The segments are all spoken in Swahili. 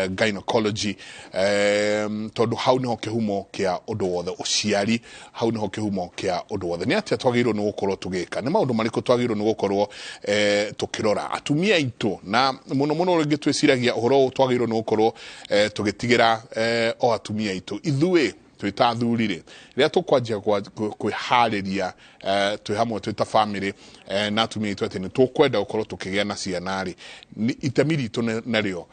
Gynecology tondu hau niho kihumo kia undu wothe uciari hau niho kihumo kia undu wothe ni atia twagirwo ni gukorwo tugika ni maundu mariko twagirwo ni gukorwo tukirora atumia itu na muno ringi twiciragia uhoro twagirwo ni gukorwo tugitigira o atumia itu ithuĩ twita thurire ria tukwanjia kwihariria twi hamwe twita family na atumia itu ati ni tukwenda gukorwo tukigia na ciana ri itemi ritu nario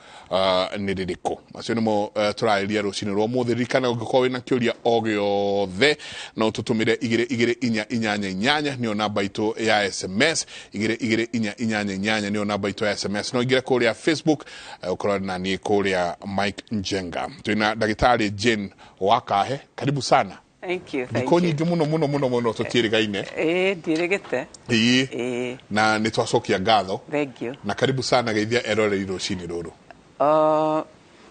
ni ririko acio nimo turariria rucini rwa muthiri kana ungikorwo wina kiuria o giothe no tutumire 2288 niyo namba itu ya SMS 2288 niyo namba itu ya SMS no ingire kuria Facebook ukorwo na ni kuria Mike Njenga twina dagitari Jane Wakahe karibu sana. Thank you. Niko nyingi muno tutirigaine. Ndirigite. Na nitwacokia ngatho. Thank you. Na karibu sana geithia erore irucini ruru.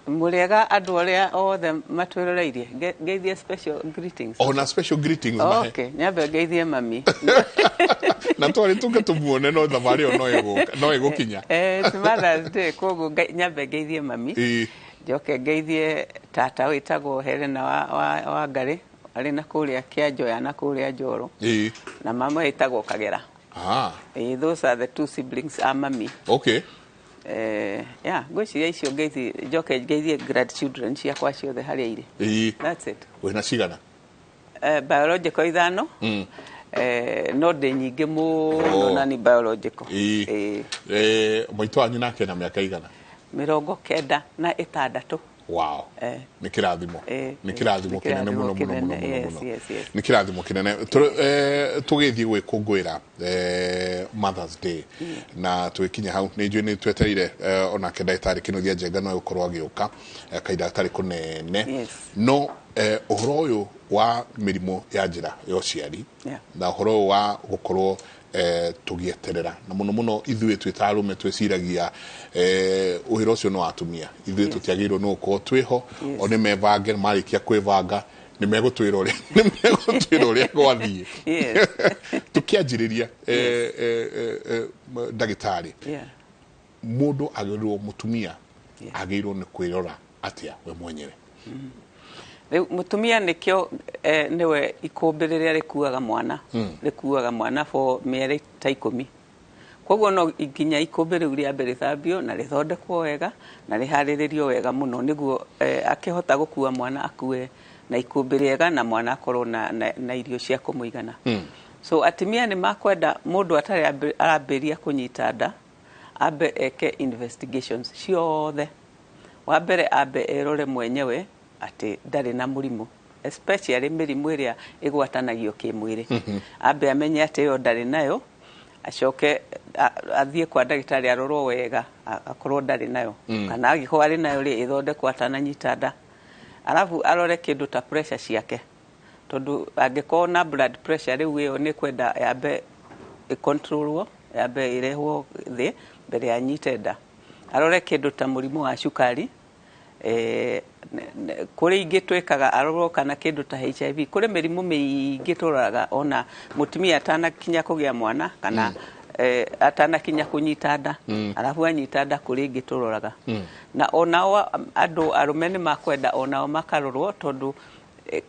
Mwega andu aria othe matwiroreirie geithia special greetings. Na special greetings mahe. Okay, nyambe geithie mami. Na twari tuke tumuone no thamari no igukinya. It's Mother's Day koguo nyambe geithie mami. Joke geithie tata witagwo Helena wa Ngari ari na kuria Kianjoya na kuria Njoro na mama witagwo Kagera. Those are the two siblings are mami. Okay. Gwiciria icio geithi joke geithie grandchildren ciakwa ciothe haria iri. That's it. Wina cigana? Biological ithano. No de nyingi muno na ni biological. Maitu anyu nake na miaka igana? 96. Wow. Ni kirathimo. Ni kirathimo kinene muno. Ni kirathimo kinene. Tugithie gwikungwira Mother's Day. Na twikinya hau ni njui ni tweteire ona kendagitari Kinothia Njenga no gukorwo agiuka kaindagitari kunene. No uhoro uyu wa mirimo ya njira ya uciari na uhoro wa gukorwo tugieterera na muno ithuĩ twitarume twiciragia uhiro ucio no atumia ithuĩ tutiagirwo no ko twiho one mevange marikia kwivanga ni megutwira uria gwathie tukianjiriria ndagitari mundu agirwo mutumia agirwo ni kwirora atia we mwenyewe. Mutumia nikio niwe ikumbiriria rikuaga mwana for mieri ta 10. Koguo no ikinya ikumbiri uria mbere thambio na rithondekwo wega na rihariririo wega muno niguo akihota gukua mwana akue na ikumbiri wega na mwana akorwo na irio cia kumuigana. So atimia ni makwenda mundu atari arambiria kunyita nda ambe eke investigations ciothe wa mbere ambe erore mwenyewe ati ndari na murimu especially mirimu iria igwatanagio kimwiri ambe amenye ati yo ndari nayo acoke athie kwa ndagitari arorwo wega akorwo ndari nayo kana agiko ari nayo ri ithondekwo atananyita nda alafu arore kindu ta pressure ciake tondu angiko na blood pressure riu iyo ni kwenda yambe controlwo yambe irehwo thi mbere ya nyite nda arore kindu ta murimu wa cukari kuri ingi twikaga arorwo kana kindu ta HIV kuri mirimu miingi turaga ona mutumia atana kinya kugia mwana kana atana kinya kunyita nda alafu anyita nda kuri ingi turoraga na ona andu arume ni makwenda ona makarorwo tondu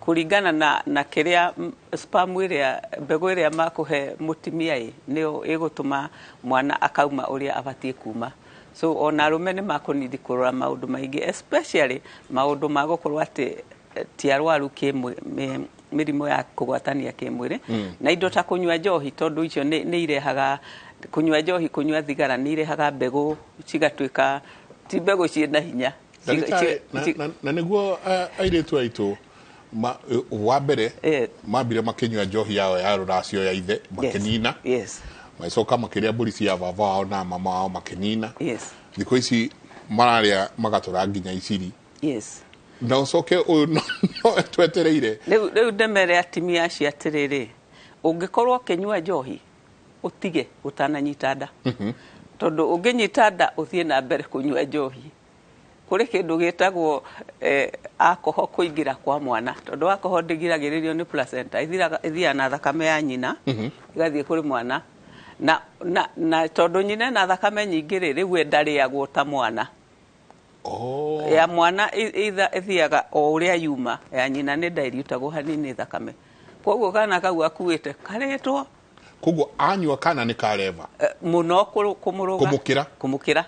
kuringana na kiria sperm iria mbegu iria makuhe mutumia niyo igutuma mwana akauma uria abatie kuma. So ona arume ni makonidi kurora maundu maingi especially maundu magokorwo ati ti arwaru mirimo ya kugwatania kimwiri na indo ta kunywa njohi tondu icio ni irehaga kunywa njohi kunywa thigara ni irehaga mbegu cigatuika ti mbegu ciina hinya na niguo airetu aitu wa mbere mambire makinywa njohi yao ya ruracio ya ithe makenina. Maicoka makiria mburi cia baba wao na mama wao makenina. Thiko ici mararia magatura nginya iciri. Na ucoke no twetereire riu ndemere atimia cia atiriri ungikorwo kenywa njohi utige utananyita nda tondu unginyita nda uthie na mbere kunywa njohi kuri kindu gitagwo alcohol kuingira kwa mwana tondu alcohol ndigiragiririo ni placenta ithia na thakame ya nyina igathie kuri mwana na tondu nyina na thakame nyingi riu ndariagwo ta mwana ya mwana ithiaga o uria yuma ya nyina nĩ ndairutagwo hanini thakame koguo kana kau akuĩte karetwo koguo anyua kana nĩ kareva muno kumuruga kumukira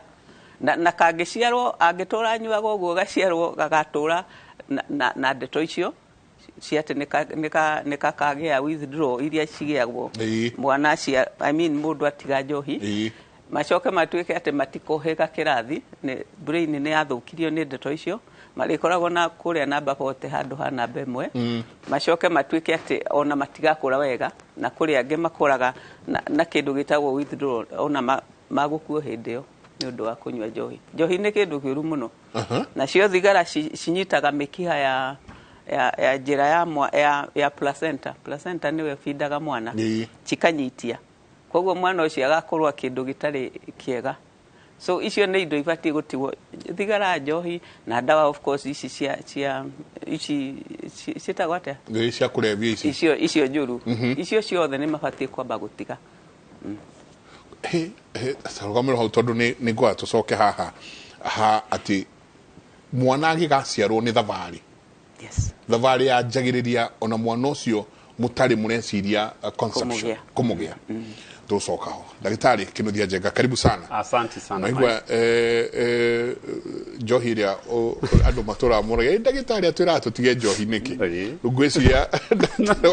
na kangĩciarwo angĩtũra anyuaga ũguo gaciarwo gagatũra na ndeto icio ciate nĩkakagĩa withdraw iria cigĩagwo mwana cia mũndũ atiga njohi macoke matuĩke atĩ matikohega kĩrathi brain nĩ yathũkirio nĩ ndeto icio marĩkoragwo na kũrĩa namba 40 handũ ha namba 1 macoke matuĩke atĩ ona matigakũra wega na kũrĩa angĩ makũraga na kĩndũ gĩtagwo withdraw ona magũkuo hĩndĩ ĩyo nĩ ũndũ wa kũnyua njohi nĩ kĩndũ kĩũru mũno nacio thigara cinyitaga mĩkiha ya njĩra ya placenta nĩwe findaga mwana cikanyitia koguo mwana ũcio agakorwo kĩndũ gĩtarĩ kĩega so icio nĩ indo ibatiĩ gũtigwo thigara njohi na ndawa of course ici ciĩtagwo atĩa cia kũrebia icio njũru icio ciothe nĩ mabatiĩ kwamba gũtiga sarugamĩro hau tondũ nĩ ngwenda tũcoke haha atĩ mwana agĩgaciarwo nĩ thabarĩ thabarĩ yanjagĩrĩria ona mwana ũcio mũtarĩ mũreciria conception kũmũgĩa tũcoka ho ndagĩtarĩ Kĩnuthia Njenga karibu sana asante sana naigua njohi ĩrĩa andũ matũra mũrage ndagĩtarĩ atwĩra tũtige njohi nĩkĩ ngwĩciria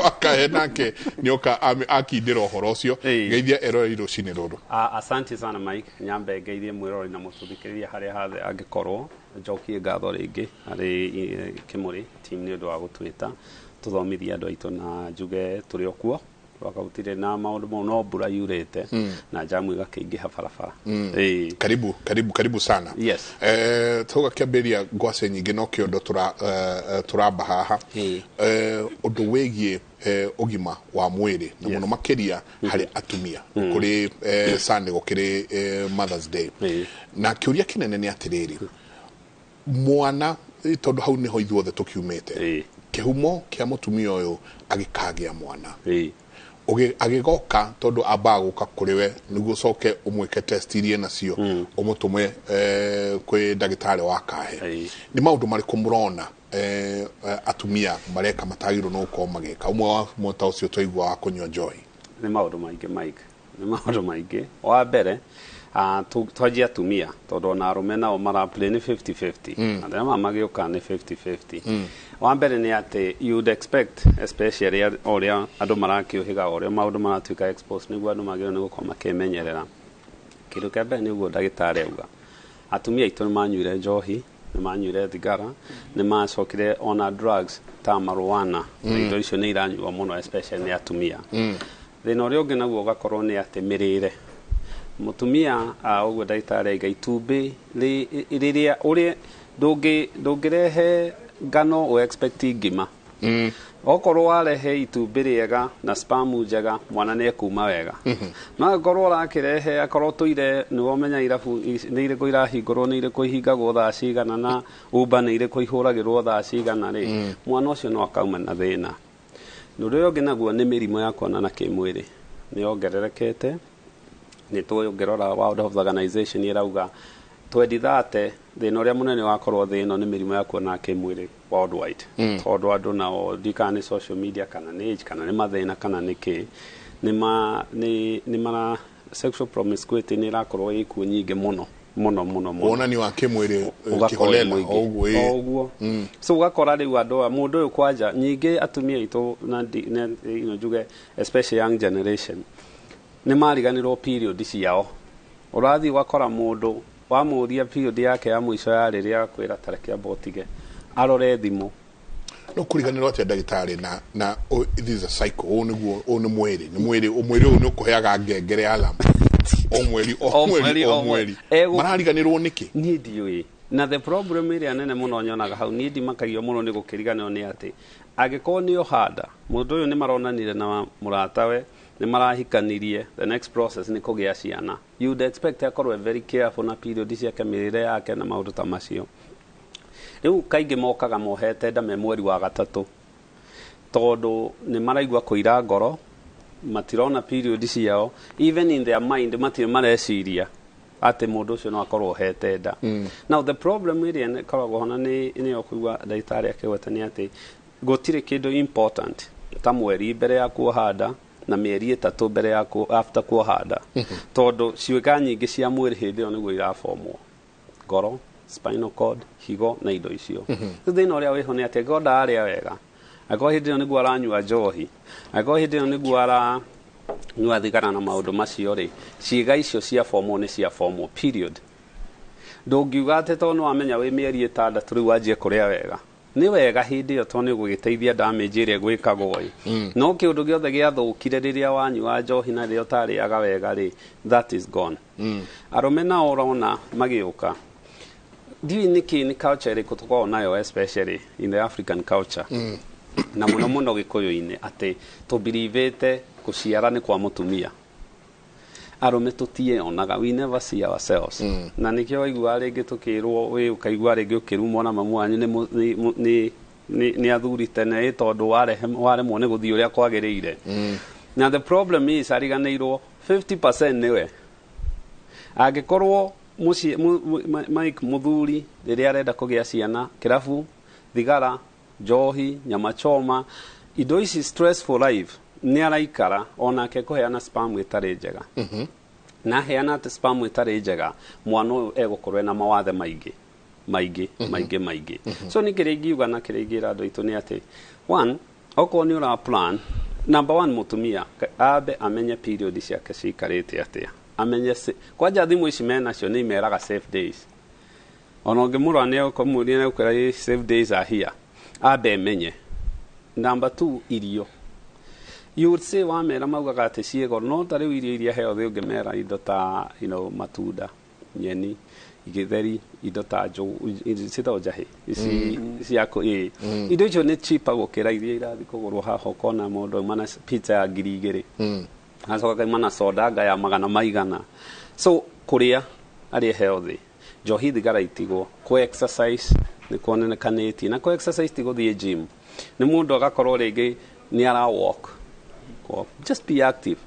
akahe nake nĩoka akindĩra ũhoro ũcio geithia eroreri rũcinĩ rũrũ asante sana Mike nyambe geithie mwĩrori na mũtũthikĩrĩria harĩa hathe angĩkorwo njokie ngatho rĩngĩ harĩ Kĩmũrĩ team nĩ ũndũ wa gũtwĩta tũthomithia andũ aitũ na njuge tũrĩ okuo wakautirĩ na maũndũ mau no mbura yurĩte na jamu igakĩingĩha barabara karibu sana yes tũgakĩambĩria ngwacĩ nyingĩ no kĩondo tũramba haha ũndũ wĩgiĩ ũgima wa mwĩrĩ na mũno makĩria harĩ atumia kũrĩ Sunday gũkĩrĩ Mother's Day na kĩũria kĩnene nĩ atĩrĩrĩ mwana tondũ hau nĩho ithuothe tũkiumĩte kĩhumo kĩa mũtumia ũyũ agĩkagĩa mwana agĩgoka tondũ ambaga gũka kũrĩ we nĩguo coke ũmwĩke test iria nacio ũmũtũme kwĩ ndagĩtarĩ wa kahe nĩ maũndũ marĩkũ mũrona atumia mareka matagĩrĩirwo no gũkorwo magĩka ũmwe wa mũta ũcio twaigua wa kũnyua njohi nĩ maũndũ maingĩ Mike nĩ maũndũ maingĩ wa mbere twanjia atumia tondũ ona arũme nao maraplay nĩ 50-50 na rĩrĩa magĩũka nĩ 50-50 wa mbere nĩ atĩ you'd expect especially ũrĩa andũ marakĩũhĩga ũrĩa maũndũ maratuĩka exposed nĩguo andũ magĩrĩirwo nĩ gũkorwo makĩmenyerera kĩndũ kĩa mbere nĩguo ndagĩtarĩ auga atumia aitũ nĩ manyuire njohi nĩ manyuire thigara nĩ macokire ona drugs ta marijuana na indo icio nĩ iranyuo mũno especially nĩ atumia thĩna ũrĩa ũngĩ naguo ũgakorwo nĩ atĩ mĩrĩre mutumia ũguo ndagĩtarĩ aiga itumbĩ rĩrĩa ũrĩa ndũngĩrehe ngano o expect ngima okorwo warehe itumbĩ rĩega na spam njega mwana nĩ ekuma wega no akorwo ũrakĩrehe akorwo tũire nĩwe ũmenya irabu nĩ irĩkũ irahingũrwo nĩ irĩkũ ihingagwo thaa cigana na Uber nĩ irĩkũ ihũragĩrwo thaa cigana rĩ mwana ũcio no akauma na thĩna ũrĩa ũngĩ naguo nĩ mĩrimũ ya kuonana kĩmwĩrĩ nĩ yongererekete nĩ tũngĩrora World Health Organization ĩrauga 2030 thĩna ũrĩa mũnene wakorwo thĩ ĩno nĩ mĩrimũ ya kuonana kĩmwĩrĩ worldwide tondũ andũ nao ndikana nĩ social media kana nĩ age kana nĩ mathĩna kana nĩ kĩ nĩ mara sexual promiscuity nĩ irakorwo ĩkuo nyingĩ mũno wonani wa kĩmwĩrĩ kĩholela ũguo so ugakora rĩu andũ mũndũ ũyũ kwanja nyingĩ atumia aitũ na njuge especially young generation nĩ mariganĩrwo period ciao ũrathiĩ ugakora mũndũ wamũria period yake ya mũico ya rĩrĩa kwĩra tareke abotige arore thimũ no kuriganĩrwo atĩa ndagĩtarĩ na this is a cycle nĩguo nĩ mwĩrĩ ũyũ nĩ ũkũheaga ngengere alarm o mweri marariganĩrwo nĩkĩ niĩ ndiũĩ na the problem ĩrĩa nene mũno nyonaga hau niĩ ndimakagio mũno nĩ gũkĩriganĩrwo nĩ atĩ angĩkorwo nĩ ũhanda mũndũ ũyũ nĩ maronanire na mũratawe nĩ marahikanirie the next process nĩ kũgĩa ciana you'd expect akorwo very careful na period ciake mĩrĩre yake na maũndũ ta macio rĩu kaingĩ mokaga mohete nda me mweri wa gatatũ tondũ nĩ maraigua kũira ngoro matirona period ciao even in their mind matirĩ mareciria ati mundu ucio no akorwo hete nda. Now the problem iria nĩ koragwo hona nĩ okugwa ndagĩtarĩ akĩgwetania ati gũtirĩ kĩndũ important ta mweri mbere ya kuoha nda na mĩeri 3 mbere ya after kuoha nda, tondu ciĩga nyingĩ cia mwĩrĩ hĩndĩ ĩyo nĩguo irafomwo: ngoro, spinal cord, higo na indo icio. Thĩna ũrĩa wĩho nĩ atĩ ngoro ndarĩa wega, angĩkorwo hĩndĩ ĩyo nĩguo aranyua njohi, angĩkorwo hĩndĩ ĩyo nĩguo aranyua thigara na maũndũ macio rĩ, ciĩga icio cia fomwo nĩ cia fomwo period. Ndũngiuga atĩ tondũ wamenya wĩ mĩeri 6 rĩu wanjie kũrĩa wega. Nĩ wega hĩndĩ ĩyo tondũ nĩ gũgĩteithia damage ĩrĩa gwĩkagwo ĩ. No kĩũndũ gĩothe gĩathũkire rĩrĩa wanyua njohi na rĩrĩa ũtarĩaga wega rĩ, that is gone. Arũme nao ũrona magĩũka, ndiũĩ nĩkĩ nĩ culture ĩrĩkũ tũkoragwo nayo especially in the African culture, na mũno mũno gĩkũyũ-inĩ, atĩ tũbirivĩte gũciara nĩ kwa mũtumia. Arũme tũtieonaga, we never see ourselves. Na nĩkĩo waigua rĩngĩ tũkĩrwo wĩ ũkaigua rĩngĩ ũkĩrumwo na mamu wanyu nĩ athuri tene tondũ waremwo nĩ gũthiĩ ũrĩa kwagĩrĩire. Na the problem is ariganĩirwo 50% nĩwe. Angĩkorwo Mike mũthuri rĩrĩa arenda kũgĩa ciana, kĩrabu, thigara, njohi, nyama choma, indo ici stressful life, nĩ araikara onake kũheana spam ĩtarĩ njega. Na heana atĩ spam ĩtarĩ njega, mwana ũyũ egũkorwo na mawathe maingĩ. So nĩ kĩrĩa ingiuga na kĩrĩa ingĩra andũ aitũ nĩ atĩ, one, okorwo nĩ ũra plan, number one, mũtumia ambe amenye period ciake cikarĩte atĩa. Amenye kwanja thimũ ici menacio nĩ imeraga safe days. Ona ũngĩmũrora nĩ ũkũmũria na ũkwĩra safe days are here. Ambe emenye. Number two, irio. You would say wamera maugaga atĩ ciĩgo, no ta rĩu irio iria heo thĩ ũngĩmera indo ta matunda, nyeni, gĩtheri, indo ta citagwo njahĩ ici ciako indo icio nĩ cheaper gũkĩra iria irathiĩ kũgũrwo haha ũkona mũndũ mana pizza ya 2,000 acoka mana soda ya 100. So kũrĩa arĩ healthy, njohi, thigara itigwo, kũ exercise nĩ kuonekanĩtie, na kũ exercise ti gũthiĩ gym. Nĩ mũndũ agakorwo rĩngĩ nĩ ara walk, just be active.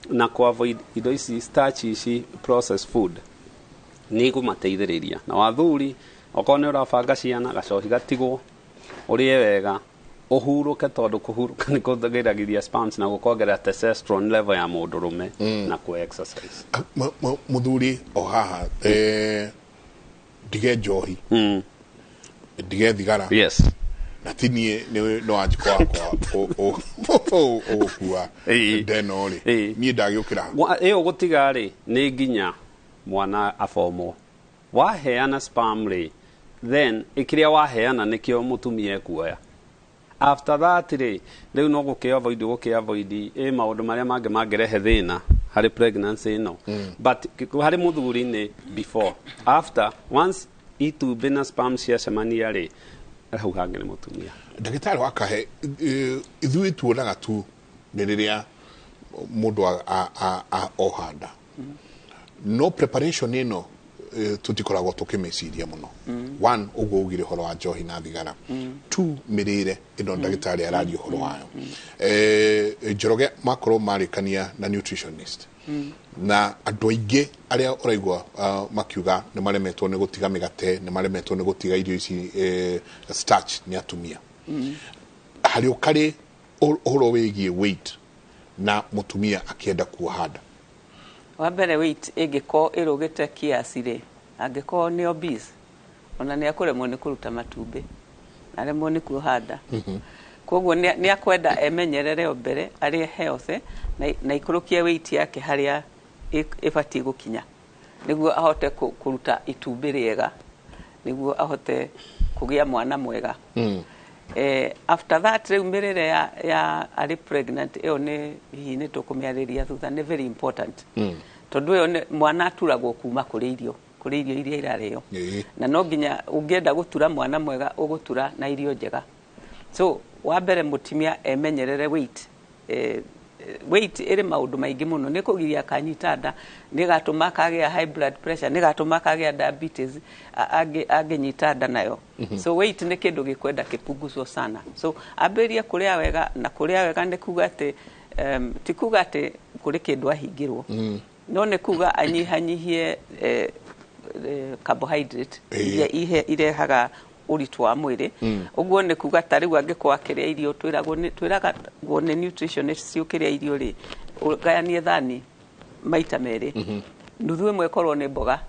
Na ku avoid indo ici starch ici processed food nĩ kũmateithĩrĩria. Na wathuri okorwo nĩ ũrabanga ciana, gacohi gatigwo, ũrĩe wega, ũhurũke, tondũ kũhurũka nĩ kũgiragĩrĩria spams na gũkongerera testosterone level ya mũndũrũme, na ku exercise. Mũthuri o haha ndige njohi, ndige thigara, yes, na tinie no anjiko wakwa ũgũkua ndeno rĩ, niĩ ndagĩũkĩra ĩyo gũtiga rĩ, nĩ nginya mwana afomwo. Waheana spam rĩ, then ĩkĩrĩa waheana nĩkĩo mũtumia ekuoya. After that rĩ, rĩu no gũkĩ-avoid maũndũ marĩa mangĩ mangĩrehe thĩna harĩ pregnancy ĩno. But harĩ mũthuri nĩ before, after, once itumbĩ na spam ciacemania rĩ, hau hangĩ nĩ mũtumia. Ndagĩtarĩ wakahe, ithuĩ tuonaga tu nĩ rĩrĩa mũndũ oha nda. No preparation ĩno tutikoragwo tukĩmeciria mũno. One, ũguo ugire horo wa njohi na thigara. Two, mĩrĩre ĩno ndagĩtarĩ araria horo wayo. Njoroge makorwo marĩkania na nutritionist. Na andũ aingĩ arĩa ũraigua makiuga nĩ maremetwo nĩ gũtiga mĩgate, nĩ maremetwo nĩ gũtiga irio ici starch nĩ atumia. Harĩ ũkarĩ ũhoro wĩgiĩ weight na mũtumia akĩenda kuoha nda. Wa mbere, weight ĩngĩkorwo ĩrũgĩte kiasi rĩ, angĩkorwo nĩ obese, ona nĩ akũremwo nĩ kũruta matumbĩ, aremwo nĩ kuoha nda. Koguo nĩ akwenda emenyerere o mbere, arĩ healthy, na ikũrũkie weight yake harĩa ĩbatiĩ gũkinya, nĩguo ahote kũruta itumbĩ rĩega, nĩguo ahote kũgĩa mwana mwega. After that, rĩu mĩrĩre ya arĩ pregnant, ĩyo nĩ tũkũmĩarĩria thutha, nĩ very important. Tondũ ĩyo mwana aturagwo kuma kũrĩ irio iria irarĩo. Na no nginya ũngĩenda gũtura mwana mwega, ũgũtura na irio njega. So wa mbere mũtumia emenyerere weight. Weight ĩrĩ maũndũ maingĩ mũno, nĩ kũgiria kanyita nda, nĩ gatũma kagĩa high blood pressure, nĩ gatũma kagĩa diabetes angĩnyita nda nayo. So weight nĩ kĩndũ gĩkwenda kĩpunguzwo sana. So ambĩrĩrie kũrĩa wega, na kũrĩa wega nĩ kuga atĩ ti kuga atĩ kũrĩ kĩndũ ahingĩrwo. no nĩ kuga anyihanyihie carbohydrate iria irehaga ũritũ wa mwĩrĩ. Ũguo nĩ kuga ta rĩu angĩkorwo akĩrĩa irio twĩragwo nĩ nutritionist ũkĩrĩa irio rĩ ũgayanie thani maita merĩ, nuthu ĩmwe ĩkorwo nĩ mboga,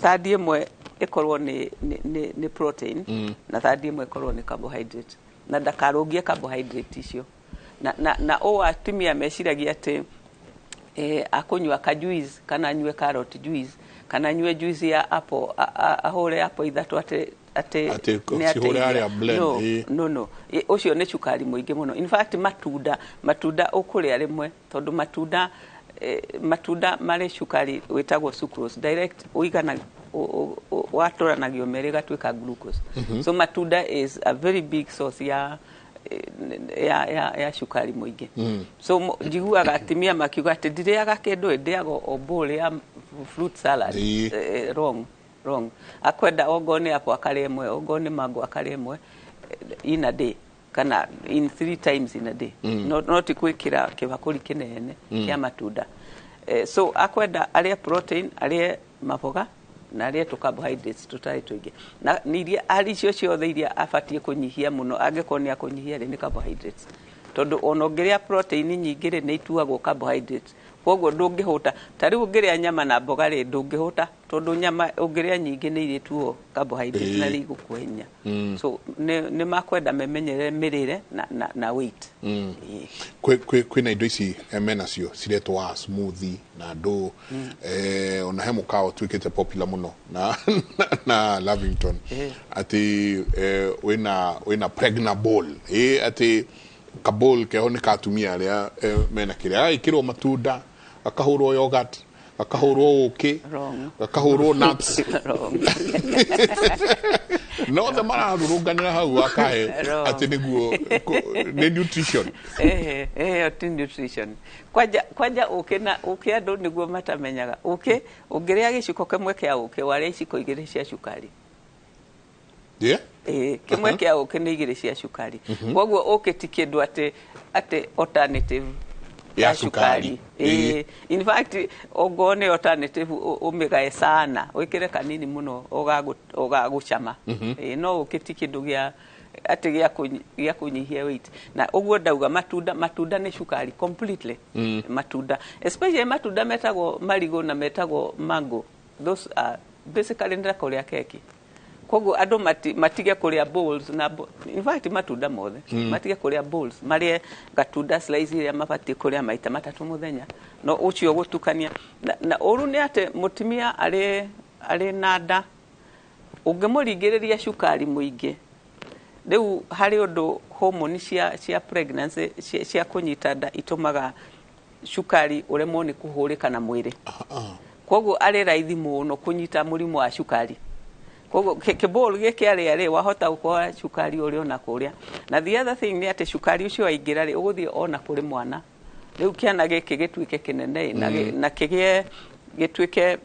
thandi ĩmwe ĩkorwo nĩ protein na thandi ĩmwe ĩkorwo nĩ carbohydrate, na ndakarũngie carbohydrate icio. Na o atumia meciragia atĩ akũnyua ka juice kana anyue carrot juice kana anyue juice ya apple, ahũre apple ithatũ atĩ no ũcio nĩ cukari mũingĩ mũno. In fact matunda ũkũrĩa rĩmwe, tondũ matunda marĩ cukari wĩtagwo sucrose direct ũigana watũranagio merĩ gatuĩka glucose. So matunda is a very big source ya cukari mũingĩ. So njiguaga atumia makiuga atĩ ndirĩaga kĩndũ ndĩaga o bowl ya fruit salad. Wrong. Akwenda ongone apo akarĩa ĩmwe, ongone mango akarĩa ĩmwe in a day kana in 3 times in a day. Not kwĩkĩra kĩbakũri kĩnene kĩa matunda. So akwenda arĩa protein, arĩa maboga na arĩa carbohydrates tũtarĩ tũingĩ. Na iria icio ciothe iria abatie kũnyihia mũno angĩkorwo nĩ akũnyihia nĩ carbohydrates. Tondũ ona ũngĩrĩa protein nyingĩ rĩ nĩ ituagwo carbohydrates. Koguo ndũngĩhũta. Ta rĩu ũngĩrĩa nyama na mboga rĩ ndũngĩhũta, tondũ nyama ũngĩrĩa nyingĩ nĩ irĩtuo carbohydrates na igũkũhe hinya. So nĩ makwenda memenyerere mĩrĩre na weight. Kwĩna indo ici menacio ciretwo smoothie na ndũ ona he mũkawa tuĩkĩte popular mũno na Lavington atĩ wĩna pregnant bowl atĩ kabol keho nĩ katumia arĩa mena kĩrĩa agĩkĩrwo matunda, akahũrwo yogurt, akahũrwo ũkĩ, akahũrwo nuts. No the mararũrũnganĩra hau akahe atĩ nĩguo nĩ nutrition. Ti nutrition. Kwanja ũkĩ andũ nĩguo matamenyaga. Ũkĩ ũngĩrĩa gĩciko kĩmwe kĩa ũkĩ warĩa iciko 2 cia cukari. Kĩmwe kĩa ũkĩ nĩ 2 cia cukari. Koguo ũkĩ ti kĩndũ atĩ alternative ya cukari. In fact ogone alternative ũmĩgae sana wĩkĩre kanini mũno ũgagũcama. No ũkĩ ti kĩndũ gĩa kũnyihia weight. Na ũguo ndauga matunda nĩ cukari completely. Matunda especially matunda metagwo marigo na metagwo mango, those are basically nĩ kũrĩa keki. Koguo andũ matige kũrĩa bowls na in fact matunda mothe matige kũrĩa bowls marĩa gatunda slice iria mabatie kũrĩa maita 3 mũthenya. No ũcio gũtukania na ũru nĩ atĩ mũtumia arĩ na nda ũngĩmũringĩrĩria cukari mũingĩ rĩu harĩ ũndũ hormone cia pregnancy cia kũnyita nda itũmaga cukari ũremwo nĩ kũhũrĩka na mwĩrĩ. Koguo arĩ raithi mũno kũnyita mũrimũ wa cukari. Koguo kĩbol gĩkĩarĩa rĩ wahota gũkora cukari ũrĩ ona kũrĩa. Na the other thing nĩ atĩ cukari ũcio waingĩra rĩ ũgũthiĩ ona kũrĩ mwana. Rĩu kĩana gĩkĩ gĩtuĩke kĩnene na gĩtuĩke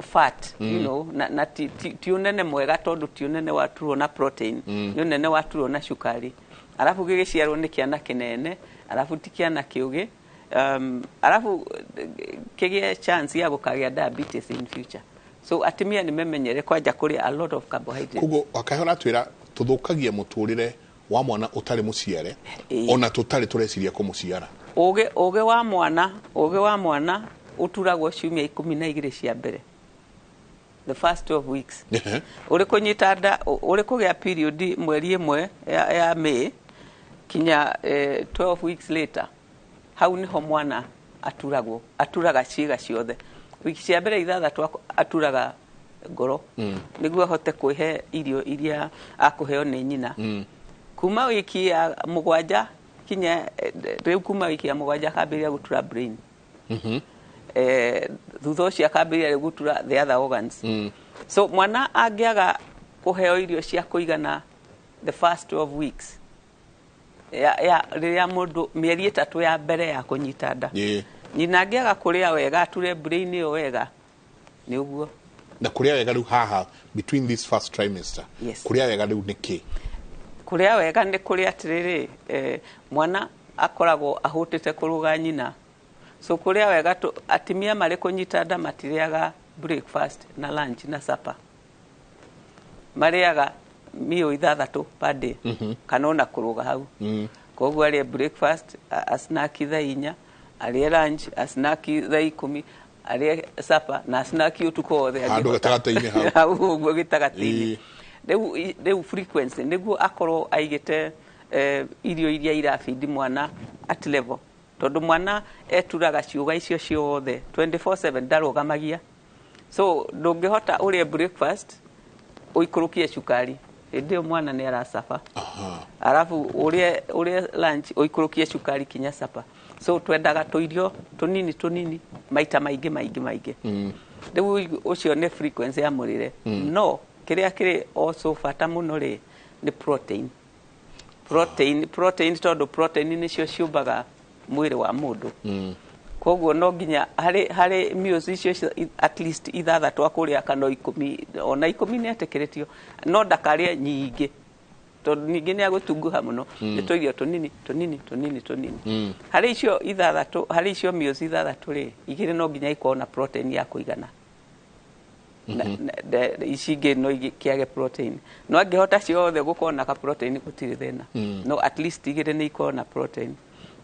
fat, you know, na ti unene mwega tondũ ti unene waturwo na protein, ni unene waturwo na cukari. Alafu gĩgĩciarwo nĩ kĩana kĩnene, alafu ti kĩana kĩũgĩ, alafu kĩgĩe chance ya gũkagĩa diabetes in future. So atimia nĩ memenyere kwanja kũrĩa a lot of carbohydrates. Koguo akahora twĩra tũthũkagia mũtũrĩre wa mwana ũtarĩ mũciare ona tũtarĩ tũreciria kũmũciara. Ũgĩ wa mwana uturagwo ciumia 12 cia mbere, the first 12 weeks. Uri kunyita nda, uri kugĩa period mweri ĩmwe ya May kinya 12 weeks later, hau niho mwana aturaga ciĩga ciothe. Wiki cia mbere 6 aturaga ngoro nĩguo ahote kwĩhe irio iria akũheo nĩ nyina. Kuma wiki ya 7 kinya rĩu kuma wiki ya 7 akambĩrĩria gũtura brain. Thutha ũcio akambĩrĩria gũtura the other organs. So mwana angĩaga kũheo irio cia kũigana the first 12 weeks rĩrĩa mũndũ mĩeri 3 ya mbere ya kũnyita nda, nyina angĩaga kũrĩa wega ature brain ĩyo wega nĩ ũguo. Na kũrĩa wega rĩu haha between this first trimester, kũrĩa wega rĩu nĩ kĩ? Kũrĩa wega nĩ kũrĩa atĩrĩrĩ, mwana akoragwo ahũtĩte kũrũga nyina so kuria wega atimia mari kunyita nda matiriaga breakfast na lunch na supper mariaga mio ithathatu per day kana ona kuruga hau koguo aria breakfast a snack thaa 4 aria lunch a snack thaa 10 aria supper na snack utuko othe handu gatagata-ini hau uguo gitagata-ini rĩu frequency niguo akorwo aigite irio iria irafidi mwana at level tondu mwana eturaga ciuga icio ciothe 24/7 ndarugamagia so ndungihota urie breakfast uikurukie cukari ndio mwana ni arasafa alafu urie lunch uikurukie cukari kinya sapa so twendaga tuirio tunini maita maingi riu ucio ni frequency ya murire no kiria kiri also fata muno ri ni protein tondu protein ni cio ciumbaga mwiri wa mundu koguo no nginya hari meals icio at least ithathatu akuria kana 10 ona 10 ni atekeretio no ndakarie nyingi tondu ningi ni agutunguha muno ni tuirio tunini hari icio ithathatu hari icio meals ithathatu ri igiri no nginya ikorwo na protein ya kuigana icingi no kiage protein no angihota ciothe gukorwo na ka protein gutiri thina no at least igiri ni ikorwo na protein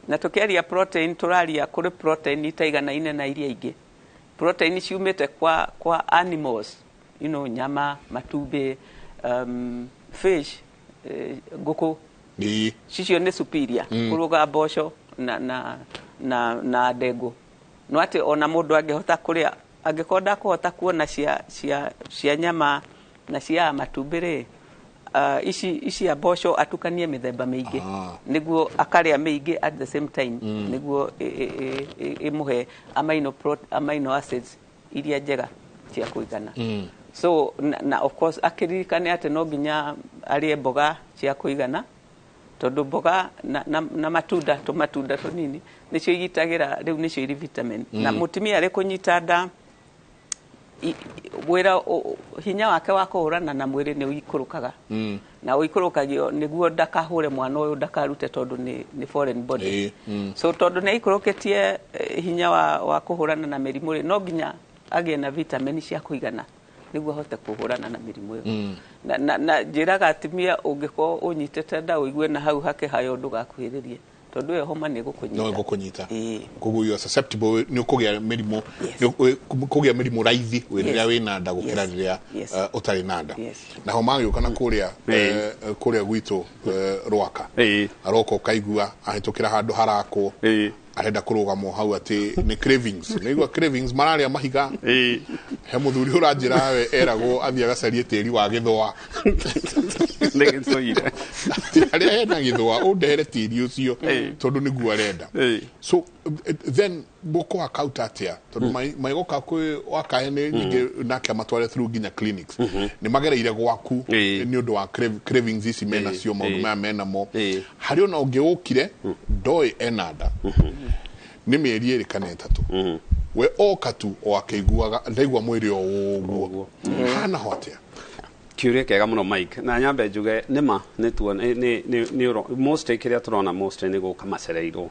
na tukiaria protein turaria kuri protein itaiganaine na iria ingi protein ciumite kwa animals nyama matumbi fish nguku cicio ni superior kuruga mboco na ndengũ no ati ona mundu angihota kuria angikonda kuhota kuona cia nyama na cia matumbi ri ici mboco atukanie mithemba mingi niguo akaria mingi at the same time niguo imuhe amino acids iria njega cia kuigana so na of course akiririkane ati no nginya arie mboga cia kuigana tondu mboga na matunda tunini nicio igitagira riu nicio iri vitamin na mutimia ari kunyita nda wira hinya wake wa kuhurana na mwiri ni uikurukaga na uikurukagio niguo ndakahure mwana uyu ndakarute tondu ni foreign body so tondu ni ikuruketie hinya wa kuhurana na mirimu ri no nginya agie na vitamin cia kuigana niguo hote kuhurana na mirimu iyo na njiraga atimia ungiko unyitete nda uigue na hau hake hayo ndugakuhiririe tondu yo homa ni gukunyita koguo you are susceptible ni kugia mirimu kugia mirimu raithi wiria wina nda gukira riria utari na nda na homa yukana kuria gwitu rwaka aroko kaigua ahitukira handu harako arenda kurugamo hau ati ni cravings nigua cravings mararia mahiga he muthuri uranjira we eragwo athia gacarie tiri wa githwa nigitsoira aria hena githwa undehere tiri ucio tondu niguo arenda so then boko account atia tondu maigoka kwi wakahene nyingi nake matware through ginya clinics ni magereire gwaku ni undu wa cravings ici mena cio maundu mena mo hari ona ungiukire ndoi enada ni mieri eri kana 3 we okatu o akiguaga ndaigua mwiri o uguo hana hotia kiuria kega muno Mike na nyambe njuge nima ni most kiria turona most ni guka macereirwo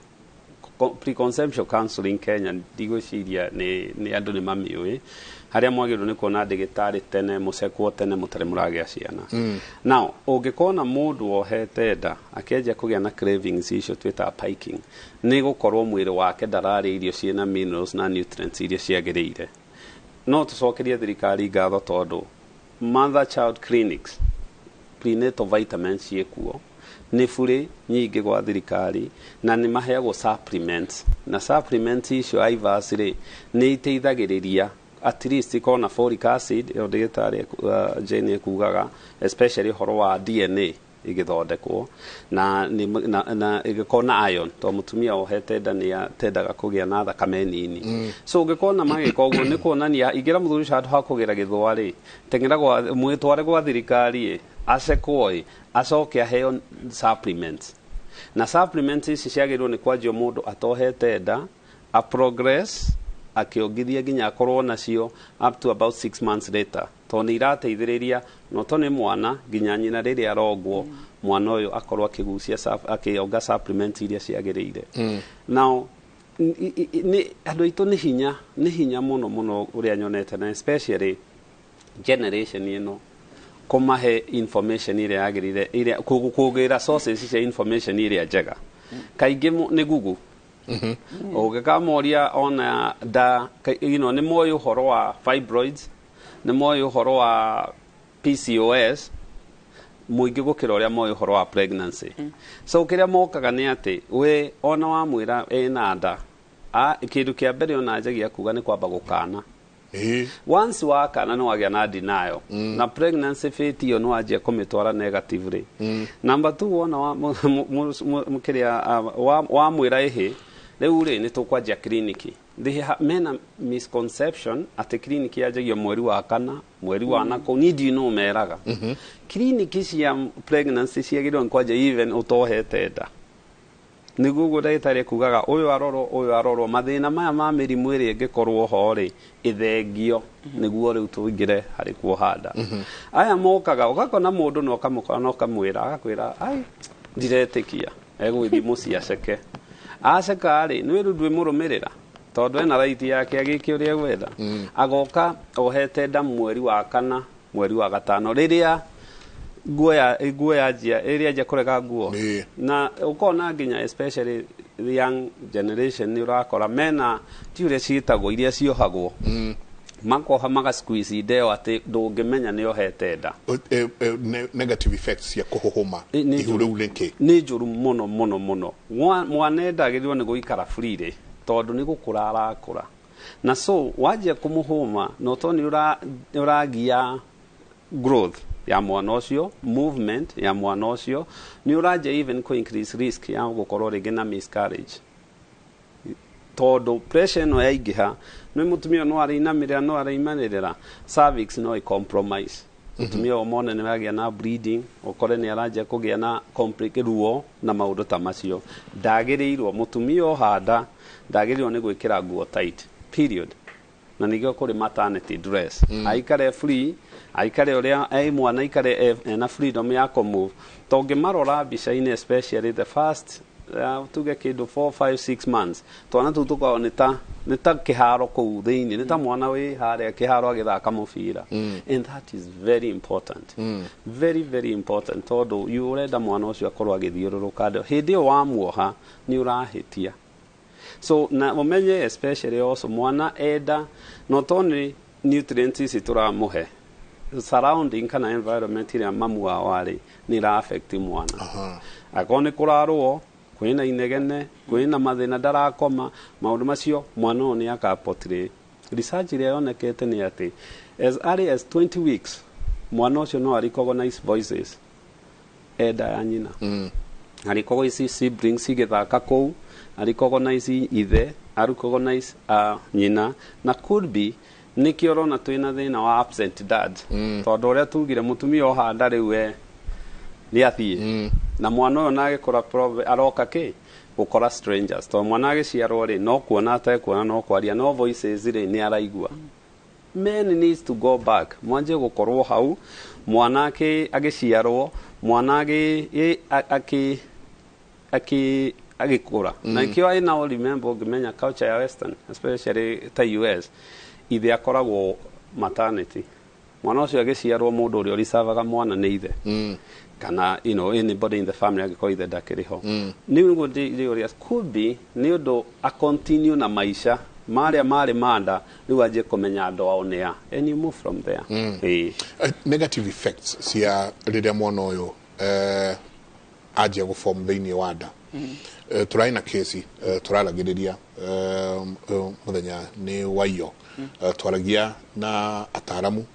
preconception counseling Kenya ndigwiciria ni andu ni mamiui haria mwagirwo ni kuona ndigitari tene mucekwo tene mutare muragia ciana now ungikona mundu ohete nda akenja kugia na cravings icio twita piking ni gukorwo mwiri wake ndarari irio ciena minerals na nutrients iria ciagirire no tucokerie thirikari ngatho tondu mother child clinics prenatal vitamins ciekuo ni free nyingi gwa thirikari na ni maheagwo supplements na supplements icio aivasire ni iteithagiriria at least ikona folic acid yo ndagitari Jane ekugaga especially horo wa DNA igithondekwo na igikona iron to mutumia ohete nda ni atendaga kugia na thakame nini so ugikona magiko uguo ni kuonania igira muthuri handu ha kugira githwa ri tengera gwa mwitware gwa thirikari asekoi acoke aheo supplements na supplements ici ciagirwo ni kwanjio mundu atohete nda a progress akiongithia ginya akorwo nacio up to about 6 months later to ni irateithiriria no to ni mwana ginya nyina riri arogwo mwana uyu akorwo akigucia akionga supplement iria ciagirire now ni andu itu ni hinya muno uria nyonete na especially generation ino kumahe information iria yagirire iria kugira sources cia information iria njega kaingi ni Google ugikamoria ona ni moyo uhoro wa fibroids ni moyo uhoro wa PCOS muingi gukira uria moyo uhoro wa pregnancy so kiria mokaga ni ati we ona wa mwira ena nda kindu kia mbere ona ajagia kuga ni kwamba gukana once wakana no agia na denial na pregnancy fate yo no ajia kumitwara negatively number 2 wona mukiria wa mwira ehe riu ri ni tukwanjia kliniki mena misconception ati kliniki yajagio mweri wa kana mweri wa nako nidi no meraga kliniki cia pregnancy ciagirwo kwanja even utohete nda niguo ndagitari kugaga uyu arorwo mathina maya ma mirimu iri ngikorwo ho ri ithengio niguo riu tuingire hari kuohanda aya mokaga ugakona mundu no kamwira agakwira ai ndiretikia egwithi muci aceke aceka ri ni wiru ndwi murumirira tondu ena right yake agiki uria gwetha agoka ohete nda mweri wa kana mweri wa gatano riria nguo yajia area ja kurega nguo na ukona nginya especially the young generation ni urakora mena tiure ciitagwo iria ciohagwo makoha maga squeeze ideo ati ndungimenya ni ohete nda negative effects ya kuhohoma ihuru linki ni njuru muno mwana ndagirwo ni guikara free tondu ni gukura arakura na so wajia kumuhoma no toni uragia growth ya mwana ucio movement ya mwana ucio ni uraja even ko increase risk ya gukorwo ringi na miscarriage todo pressure no yaigiha no mutumia no arainamirira no araimanirira cervix no i compromise mutumia omone ni agia na bleeding okore ni araja kugia na complicate ruo na maundu ta macio ndagirirwo mutumia ohanda ndagirirwo ni gwikira nguo tight period na nigio kuri maternity dress aikare free aikare uria mwana aikare na freedom ya move tonge marora bica-ini especially the first tuge kindu 4 5 6 months twana tutuka ni ta kiharo ku thiini ni ta mwana wi haria kiharo agithaka mubira and that is very important very important todo you urenda mwana ucio akorwo agithiururuka hindi wa muoha ni urahitia so na umenye especially also mwana eda not only nutrients isi turamuhe surrounding kana environment ira mamu wari ni ra affect mwana akone kurarwo kwina inegene kwina mathina ndarakoma maundu macio mwana ni akapotre research ire yonekete ni ati as early as 20 weeks mwana ucio no recognize voices eda ya nyina recognize siblings igithaka kou recognize ithe recognize nyina na could be nikio rona twina thina wa absent dad tondu uria tugire mutumia ohanda riu ni athie na mwana uyo nage kora aroka ki gukora strangers to mwana agiciarwo ri no kuona atakuona no kwaria no voices ri ni araigua men needs to go back mwanje gukorwo hau mwana agiciarwo mwana agikura na ikio I now remember gimenya culture ya western especially ta US ithe akoragwo maternity mwana ucio agiciarwo mundu uri risavaga mwana ni ithe kana anybody in the family agikora ithe ndakiriho ni ngo ndi could be ni undu a continue na maisha maria mari manda riu aje kumenya andu ao nia and you move from there negative effects cia riria mwana uyu aje go form thiini wa nda turaina kesi turaragiriria muthenya ni wayo twaragia na ataramu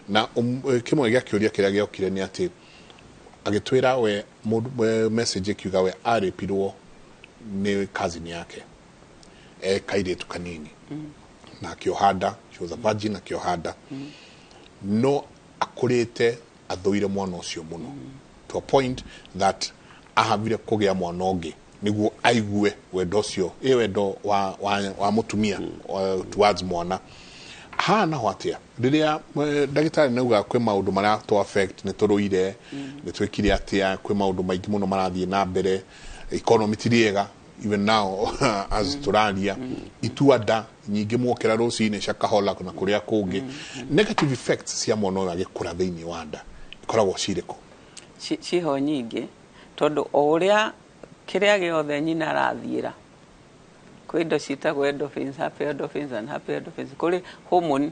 na kimwe gya kiuria kiria giokire ni ati agitwira we message kiuga we aripirwo ni cousin yake kairetu kanini na kiohanda she was a virgin kiohanda no akurite athoire mwana ucio muno to a point that ahavire kugia mwana ongi niguo aigue wendo ucio wendo wa mutumia towards mwana hana hwatia riria ndagitari nauga kwe maundu mara to affect ni turuire ni twikire atia kwe maundu maingi muno marathie na mbere economy tiriega even now as turaria ituada nyingi mwokera rucini cakahola kuna kuria kungi negative effects cia mwana uyu agikura thiini wa nda ikoragwo ciriko ciho nyingi tondu o uria kiria giothe nyina arathiira kwi indo citagwo endorphins, happy endorphins and happy endorphins kuri hormone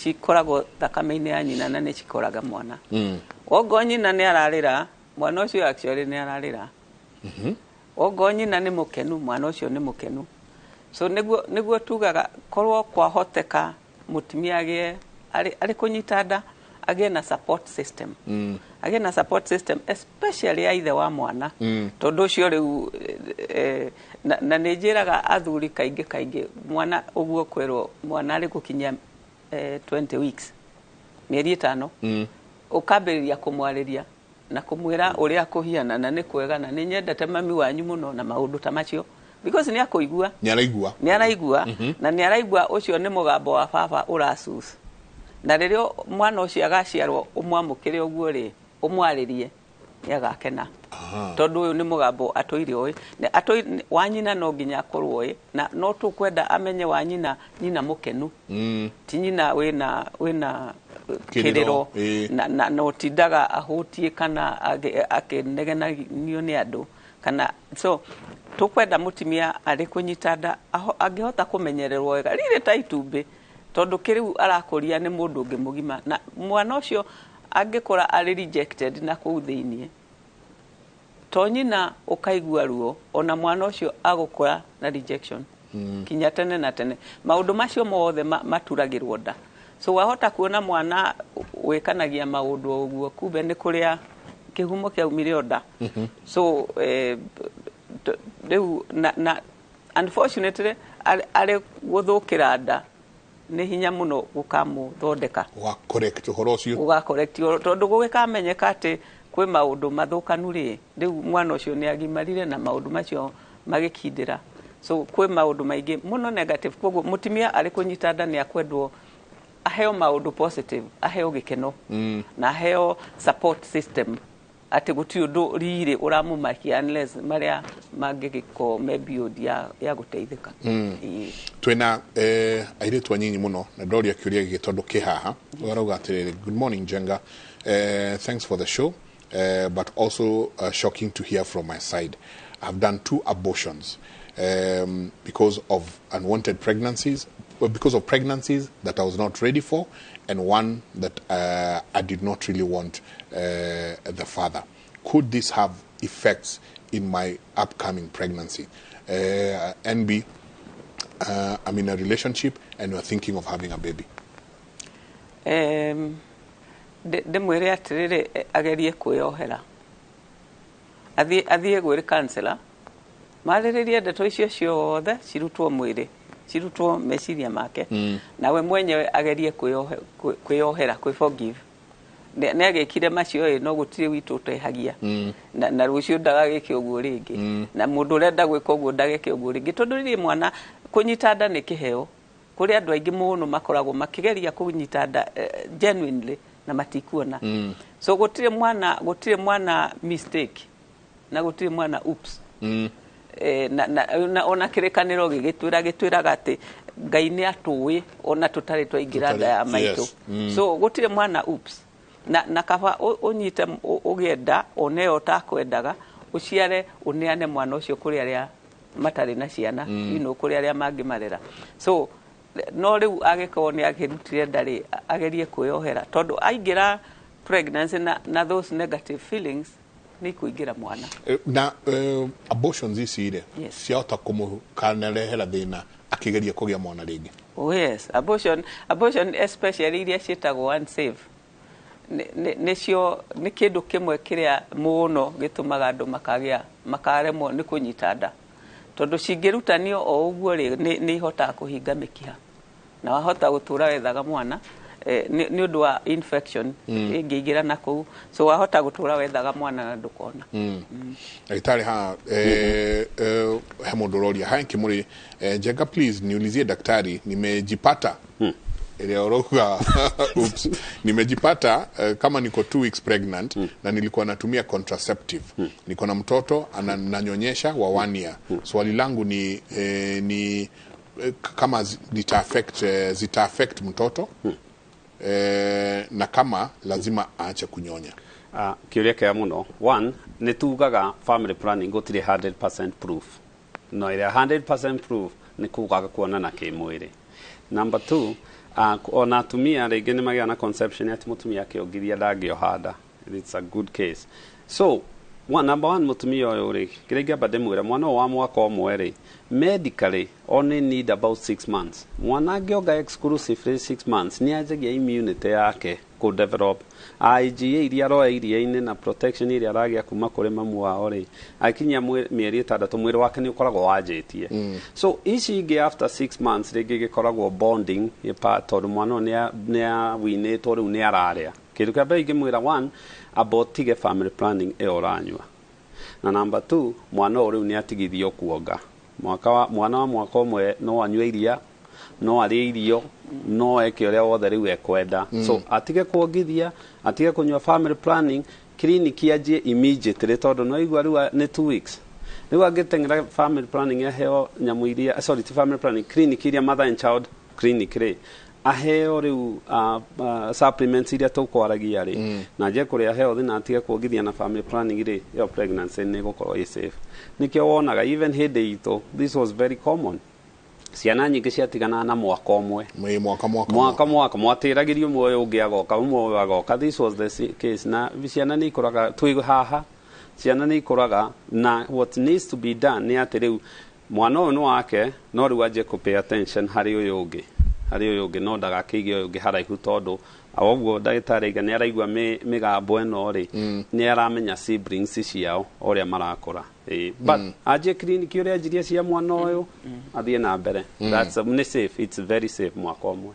cikoragwo thakame-ini ya nyina na ni cikoraga mwana ogo nyina ni ararira mwana ucio actually ni ararira ogo nyina ni mukenu mwana ucio ni mukenu so niguo tugaga korwo kwahoteka mutumia agie ari kunyita nda agie na support system agie na support system especially either wa mwana tondu ucio riu na nejiraga athuri kaingi mwana uguo kwerwo mwana ari gukinya 20 weeks mieri 5 ukambiriria kumwariria na kumwira uria kuhiana na ni kwega na ni nyendete mami wanyu muno na maundu ta macio because ni akuigua ni araigua na ni araigua ucio ni mugambo wa baba urasus na ririo mwana ucio agaciarwo umwamukire uguo ri umwaririe ni agakena tondu uyu ni mugambo atoire oi wa nyina no nginya akorwo oi na no tukwenda amenye wa nyina mukenu ti nyina wina kiriro na no tindaga ahutie kana akenegenagio ni andu kana so tukwenda mutimia ari kunyita nda angihota kumenyererwo wega rire ta itumbi tondu kiriu arakuria ni mundu ungi mugima na mwana ucio angikora ari rejected na kuu thiini to nyina ukaigua ruo ona mwana ucio agukora na rejection kinya tene na tene maundu macio mothe maturagirwo nda so wahota kuona mwana wekanagia maundu uguo kumbe ni kuria kihumo kia umire nda so na unfortunately ari guthukira nda ni hinya muno gukamu thondeka wa correct horo ucio uga correct tondu gugikamenyeka ati kwi maundu mathukanu ri riu mwana ucio ni agimarire na maundu macio magikindira so kwi maundu maingi muno negative koguo mutimia ari kunyita nda ni akwendwo aheo maundu positive aheo gikeno na aheo support system ati guti undu riri uramumakia unless maria mangigiko maybe ya guteithika twina airetu anyinyi muno na doria kiuria gitondu kihaha warauga atiriri good morning Jenga thanks for the show but also shocking to hear from my side. I've done 2 abortions because of unwanted pregnancies because of pregnancies that I was not ready for and one that I did not really want the father. Could this have effects in my upcoming pregnancy? NB, I'm in a relationship and we're thinking of having a baby. Demwire atiriri agerie kuyohera athie gwiri counselor mariririe ndeto icio ciothe cirutwo mwiri cirutwo meciria make nawe mwenyewe agerie kuyohera forgive ne agekire macio no gutire witu tehagia na rucio ndagagike uguo ringi na mundu renda gwika uguo ndagike uguo ringi tondu riri mwana kunyita nda ni kiheo kuri andu aingi muno makoragwo makigeria kunyita nda genuinely na matikuona so gutire mwana mistake na gutire mwana oops na ona kirekaniro gitwiraga ati Ngai ni atuwi ona tutari twaingira nda ya maitu so gutire mwana oops na kaba unyite ugienda oneo takwendaga uciare uneane mwana ucio kuri aria matari na ciana kuri aria mangimarera so no riu agikoo ni agirutire ndari agerie kuyohera tondu aingira pregnancy na those negative feelings ni kuingira mwana na abortions isire ciota kumukanarehera thina akigeria kugia mwana ringi. Oh yes, abortion especially iria cietagwo unsafe necio ni kindu kimwe kiria muno gitumaga andu makaremwo ni kunyita nda tondu cingirutanio o uguo ri ni ihota kuhinga mikiha na wahota gutura wethaga mwana ni undu wa infection ingiingira na kuu so wahota gutura wethaga mwana na ndukona daktari ha hemodororia hanki muri Jenga please niulizie daktari nimejipata ile oroga oops, nimejipata kama niko 2 weeks pregnant na nilikuwa natumia contraceptive. Niko na mtoto ananyonyesha wa 1 year. Swali langu ni kama zita affect mtoto na kama lazima aache kunyonya. Kiuria kia muno. One, ni tugaga family planning gutire 100% proof. No ile 100% proof ni kugaga kuonana kimwiri. Number 2, ona atumia rĩngĩ nĩ magĩa na conception ati mutumia akĩongithia ndangĩohanda. It's a good case. So number 1, mutumia ũyũ rĩ kĩrĩa ingĩamba ndĩmwĩre mwana wa mwaka ũmwe rĩ medically only need about 6 months. Mwana angĩonga exclusively 6 months nĩ anjagia immunity yake ku develop IgA iria roa iria-inĩ na protection iria aragia kuma kũrĩ mamu wao rĩ akinyia mĩeri 6 mwĩrĩ wake nĩ ũkoragwo wanjĩtie. So ici ingĩ after 6 months rĩngĩ gĩkoragwo bonding tondũ mwana nĩ winĩtwo rĩu nĩ ararĩa. Kĩndũ kĩa mbere ingĩmwĩra 1 about tige family planning ĩyo ũranyua, na number 2 mwana ũyũ rĩu nĩ atigithio kuonga. Mwana wa mwaka ũmwe no anyue iria, no arĩe irio, no eke ũrĩa wothe rĩu ekwenda. So atige kuongithia, atige kunyua family planning, kliniki anjie immediately tondũ no igua rĩu nĩ 2 weeks. Rĩu angĩteng'era family planning aheo nyamũ iria family planning clinic iria mother and child clinic rĩ aheo rĩu supplements iria tũkwaragia rĩ na nje kũrĩa aheo thĩ na atige kuongithia na family planning rĩ yo pregnancy nĩ gũkorwo ĩ safe. Nikĩo wonaga even hĩndĩ itũ this was very common. Ciana nyingĩ ciatigana na mwaka ũmwe. Mwaka mwatĩragĩrio ũmwe ũyũ ũngĩ agoka, ũmwe ũyũ agoka. This was the case. Na ciana nĩ ikũraga twĩ haha, ciana nĩ ikũraga na what needs to be done nĩ atĩ rĩu mwana ũyũ nĩ wake no rĩu anjie ku pay attention harĩ ũyũ ũngĩ no ndagakĩige ũyũ ũngĩ haraihu tondũ ũguo ndagĩtarĩ aiga nĩ araigua mĩgambo ĩno rĩ nĩ aramenya siblings ciao ũrĩa marakũra. But anjie clinic ũrĩa anjirie cia mwana ũyũ athiĩ na mbere. That's ni safe, it's very safe mwaka ũmwe.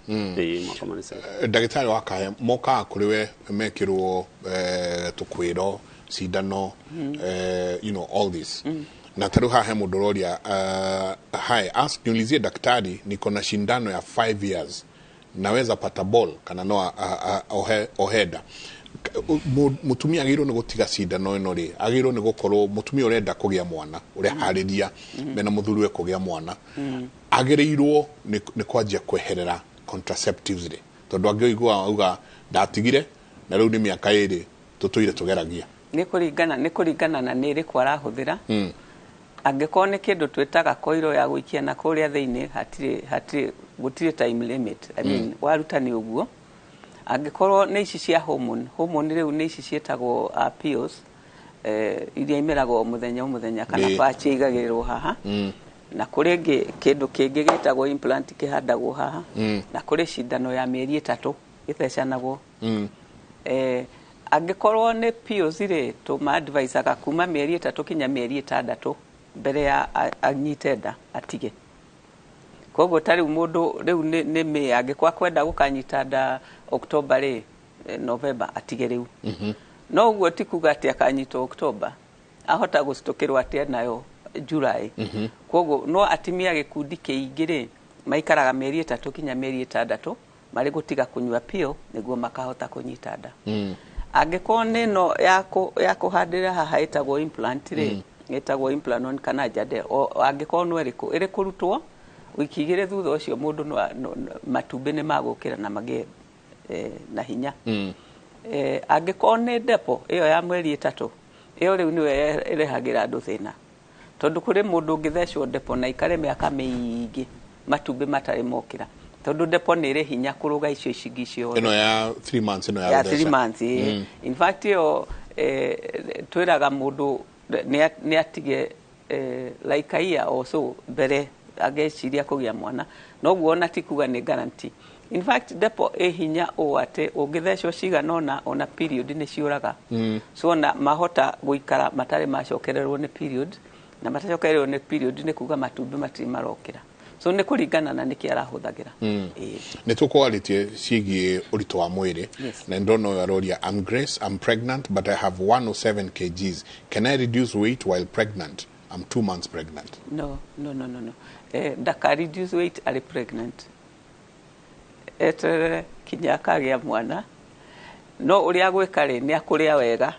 Mwaka ũmwe ni safe. Ndagĩtarĩ wakahe mokaga kũrĩ we mekĩrwo tũkwĩro cindano you know all this. Na taru hahe mũndũ ũroria ask niulizie daktari niko na shindano ya 5 years naweza pata ball kana no oheda. Mutumia agĩrĩirwo nĩ gũtiga cindano ĩno rĩ agĩrĩirwo nĩ gũkorwo mutumia ũrenda kũgĩa mwana ũrĩa harĩria mena mũthuriwe kũgĩa mwana agĩrĩirwo nĩ kwanjia kweherera contraceptives rĩ tondũ angĩigua auga ndatigire na rĩu nĩ mĩaka 2 tũtũire tũgeragia. Nĩ kũringana na nĩ ĩrĩkũ arahũthĩra. Angĩkorwo nĩ kĩndũ twĩtaga koiro ya gũikia na kũrĩa thĩinĩ gũtirĩ time limit. I mean waruta nĩ ũguo. Angĩkorwo nĩ ici cia hormone rĩu nĩ ici ciĩtagwo pills iria imeragwo mũthenya kana patch igagĩrĩrwo haha. Na kũrĩ kĩndũ kĩngĩ gĩtagwo implant kĩhandagwo haha. Na kũrĩ cindano ya mĩeri 3 ĩthecanagwo. Angĩkorwo nĩ pills rĩ tũma-advisaga kuma mĩeri 3 kinya mĩeri 6 mbere ya anyite nda atige. Koguo ta rĩu mũndũ rĩu nĩ angĩkorwo kwenda gũkanyita nda October rĩ November atige rĩu. No ũguo ti kuga atĩ akanyita October ahota gũcitũkĩrwo atĩ nayo July. Koguo no atimia gĩkundi kĩingĩ rĩ maikaraga mĩeri 3 kinya mĩeri 6 marĩ gũtiga kũnyua pill nĩguo makahota kũnyita nda. Angĩkorwo nĩ no ya kũhandĩra haha ĩtagwo implant rĩ ĩtagwo implant kana jade angĩkorwo no ĩrĩ kũrutwo wiki 2 thutha ũcio mũndũ matumbĩ nĩ magũkĩra na magĩe na hinya. Angĩkorwo nĩ depo ĩyo ya mweri 3 ĩyo rĩu nĩwe ĩrehagĩra andũ thĩna tondũ kũrĩ mũndũ ũngĩthecwo depo na ikare mĩaka mĩingĩ matumbĩ matarĩ mokĩra tondũ depo nĩ ĩrĩ hinya kũrũga icio icio ĩno ya 3 months ĩno ya 3 months. In fact ĩyo twĩraga mũndũ nĩ atige like a year or so mbere ageciria kũgĩa mwana no guo ona ti kuga nĩ guarantee. In fact depo hinya o ate ũngĩthecwo cigana ona period nĩ ciũraga. So na mahota gũikara matarĩ macokererwo nĩ period na matacokererwo nĩ period nĩ kuga matumbĩ matirĩ marokĩra. So nĩ kũringana na nĩkĩ arahũthagĩra. Nĩ tũkwarĩtie ciĩgiĩ ũritũ wa mwĩrĩ na ndona ũyũ aroria I'm Grace, I'm pregnant but I have 107 kgs. Can I reduce weight while pregnant? I'm 2 months pregnant. No. Ndaka reduce weight are pregnant. eterere kinya akagĩa mwana no ũrĩa gwĩka rĩ nĩ akũrĩa wega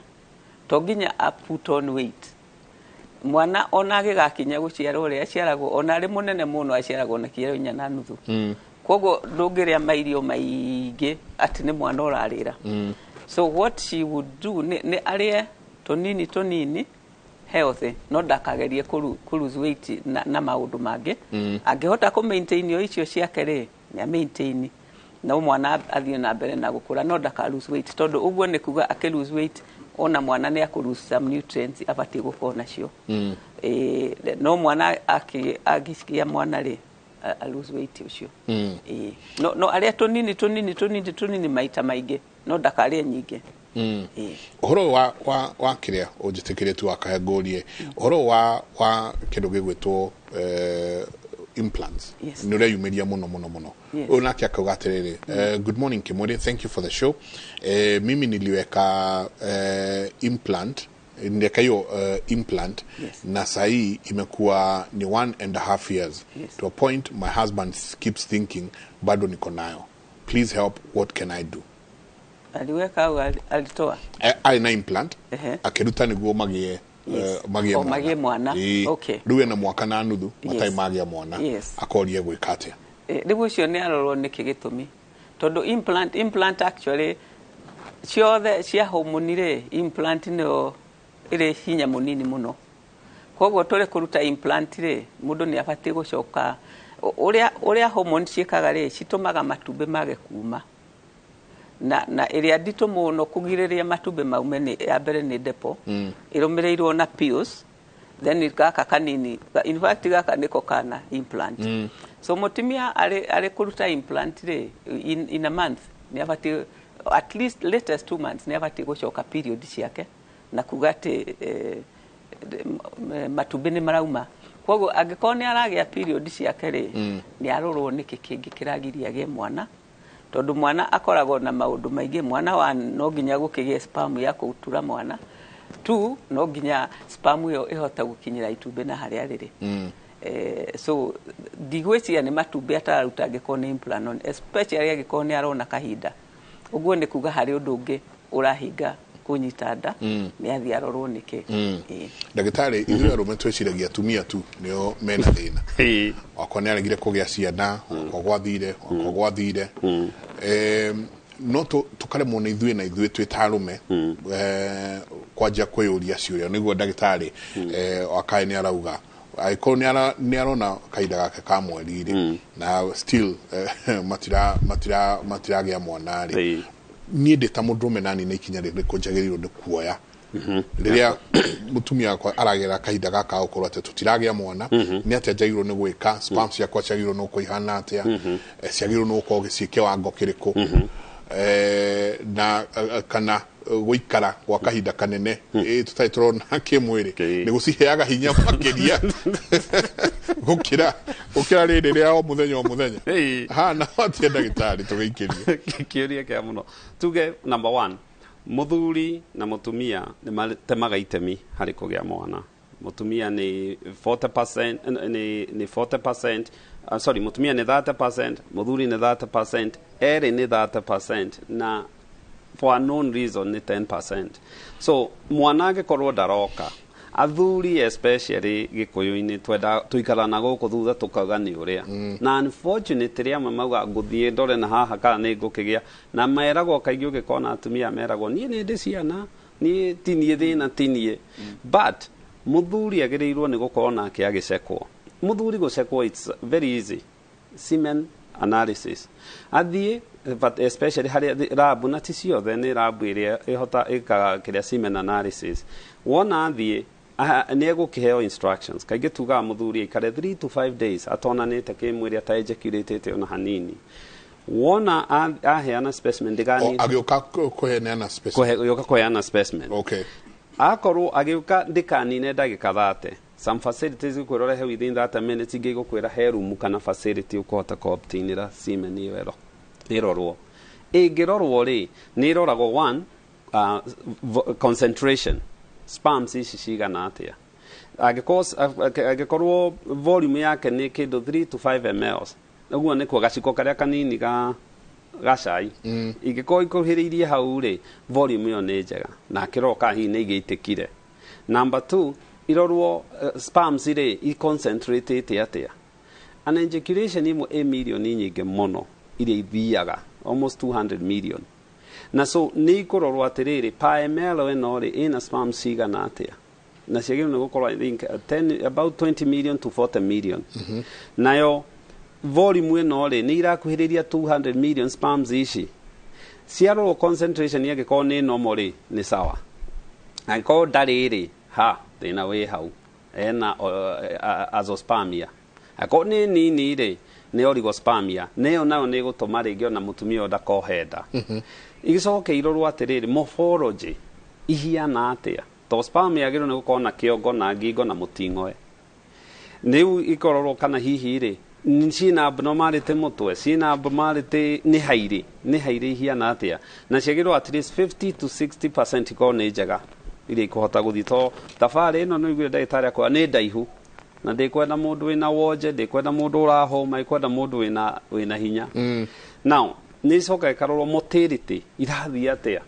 to nginya put on weight mwana ona agĩgakinya gũciarwo ũrĩa aciaragwo ona arĩ mũnene mũno aciaragwo na kiro 4.5 koguo ndũngĩrĩa mairio maingĩ atĩ nĩ mwana ũrarĩra so what she would do nĩ arĩe tonini healthy no ndakagerie ku lose weight na maũndũ mangĩ angĩhota ku maintain icio ciake rĩ nĩ maintain no mwana athiĩ na mbere na gũkũra no ndaka lose weight tondũ ũguo nĩ kuga akĩ lose weight ona mwana nĩ akũ lose some nutrients abatie gũkorwo nacio no mwana agĩcikia mwana rĩ a lose weight ucio no arĩa tonini maita maingĩ no ndakarĩe nyingĩ uhoro wa kĩrĩa ũnjĩtĩkĩrie tu wakahengũrie uhoro wa kĩndũ gĩgwĩtwo implants nĩ ũrĩa yumĩria mũno ũyũ nake akauga atĩrĩrĩ good morning Kimweri, thank you for the show mimi niliweka implant niliweka hiyo implant na sahii imekuwa ni 1.5 years to a point my husband keeps thinking bado niko nayo, please help, what can I do? Aliweka au alitoa alina implant akiruta niguo magie mwana okay rĩu ena mwaka na nuthu matai magia mwana akorie gwĩka atĩa rĩu ũcio nĩ arorwo nĩkĩ gĩtũmi tondũ implant actually ciothe cia hormone rĩ implant no ĩrĩ hinya mũnini mũno koguo tũrĩ kũruta implant rĩ mũndũ nĩ abatie gũcoka ũrĩa hormone ciĩkaga rĩ citũmaga matumbĩ mage kuma na ĩrĩa nditũ mũno kũgirĩrĩria matumbĩ maume nĩ ya mbere nĩ depo ĩrũmĩrĩirwo na pills then gaka kanini in fact gaka niko kana implant so mũtumia arĩ kũruta implant rĩ in a month nĩ abatie at least latest 2 months nĩ abatie gũcoka period ciake na kuga atĩ matumbĩ nĩ marauma koguo angĩkorwo nĩ aragĩa period ciake rĩ nĩ arorwo nĩkĩ kĩngĩ kĩragiria agĩe mwana tondũ mwana akoragwo na maũndũ maingĩ mwana no nginya gũkĩgĩa sperm ya kũtura mwana 2 no nginya sperm ĩyo ĩhota gũkinyĩra itumbĩ na harĩa rĩrĩ so ndigwĩciria nĩ matumbĩ atararuta angĩkorwo nĩ implant especially angĩkorwo nĩ arona kahinda ũguo nĩ kuga harĩ ũndũ ũngĩ ũrahinga kunyita nda nĩ athi arorwo nĩkĩ ndagĩtarĩ ithuĩ arũme twĩciragia atumia tu nĩo mena thĩna wakwa nĩ aregire kũgĩa ciana wakwa gwathire no tũkaremwo na ithuĩ twĩ ta arũme kwanjia kwĩyũria ciũria nĩguo ndagĩtarĩ wakaĩ nĩ arauga agĩkorwo nĩ arona kahinda gake ka mweri rĩ na still matiragĩa mwana rĩ niĩ ndĩ ta mũndũrũme nani na ikinya rĩrĩkũ njagĩrĩirwo nĩ kuoya rĩrĩa mũtumia wakwa aragera kahinda gaka gũkorwo atĩ tũtiragĩa mwana nĩ atĩa njagĩrĩirwo nĩ gwĩka sperm ciakwa ciagĩrĩirwo nĩ kũihana atĩa ciagĩrĩirwo nĩ gũkorwo gĩciĩ kĩwango kĩrĩkũ na kana gũikara gwa kahinda kanene tũtarĩ tũrona kĩmwĩrĩ nĩ gũciheaga hinya makĩria gũkĩra rĩrĩ rĩa o mũthenya hana atĩa ndagĩtarĩ tũgĩikĩrie kĩũria kĩa mũno tuge number 1 mũthuri na mũtumia nĩ matemaga itemi harĩ kũgĩa mwana mũtumia nĩ 40% nĩ 40% sorry mũtumia nĩ 30% mũthuri nĩ 30% erĩ nĩ 30% na for a known reason ni 10%. So mwana angĩkorwo ndaroka athuri especially gĩkũyũ-inĩ twenda tuikara na gũkũ thutha tukauga nĩ ũrĩa na unfortunately amwe mauga ngũthiĩ ndore na haha kana nĩ ngũkĩgĩa na meragwo kaingĩ ũgĩkona atumia meragwo niĩ nĩ ndĩ ciana niĩ tinie thĩna tinie but mũthuri agĩrĩirwo nĩ gũkorwo nake agĩcekwo mũthuri gũcekwo it's very easy semen analysis athiĩ but especially harĩa rabu na ti ciothe nĩ rabu ĩrĩa ĩkaga kĩrĩa semen analysis wona athiĩ nĩ egũkĩheo instructions kaingĩ tugaga mũthuri aikare 3 to 5 days atonanĩte kĩmwĩrĩ ataejaculatĩte ona hanini wona aheana specimen agĩũka kũheana specimen okay akorwo agĩũka ndĩkanine ndagĩka 30 some facilities gũkwĩrora he within 30 minutes ingĩ gũkwĩra he room kana facility ũkũhota kũobtainĩra semen ĩyo ĩrorwo ĩngĩrorwo rĩ nĩ ĩroragwo 1 concentration sperms ici cigana atĩa angĩkorwo volume yake nĩ kĩndũ 3 to 5 ml ũguo nĩ kwa gaciko karĩa kanini ga gacai ingĩkorwo ikuhĩrĩirie hau rĩ volume ĩyo nĩ njega na kĩroka hihi nĩ igĩitĩkire. Number 2 irorwo sperms rĩ i-concentrate atĩa. An ejaculation imwe ĩ milioni nyingĩ mũno iria ithiaga almost 200 million. Na so nĩ ikororwo atĩrĩrĩ per ml ĩno rĩ ĩna sperms cigana atĩa. Na ciagĩrĩirwo nĩ gũkorwo I think about 20 million to 40 million. Nayo volume ĩno rĩ nĩ irakuhĩrĩria 200 million sperms ici. Ciarorwo concentration yagĩkorwo nĩ normal rĩ nĩ sawa. Angĩkorwo ndarĩ rĩ ha thĩna wĩ hau ena azoospermia. Angĩkorwo nĩ nini rĩ nĩ oligospermia. Nĩyo nayo nĩ gũtũma rĩngĩ ona mũtumia ũyũ ndakohenda. Igicoke irorwo atĩrĩrĩ morphology ihiana atĩa. To sperm yagĩrĩirwo nĩ gũkorwo na kĩongo na ngingo na mũting'oe. Rĩu ikororwo kana hihi rĩ ciĩna abnormality mũtwe, ciĩna abnormality nĩ hairi ihiana atĩa. Na ciagĩrĩirwo at least 50 to 60% ikorwo nĩ njega iria ikũhota gũthiĩ. To thabarĩ ĩno nĩ iguire ndagĩtarĩ akwa nĩ ndaihu na ndĩkwenda mũndũ wĩna wonje, ndĩkwenda mũndũ ũrahũma, ikwenda mũndũ wĩna hinya. Now nĩ icoka ikarorwo motility irathiĩ atĩa.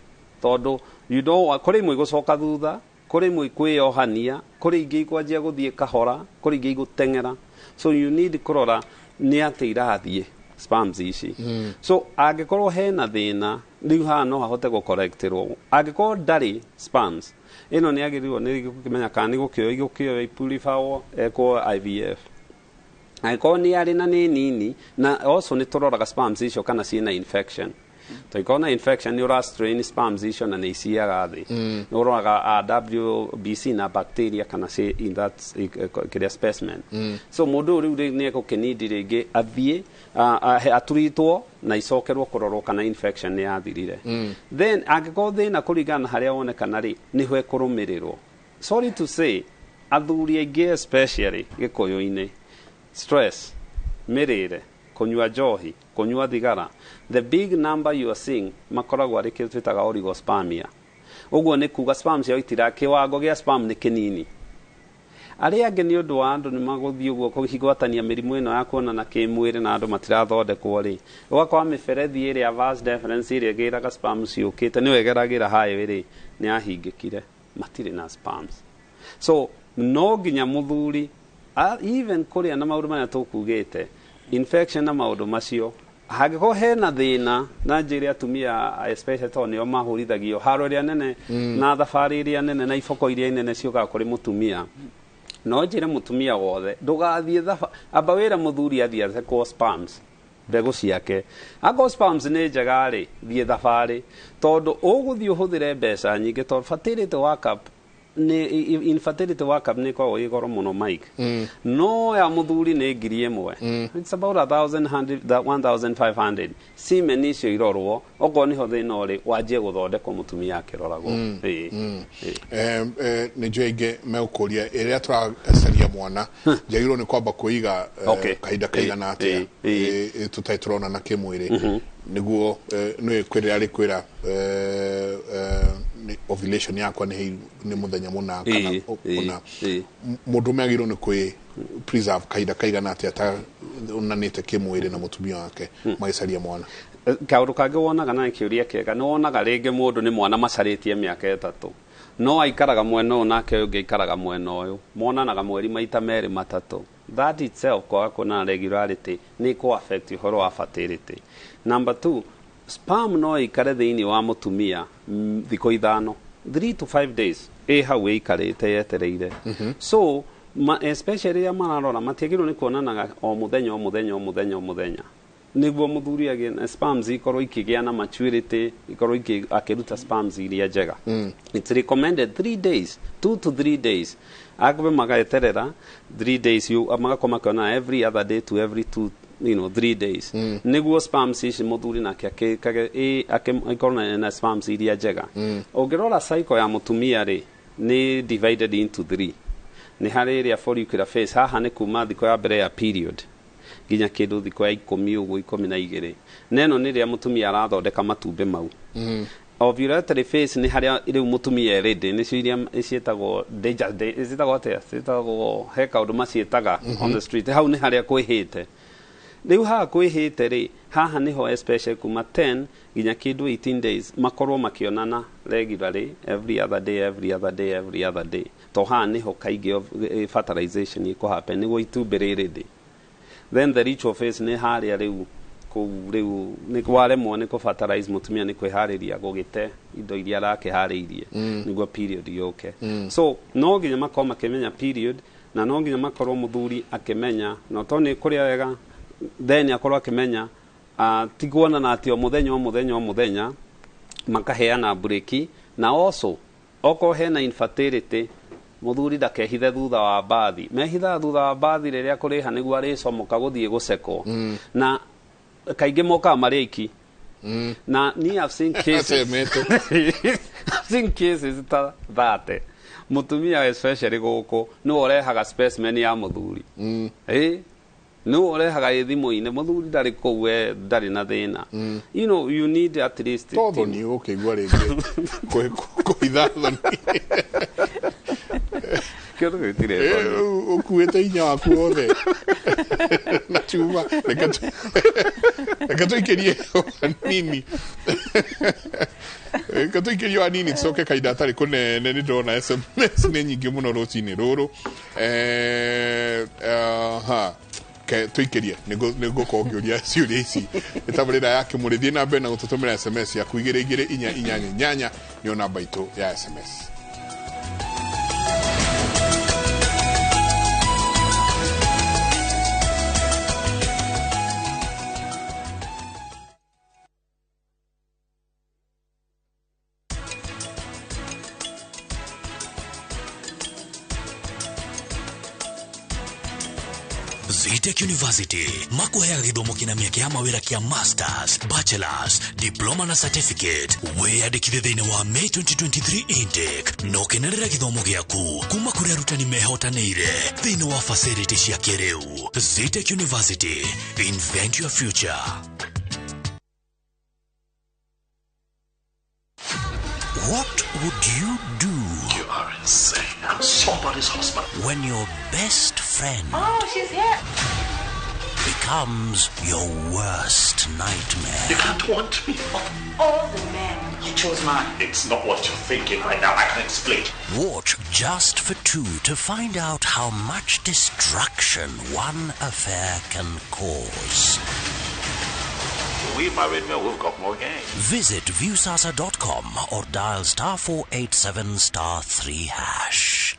Tondũ kũrĩ imwe igũcoka thutha, kũrĩ imwe kwĩyohania, kũrĩ ingĩ ikwanjia gũthiĩ kahora, kũrĩ ingĩ igũteng'era. So you need kũrora nĩ atĩa irathiĩ sperms ici. So angĩkorwo hena thĩna rĩu haha no hahote gũcorrectĩrwo. Angĩkorwo ndarĩ sperms ĩno nĩ agĩrĩirwo nĩ gũkĩmenya kana nĩ gũkĩoya ipurifao ekwo IVF. Angĩkorwo nĩ arĩ na nĩ nini na also nĩ tũroraga sperms icio kana ciĩna infection. Tũngĩkorwo na infection nĩ ũrastrain sperms icio na nĩ iciaga thĩ. Nĩ ũroraga WBC na bacteria kana ciĩ in that kĩrĩa specimen. So mũndũ rĩu nĩ egũkĩnindi rĩngĩ athiĩ aturitwo na icokerwo kũrorwo kana infection nĩ yathirire. Then angĩkorwo thĩna kũringana na harĩa wonekana rĩ nĩho ekũrũmĩrĩrwo. Sorry to say athuri aingĩ especially gĩkũyũ-inĩ stress, mĩrĩre, kunyua njohi, kunyua thigara, the big number you are seeing makoragwo arĩ kĩrĩa twĩtaga oligospermia. Ũguo nĩ kuga sperm ciao kĩwango gĩa sperm nĩ kĩnini. Arĩa angĩ nĩ ũndũ wa andũ nĩ magũthiĩ ũguo kũgwatania mĩrimũ ĩno ya kuonana kĩmwĩrĩ na andũ matirathondekwo rĩ ũgakora mĩberethi ĩrĩa vas deferens ĩrĩa ĩgĩraga sperm ciũkĩte nĩyo ĩgeragĩra hayo rĩ nĩ yahingĩkire matirĩ na sperms. So no nginya mũthuri even kũrĩa na maũndũ marĩa tũkugĩte infection na maũndũ macio hangĩkorwo hena thĩna na njĩra atumia especially to nĩo mahũrithagio haro ĩrĩa nene na thabarĩ ĩrĩa nene na iboko iria nene ciũkaga kũrĩ mũtumia. No njĩre mũtumia wothe ndũgathiĩ amba wĩra mũthuri athiĩ athekwo sperms mbegũ ciake. Angĩkorwo sperms nĩ njega rĩ thiĩ thabarĩ tondũ ũgũthiĩ ũhũthĩre mbeca nyingĩ tondũ fertility workup infertility workup nĩ koragwo ĩ goro mũno Mike. No ya mũthuri nĩ 1,000. It's about 1,500. Semen icio irorwo okorwo nĩho thĩna ũrĩ wanjie gũthondekwo mũtumia akĩroragwo. Nĩ njũĩ aingĩ megũkũria ĩrĩa tũracaria mwana njagĩrĩirwo nĩ kwamba kũiga kahinda kaigana atĩa tũtarĩ tũronana kĩmwĩrĩ nĩguo nĩ kwĩrĩra arĩ kwĩra ovulation yakwa nĩ mũthenya mũna kana mũndũ megĩrwo nĩ kwĩ preserve kahinda kaigana atĩa ataonanĩte kĩmwĩrĩ na mũtumia wake magĩcaria mwana. Kaũndũ kangĩ wonaga na kĩũria kĩega nĩ wonaga rĩngĩ mũndũ nĩ mwana macarĩtie mĩaka 3 no aikaraga mwena ũyũ nake ũngĩ aikaraga mwena ũyũ monanaga mweri maita merĩ matatũ. That itself kwaga kuonana regularity nĩ kũ affect ũhoro wa fertility. Number 2 sperm no ikare thĩinĩ wa mũtumia thikũ 5 3 to 5 days hau ĩikarĩte yetereire. So especially rĩrĩa mararora matiagĩrĩirwo nĩ kuonanaga o mũthenya nĩguo mũthuri agĩe sperms ikorwo ikĩgĩa na maturity ikorwo akĩruta sperms iria njega. It's recommended 3 days 2 to 3 days agwe magaeterera 3 days magakorwo makĩona every other day to every 3 days nĩguo sperms ici mũthuri nake akĩkorwo na sperms iria njega. Ũngĩrora cycle ya mũtumia rĩ nĩ divided into 3. Nĩ harĩ ĩrĩa follicular phase haha nĩ kuma thikũ ya mbere ya period nginya kĩndũ thikũ ya 10 ũguo 12 na ĩno nĩ rĩrĩa mũtumia arathondeka matumbĩ mau. Ovulatory phase nĩ harĩa rĩu mũtumia ready nĩcio iria ciĩtagwo danger ciĩtagwo atĩa ciĩtagwo he kaũndũ maciĩtaga on the street hau nĩ harĩa kwĩhĩte riu haha kwihite ri haha niho especially kuma 10 ginya kindu 18 days makorwo makionana regularly every other day to haha niho kaingi of fertilization iko happen niguo itumbĩ rĩrĩ then the ritual phase ni haria riu ni kwaremwo ni fertilize mutumia ni kwihariria gugite indo iria arakihariirie niguo period yoke so no nginya makorwo makimenya period na no nginya makorwo muthuri akimenya no to ni kuria wega then akorwo akimenya tigwana na atio muthenya makaheana breki na also oko hena infertility muthuri ndakehithe thutha wa bathi mehitha thutha wa bathi riria kuriha niguo aricomoka guthie guceko na kaingi moka mariki na ni I've seen cases that mutumia especially guku no orehaga specimen ya muthuri no orehaga ithimu-ine muthuri ndari kou ndari na thina you know you need at least todo ni ukigwa ringi kuhitha thoni kio tukitire ukuite inya waku othe na chuma nekatuikirie nini katuikirie anini tsoke kaida tari kunene ni ndona SMS ni nyingi muno rucini ruru tuikirie nigo kongiuria ciuria ici itabarira yake murithie na mbere na gututumira SMS ya kuigire inya ni namba itu ya SMS. Zetech University makuheaga githomo kina miaka ya mawira kia masters, bachelors, diploma na certificate. Weyandĩkithie thĩinĩ wa May 2023 intake no kenerera githomo gĩaku kuma kũrĩ arutani mehotanĩire thĩinĩ wa facility cia kĩrĩu. Zetech University, invent your future. What would you do? You are insane. I'm somebody's husband. When your best friend she's here. becomes your worst nightmare? You can't want me. Of all the men, you chose mine. It's not what you're thinking right now. I can explain. Watch Just for Two to find out how much destruction one affair can cause. We married men, we've got more game. Visit viewsasa.com or dial *487*3#.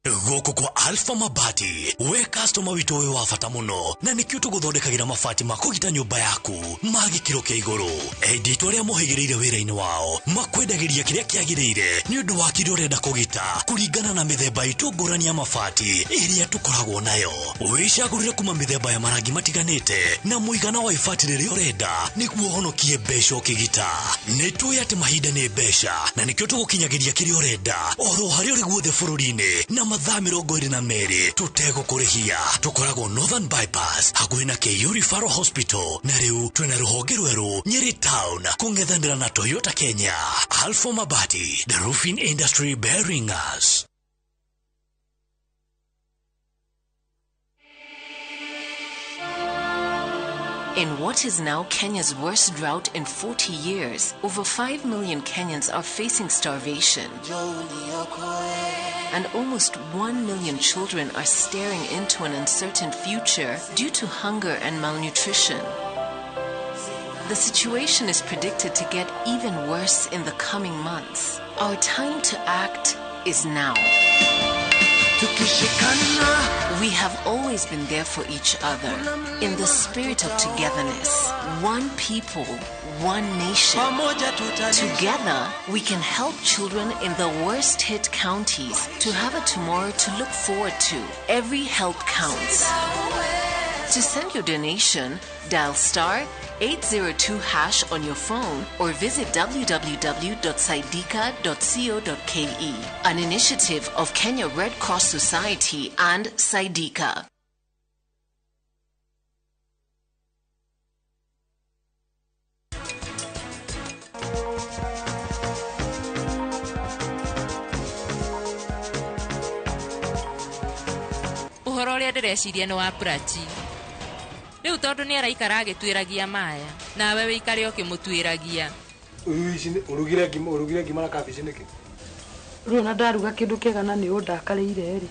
Goko kwa Alpha Mabati, we customer witu we wafata muno na nikio tuguthondekagira mabati makugita nyumba yaku magikiro kia iguru. Edit aria mohigireire wira-ini wao makwendagiria kiria kiagirire ni undu wa kiria urenda kugita kuringana na mithemba itu ngurani ya mabati iria tukoragwo nayo. Wicagurire kuma mithemba ya marangi matiganite na muigana wa ibati riria urenda niguo honokie mbeca ukigita. Nitui ati mahinda ni mbeca na nikio tugukinyagiria kiria urenda oro haria uri guothe bururi-ini na mathaa 22 tutegũkũrĩhia. Tukoragwo Northern Bypass hakuhĩ na KU Referral Hospital na riu twina ruhonge rweru Nyeri Town kung'ethanĩra na Toyota Kenya. Alpha Mabati, the roofing industry bearing us. In what is now Kenya's worst drought in 40 years, over 5 million Kenyans are facing starvation. And almost 1 million children are staring into an uncertain future due to hunger and malnutrition. The situation is predicted to get even worse in the coming months. Our time to act is now. We have always been there for each other in the spirit of togetherness. One people, one nation. Together, we can help children in the worst hit counties to have a tomorrow to look forward to. Every help counts. To send your donation, dial *802# on your phone or visit www.sidika.co.ke. An initiative of Kenya Red Cross Society and Sidika. uhoro uria ndireciria ni wa prachi riu tondu ni araikara agitwiragia maya nawe wikare ukimutwiragia urugire ngima na kabici niki riu na ndaruga kindu kiega na ni undakariire ri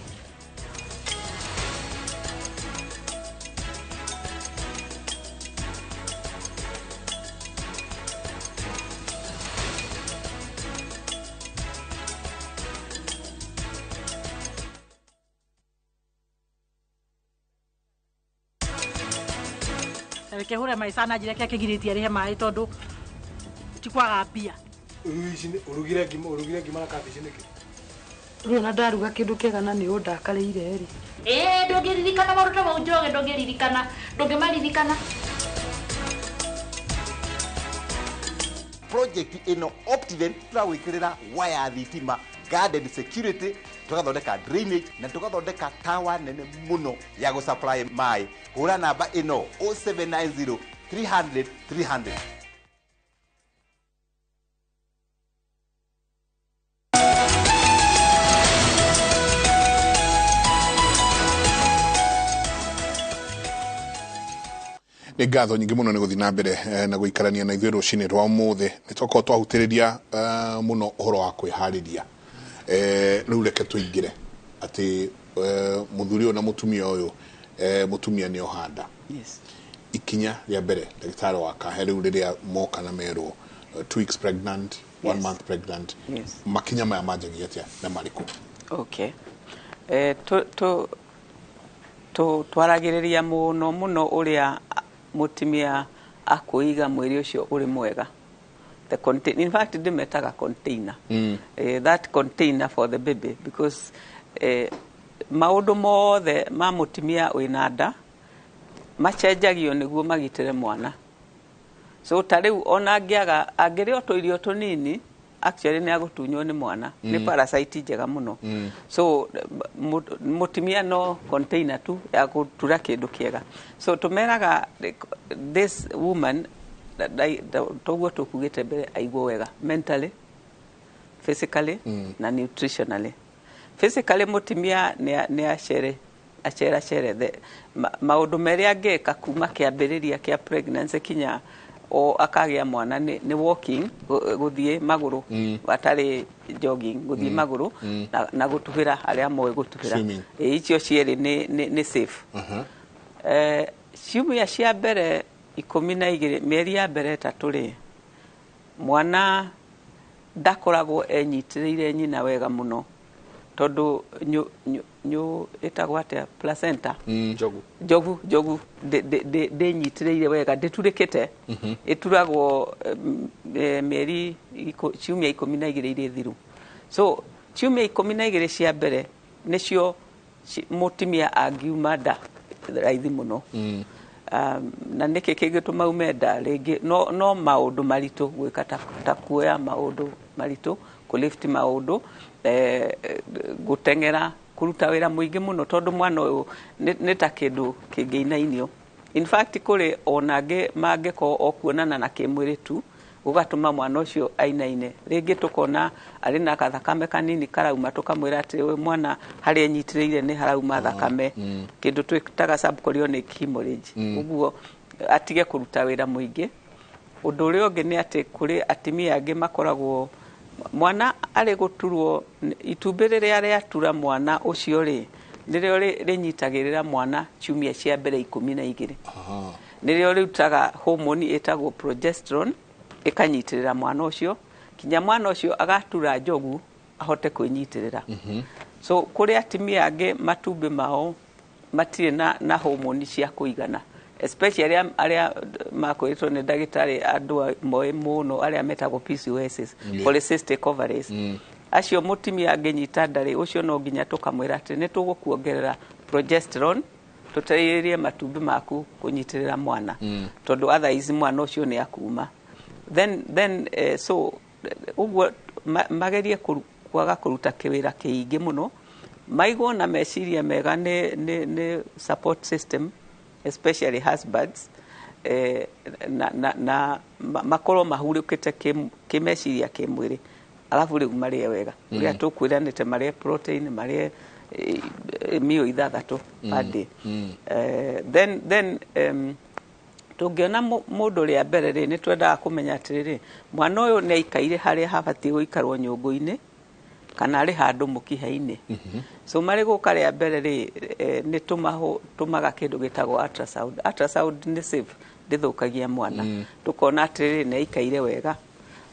Reke hura mai sana njire kia kigiritie rihe mai tondu tikwaga mbia urugire ngima na kabici niki riu na ndaruga kindu kiega na ni undakariire ri ndungiririkana maruta mau njoge ndungimaririkana project ino Optiven turawikirira waya thitima garden security tugathondeka drainage na tugathondeka tower nene muno ya go supply mai hura namba ino 0790 300 300 nä ngatho nyingä må no nä gå thiä na mbere na gå ikarania na ithuä rå cinä rwa må thä nä twakorwo twahutä rä ria må no å horo wa kwä harä ria rä u reke tå ingä re atä må thuri å yå na må tumia å yå må tumia nä ohanda ikinya rä a mbere ndagätarä wakahe rä u rä rä a moka na merwo 2 weeks pregnant 1 month pregnant makinya maya manjagia atä na marä kå twaragä rä ria må no å rä a mutimia akuiga mwĩrĩ ucio uri mwega in fact ndimetaga container that container for the baby because maundu mothe ma mutimia wina nda macenjagio niguo magitire mwana so tariu ona angĩrĩa o tũirio tũnini actually ni agutunywo ni mwana ni parasite njega muno so mutimia no container tu ya gutura kindu kiega so tumeraga this woman toguo tukugite mbere aigwo wega mentally physically na nutritionally physically mutimia ni acere maundu meri angeka kuma kiambiriria kia pregnancy kinya o akagia mwana ni walking guthie maguru atari jogging guthie maguru na gutuhira aria moe gutuhira icio cieri ni safe ciumia cia mbere 12 mieri ya mbere taturi mwana ndakoragwo enyitiriire nyina wega muno tondu nyu etagwate placenta jogu de nyitiriire wega nditurikite ituragwo mieri ciumia 12 iri thiru so ciumia 12 cia mbere nicio mutimia angiuma nda raithi muno na niki kigituma umenda ringi no maundu maritu gwika ta kuoya maundu maritu kulift maundu gutengera kuruta wira muingi muno tondu mwana uyu ni ta kindu kingeinainio in fact kuri onange mangeko okuonana na kimwiri tu ugatuma mwana ucio ainaine ringi tukona ari na kathakame kanini karauma tukamwira ati we mwana hari enyitiriire ni harauma thakame kindu twitaga subchorionic hemorrhage uguo atige kuruta wira muingi undu uri ungi ni ati kuri atimia angi makoragwo mwana ari guturwo itumbi riria riatura mwana ucio ri nirio rinyitagirira mwana ciumia cia mbere 12 nirio rutaga hormone etagwo progesterone ikanyitirira mwana ucio kinya mwana ucio agatura njogu ahote kwinyitirira so kuri atimia angi matumbi mao matire na hormone cia kuigana especially aria makwitwo ni ndagitari andu moe muno aria metagwo PCOS polycystic ovaries acio mutimia anginyita ndari ucio no nginya tukamwira ati ni tugukuongerera progesterone tutairie matumbi maku kunyitirira mwana tondu otherwise mwana ucio ni akuma then so uguo magerie kwaga kuruta kiwira kiingi muno maigwo na meciria mega ni support system especially husbands na makoro mahurukite kimeciria kimwiri alafu riu marie wega uria tukwiranite marie protein marie mio ithathatũ per day. Then tũngĩona mũndũ rĩa mbere rĩ nĩ twendaga kũmenya atĩrĩrĩ mwana ũyũ nĩ aikaire harĩa habatiĩ gũikarwo nyũngũ-inĩ kana arĩ handũ mũkiha-inĩ. So marĩ gũka rĩa mbere rĩ nĩ tũmaga kĩndũ gĩtagwo ultrasound. Ultrasound nĩ safe, ndĩthũkagia mwana. Tũkona atĩrĩrĩ nĩ aikaire wega,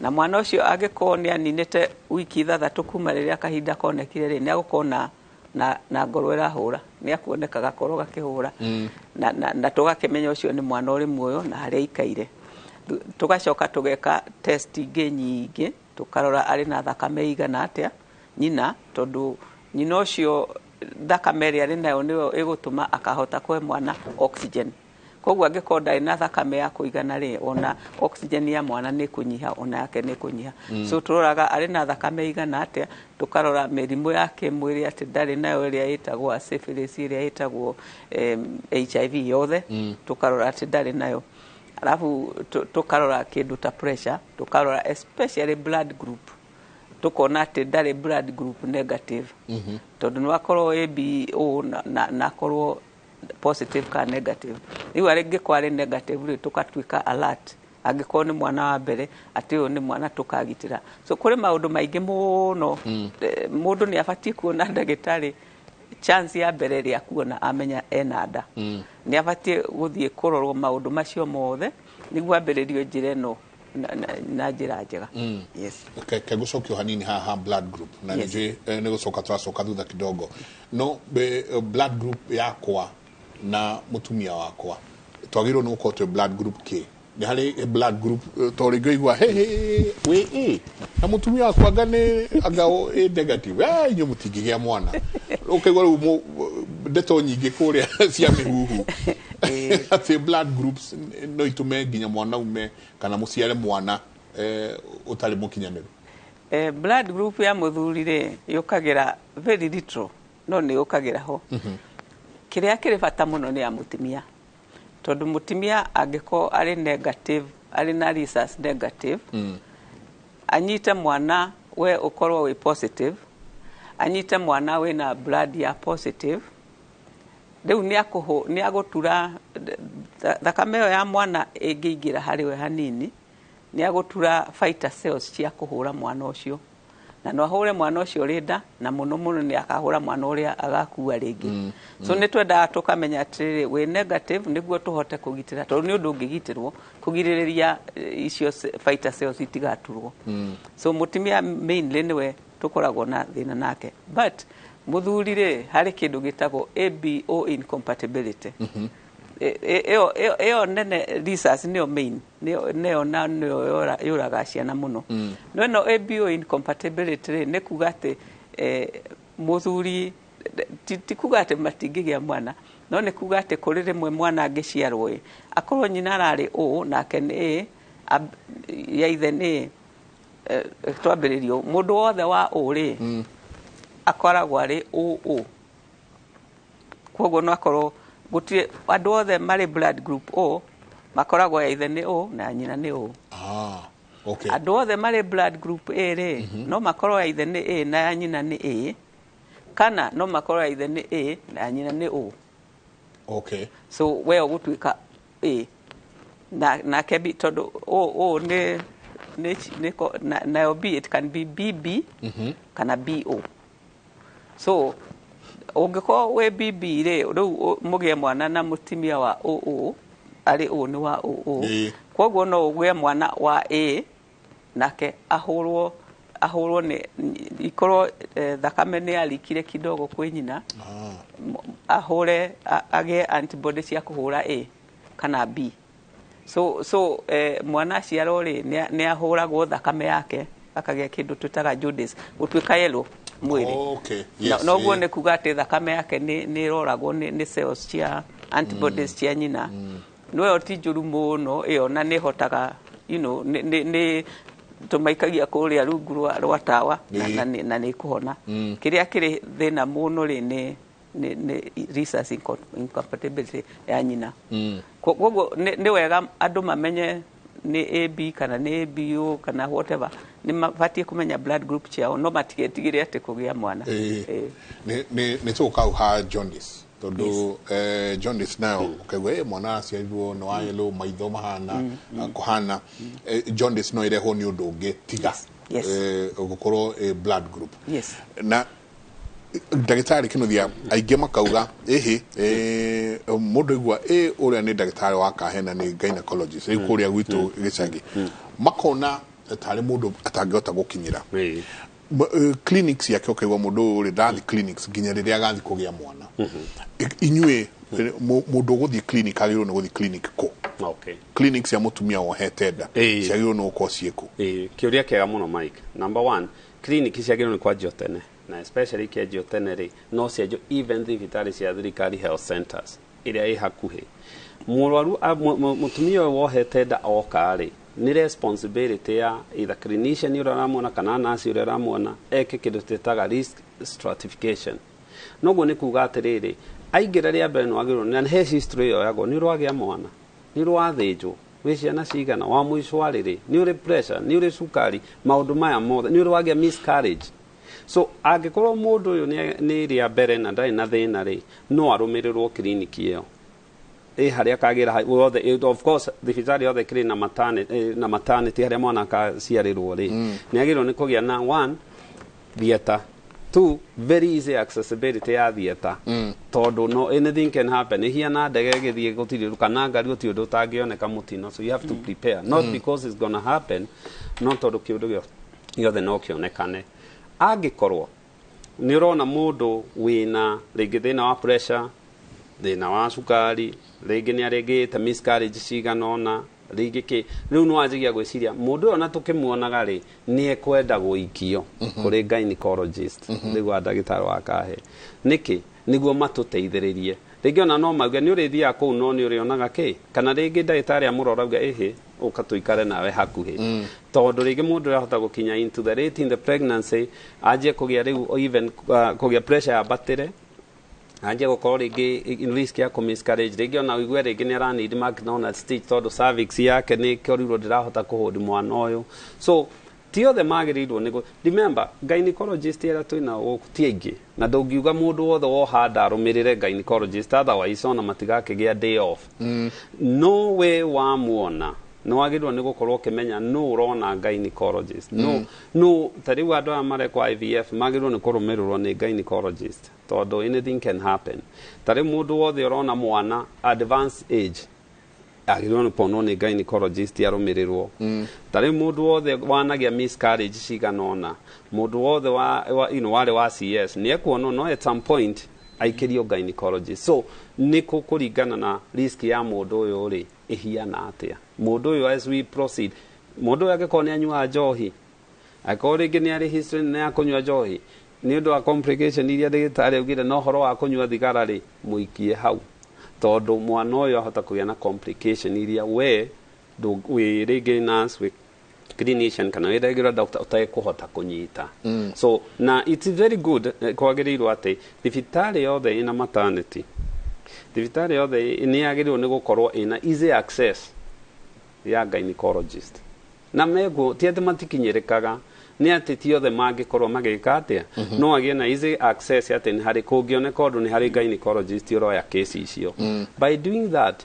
na mwana ũcio angĩkorwo nĩ aninĩte wiki ithathatũ kuma rĩrĩa kahinda konekire rĩ nĩ agũkorwo na ngoro ĩrahũra, nĩ akuoneka gakoro gakĩhũra na tũgakĩmenya ũcio nĩ mwana ũrĩ muoyo na harĩa aikaire. Tũgacoka tũgeka test ingĩ nyingĩ, tũkarora arĩ na thakame igana atĩa nyina, tondũ nyina ũcio thakame ĩrĩa arĩ nayo nĩyo ĩgũtũma akahota kũhe mwana oxygen. Koguo angĩkorwo ndarĩ na thakame ya kũigana rĩ ona oxygen ya mwana nĩ kũnyiha, ona yake nĩ kũnyiha. So tũroraga arĩ na thakame igana atĩa, tũkarora mĩrimũ ya kĩmwĩrĩ atĩ ndarĩ nayo ĩrĩa ĩtagwo syphilis, ĩrĩa ĩtagwo HIV yothe, tũkarora atĩ ndarĩ nayo. Alafu tũkarora kĩndũ ta pressure, tũkarora especially blood group, tukona atĩ ndarĩ blood group negative, tondũ nĩ wakorwo ABO na akorwo positive ka negative. Rĩu arĩngĩkorwo arĩ negative rĩ tũkatuĩka alert, angĩkorwo nĩ mwana wa mbere atĩ ũyũ nĩ mwana tũkagitĩra. So kũrĩ maũndũ maingĩ mũno mũndũ nĩ abatiĩ kuona ndagĩtarĩ chance ya mbere ĩrĩa kuona amenya ena nda. Nĩ abatiĩ gũthiĩ kũrorwo maũndũ macio mothe nĩguo ambĩrĩrio njĩra ĩno na njĩra njega. Yes. Okay, kegũcokio hanini haha blood group na nĩ gũcoka twacoka thutha kidogo. No blood group yakwa na mutumia wakwa twagĩrĩirwo nĩ gũkorwo twĩ blood group K. Nĩ harĩ blood group tondũ ngĩigua wĩ A na mutumia wakwa anga A negative, inyuĩ mũtingĩgĩa mwana. Ũkaigua rĩu ndeto nyingĩ kũrĩa cia mĩhuhu atĩ blood groups no itume nginya mwana ume kana mũciare mwana ũtarĩ mũkinyanĩru. Blood group ya mũthuri rĩ yũkagĩra very little, no nĩ yũkagĩra ho. Kĩrĩa kĩrĩ bata mũno nĩ ya mũtumia, tondũ mũtumia angĩkorwo arĩ negative, arĩ na rhesus negative, anyite mwana we ũkorwo wĩ positive, anyite mwana we na blood ya positive, rĩu nĩ agũtura thakame ĩyo ya mwana ĩngĩingĩra harĩ we hanini, nĩ agũtura fighter cells cia kũhũra mwana ũcio, na no ahũre mwana ũcio ũrĩ nda, na mũno mũno nĩ akahũra mwana ũrĩa agakua rĩngĩ. So nĩ twendaga tũkamenya atĩrĩrĩ wĩ negative nĩguo tũhote kũgitĩra, tondũ nĩ ũndũ ũngĩgitĩrwo kũgirĩrĩria icio fighter cells itigaturwo. So mũtumia mainly nĩwe tũkoragwo na thĩna nake, but mũthuri rĩ harĩ kĩndũ gĩtagwo ABO incompatibility. Ĩyo nene rhesus nĩyo main, nĩyo na nĩyo yũraga ciana mũno. No ĩno ABO incompatibility rĩ nĩ kuga atĩ mũthuri ti kuga atĩ matingĩgĩa mwana, no nĩ kuga atĩ kũrĩ rĩmwe mwana angĩciarwo ĩ akorwo nyina ararĩ O nake nĩ A ya ithe nĩ twambĩrĩrio mũndũ wothe wa O rĩ akoragwo arĩ OO. Koguo no akorwo gũtirĩ andũ othe marĩ blood group O makoragwo ya ithe nĩ O na nyina nĩ O. Okay. Andũ othe marĩ blood group A rĩ no makorwo ya ithe nĩ A na ya nyina nĩ A, kana no makorwo ya ithe nĩ A na ya nyina nĩ O. Okay. So we ũgũtuĩka A na kebi tondũ O nĩ nayo B, it can be BB kana BO. So ũngĩkorwo wĩ BB rĩ rĩu mũgĩe mwana na mũtumia wa OO arĩ O nĩ wa OO, koguo no ũgĩe mwana wa A nake ahũrwo nĩ ikorwo thakame nĩ yarikire kidogo kwĩ nyina, ahũre agĩe antibody cia kũhũra A kana B. So mwana aciarwo rĩ nĩ ahũragwo thakame yake akagĩa kĩndũ twĩtaga jaundice, gũtuĩka yellow mwĩrĩ. Okay. Noguo nĩ kuga atĩ thakame yake nĩ ĩroragwo nĩ cells cia antibodies cia nyina. No ĩyo ti njũru mũno ĩyo, na nĩ hotaga nĩ tũmaikagia kũrĩa rungu rwa tawa na nĩ kũhona. Kĩrĩa kĩrĩ thĩna mũno rĩ nĩ rhesus incompatibility ya nyina. Koguo nĩ wega andũ mamenye nĩ AB kana nĩ ABO kana whatever nĩ mabatie kumenya blood group ciao no matigetigire atĩ kũgĩa mwana nĩ tũkau ha jaundice tondu jaundice nayo ukaigua mwana aciarirwo no wa yellow maitho mahana kuhana jaundice no ireho ni undu ungi tiga gukorwo blood group na ndagĩtarĩ kĩnuthia aingĩ makauga mũndũ igua ũrĩa nĩ ndagĩtarĩ wa kahena nĩ gynecologist rĩu kũrĩa gwitũ gĩcagi makona tarĩ mũndũ atangĩhota gũkinyĩra clinics yake ukaigua mũndũ ũrĩ ndathi clinics nginya rĩrĩa agathi kũgĩa mwana inyuĩ mũndũ gũthiĩ clinic agĩrĩirwo nĩ gũthiĩ clinic kũ clinics ya mũtumia wohete nda ciagĩrĩirwo nĩ gũkorwo ciĩ kũ kĩũria kĩega mũno Mike. Number 1 clinic ciagĩrĩirwo nĩ kwanjio tene na especially kĩanjio tene rĩ no cianjio even thibitarĩ cia thirikari health centers ĩrĩa ĩ hakuhĩ mũrwaru mũtumia wohete nda oka rĩ ni responsibility ya either clinician ũrĩa aramwona kana nurse ũrĩa aramwona eke kĩndũ twĩtaga risk stratification noguo nĩ kuga atĩrĩrĩ aingĩra rĩa mbere no agĩrwo na he history ĩyo yago nĩ rwagĩa mwana nĩ rwathĩnjwo wĩ ciana cigana wa mũico rĩrĩ nĩ ũrĩ pressure nĩ ũrĩ cukari maũndũ maya mothe nĩ ũrĩ wagĩa miscarriage so angĩkorwo mũndũ ũyũ nĩ rĩa mbere na ndarĩ na thĩna rĩ no arũmĩrĩrwo kliniki ĩyo harĩa kagĩra of course thibitarĩ yothe kĩrĩ na maternity harĩa mwana akaciarĩrwo rĩ nĩ agĩrĩirwo nĩ kũgĩa na 1 theater 2 very easy accessibility ya theater tondũ no anything can happen hiana ndege gĩthiĩ gũtirĩ kana ngari gũtirĩ ũndũ ũtangĩoneka mũtino so you have to prepare not because it's gonna happen no tondũ kĩũndũ gĩothe no kĩonekane angĩkorwo nĩ ũrona mũndũ wĩna rĩngĩ thĩna wa pressure thĩna wa cukari rĩngĩ nĩ arĩgĩte miscarriage ciganona rĩngĩ kĩ rĩu no anjigia gwĩciria mũndũ ũyũ na tũkĩmuonaga rĩ nĩ ekwenda gũikio kũrĩ gynecologist nĩguo ndagĩtarĩ wa kahe nĩkĩ nĩguo matũteithĩrĩrie rĩngĩ ona no mauge nĩ ũrĩthiaga kũu no nĩ ũrĩonaga kĩ kana rĩngĩ ndagĩtarĩ amũrora auga ũka tũikare nawe hakuhĩ tondũ rĩngĩ mũndũ ũrahota gũkinya into the late in the pregnancy anjie kũgĩa rĩu even kũgĩa pressure ya batĩre anjie gũkorwo rĩngĩ risk ya miscarriage rĩngĩ ona ũigue rĩngĩ nĩ aranid McDonald stage tondũ cervix yake nĩ kĩorirwo ndĩrahota kũhũndi mwana ũyũ so ti othe magĩrĩirwo nĩ remember gynecologist ĩrĩa twĩna ti aingĩ na ndũngiuga mũndũ wothe woha nda arũmĩrĩre gynecologist otherwise ona matigakĩgĩa day off no we wamuona no wagĩrĩirwo nĩ gũkorwo ũkĩmenya no ũrona gynecologist no ta rĩu andũ aya marekwo IVF magĩrĩirwo nĩ kũrũmĩrĩrwo nĩ gynecologist tondũ anything can happen ta rĩu mũndũ wothe ũrona mwana advanced age agĩrĩirwo nĩ kuonwo nĩ gynecologist arũmĩrĩrwo ta rĩu mũndũ wothe wanagia miscarriage ciganona mũndũ wothe warĩ wa CS nĩ ekuonwo no at some point aikĩrio gynecologist so nĩ kũringana na risk ya mũndũ ũyũ rĩ ihiana atĩa mũndũ ũyũ as we proceed mũndũ ũyũ angĩkorwo nĩ anyua njohi angĩkorwo rĩngĩ nĩ arĩ history nene ya kũnyua njohi nĩ ũndũ wa complication iria ndagĩtarĩ augire no ũhoro wa kũnyua thigara rĩ mũikie hau tondũ mwana ũyũ ahota kũgĩa na complication iria we wĩ rĩngĩ nurse wĩ clinician kana wĩ regular doctor ũtakũhota kũnyita so na it's very good kwagĩrĩirwo atĩ thibitarĩ yothe ĩna maternity thibitarĩ yothe nĩ yagĩrĩirwo nĩ gũkorwo ĩna easy access ya gynecologist na megwo ti atĩ matikinyĩrĩkaga nĩ atĩ ti othe mangĩkorwo magĩka atĩa no agĩe na easy access atĩ nĩ harĩ kũngĩoneka ũndũ nĩ harĩ gynecologist ũroya case icio by doing that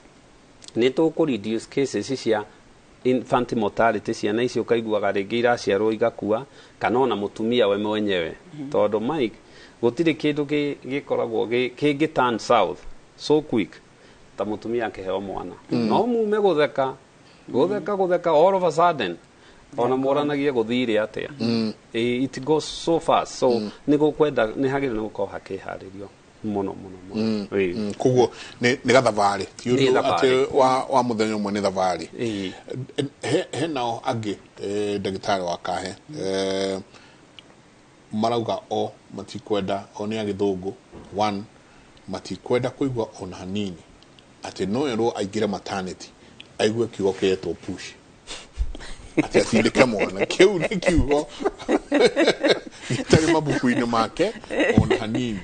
nĩ tũkũreduce cases cia infant mortality ciana icio kaiguaga rĩngĩ iraciarwo igakua kana ona mũtumia we mwenyewe tondũ Mike gũtirĩ kĩndũ gĩkoragwo kĩngĩ turn south so quick ta mũtumia akĩheo mwana no mume gũtheka all of a sudden ona moranagie gũthire atĩa it goes so fast so nĩ gũkwenda nĩ hagĩrĩirwo nĩ gũkorwo hakĩharĩrio mũno koguo nĩ gathabarĩ ti ũndũ atĩ wa mũthenya ũmwe nĩ thabarĩ henao angĩ ndagĩtarĩ wa kahe marauga o matikwenda o nĩ agĩthũngũ matikwenda kũigua ona hanini atĩ no yerwo aingĩre maternity aigue kiugo kĩetwo push atĩ atindĩke mwana kĩu nĩ kiugo itari mabuku-ini make ona hanini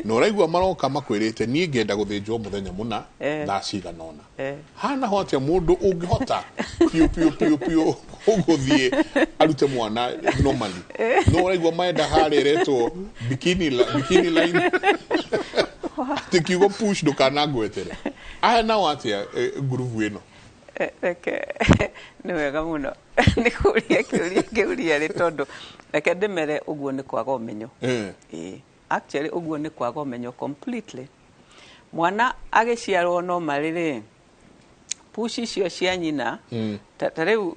no raigua maroka makwirite nie ngenda guthĩnjwo muthenya muna thaa cigana ona hana hote mundu ungihota piu uguthie arute mwana normally no raigua maenda hareretwo bikini line tikiugo push ndukanagwetere na watia nguruvu ino reke nĩ wega mũno nĩ kũria kĩũria rĩ tondũ reke ndĩmere ũguo nĩ kwaga ũmenyo actually ũguo nĩ kwaga ũmenyo completely mwana agĩciarwo no marĩ push icio cia nyina ta rĩu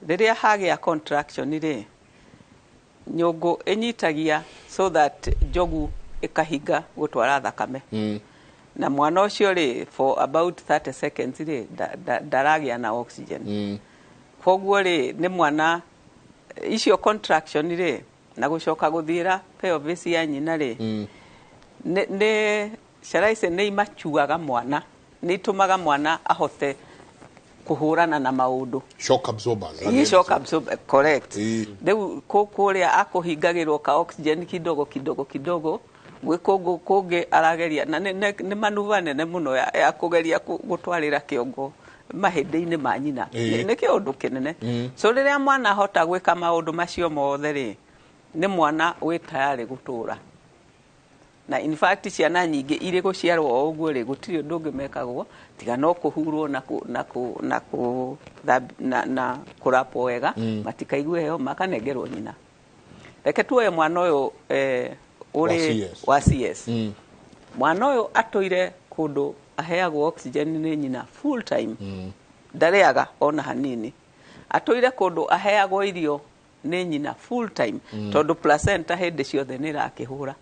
rĩrĩa hagĩa contraction rĩ nyũngũ ĩnyitagia so that njogu ĩkahinga gũtwara thakame na mwana ũcio rĩ for about 30 seconds rĩ ndaragĩa na oxygen koguo rĩ nĩ mwana icio contraction rĩ na gũcoka gũthiĩra pelvis ya nyina rĩ nĩ sharaise nĩ imachuaga mwana nĩ itumaga mwana ahote kuhurana na maundu shock absorbers shock absorber correct rĩu kũrĩa akũhingagĩrwo ka oxygen kidogo gwĩ kũngĩ arageria na nĩ manuva nene mũno ya kũgeria gũtwarĩra kĩongo mahĩndĩ-inĩ ma nyina nĩ kĩũndũ kĩnene so rĩrĩa mwana ahota gwĩka maũndũ macio mothe rĩ nĩ mwana wĩ tayarĩ gũtũra na in fact ciana nyingĩ irĩ gũciarwo o ũguo rĩ gũtirĩ ũndũ ũngĩ mekagwo tiga no kũhurwo na kũrapwo wega matikaigue heho makanengerwo nyina reke tuoye mwana ũyũ uri wa CS mwana ũyũ atũire kũndũ aheagwo oxygen nĩ nyina full time ndareaga ona hanini atũire kũndũ aheagwo irio nĩ nyina full time tondũ placenta hĩndĩ ciothe nĩ rakĩhũra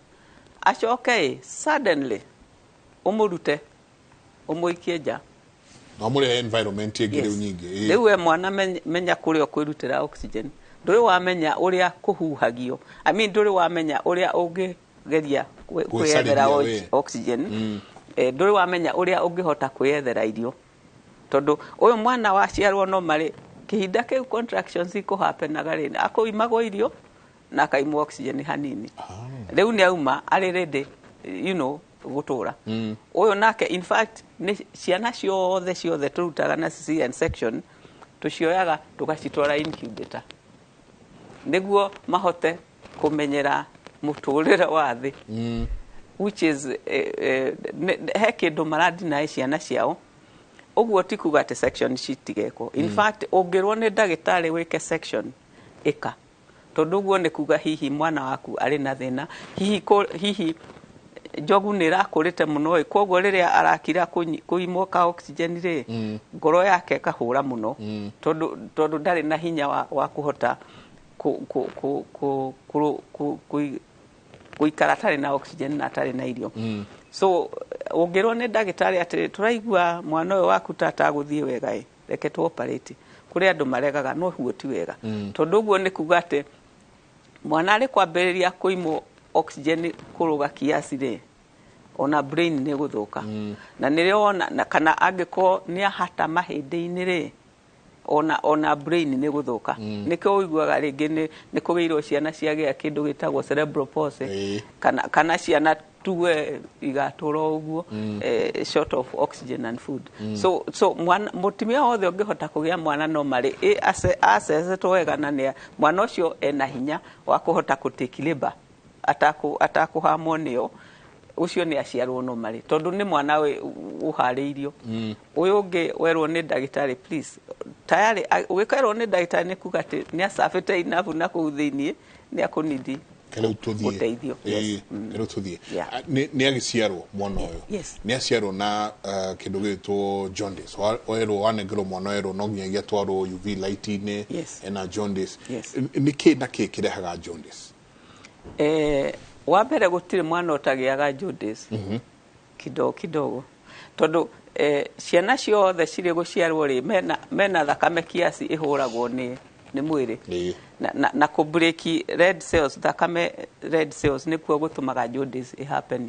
acoke suddenly ũmũrute ũmũikie nja na mũrĩ environment ĩngĩ rĩu nyingĩ rĩu we mwana menya kũrĩa kwĩrutĩra oxygen ndũrĩ wamenya ũrĩa kũhuhagio I mean ndũrĩ wamenya ũrĩa ũngĩgeria kwĩyethera oxygen ndũrĩ wamenya ũrĩa ũngĩhota kwĩyethera irio tondũ ũyũ mwana waciarwo no marĩ kĩhinda kĩu contractions ikũhapenaga rĩ akũimagwo irio na akaimwo oxygen hanini rĩu nĩ auma arĩ ready gũtũra ũyũ nake in fact nĩ ciana ciothe tũrutaga na cesarean section tũcioyaga tũgacitwara incubator nĩguo mahote kũmenyera mũtũrĩre wa thĩ which is he kĩndũ maradinaĩ ciana ciao ũguo ti kuga atĩ section citigekwo in fact ũngĩrwo nĩ ndagĩtarĩ wĩke section ĩka tondũ ũguo nĩ kuga hihi mwana waku arĩ na thĩna hihi njogu nĩ rakũrĩte mũno koguo rĩrĩa arakira kũimwo ka oxygen rĩ ngoro yake kahũra mũno tondũ ndarĩ na hinya wa kũhota gũikara atarĩ na oxygen na atarĩ na irio so ũngĩrwo nĩ ndagĩtarĩ atĩ tũraigua mwana ũyũ waku tatagũthiĩ wega reke tũ operate kũrĩ andũ maregaga no huo ti wega tondũ ũguo nĩ kuga atĩ mwana arĩ kwambĩrĩria kũimwo oxygen kũrũga kiasi rĩ ona brain nĩ gũthũka na nĩrĩo wona kana angĩkorwo nĩ ahata mahĩndĩ-inĩ rĩ ona brain nĩ gũthũka nĩkĩo ũiguaga rĩngĩ nĩ kũgĩirwo ciana ciagĩa kĩndũ gĩtagwo cerebral palsy kana ciana tuwe igatũra ũguo short of oxygen and food so mũtumia wothe ũngĩhota kũgĩa mwana no marĩ acecetwo wega na nĩ mwana ũcio ena hinya wa kũhota gũtake labor atakũhamwo nĩyo ucio nĩ aciarwo no marĩ tondũ nĩ mwana ũharĩirio ũyũ ũngĩ werwo nĩ ndagĩtarĩ please tayari ũgĩkerwo nĩ ndagĩtarĩ nĩ kuga atĩ nĩ acabĩte enough na kũu thĩiniĩ nĩ akũnidi ũteithio nĩ agĩciarwo mwana ũyũ nĩ aciarwo na kĩndũ gĩtwo jaundice werwo wanengerwo mwana werwo no nginyagia twarwo UV light-inĩ ena jaundice nĩ kĩ na kĩ kĩrehaga jaundice wa mbere gũtirĩ mwana ũtagĩaga jaundice kidogo tondũ ciana ciothe cirĩ gũciarwo rĩ mena thakame kiasi ĩhũragwo nĩ mwĩrĩ na kũbreki red cells thakame red cells nĩkuo gũtũmaga jaundice ĩhappen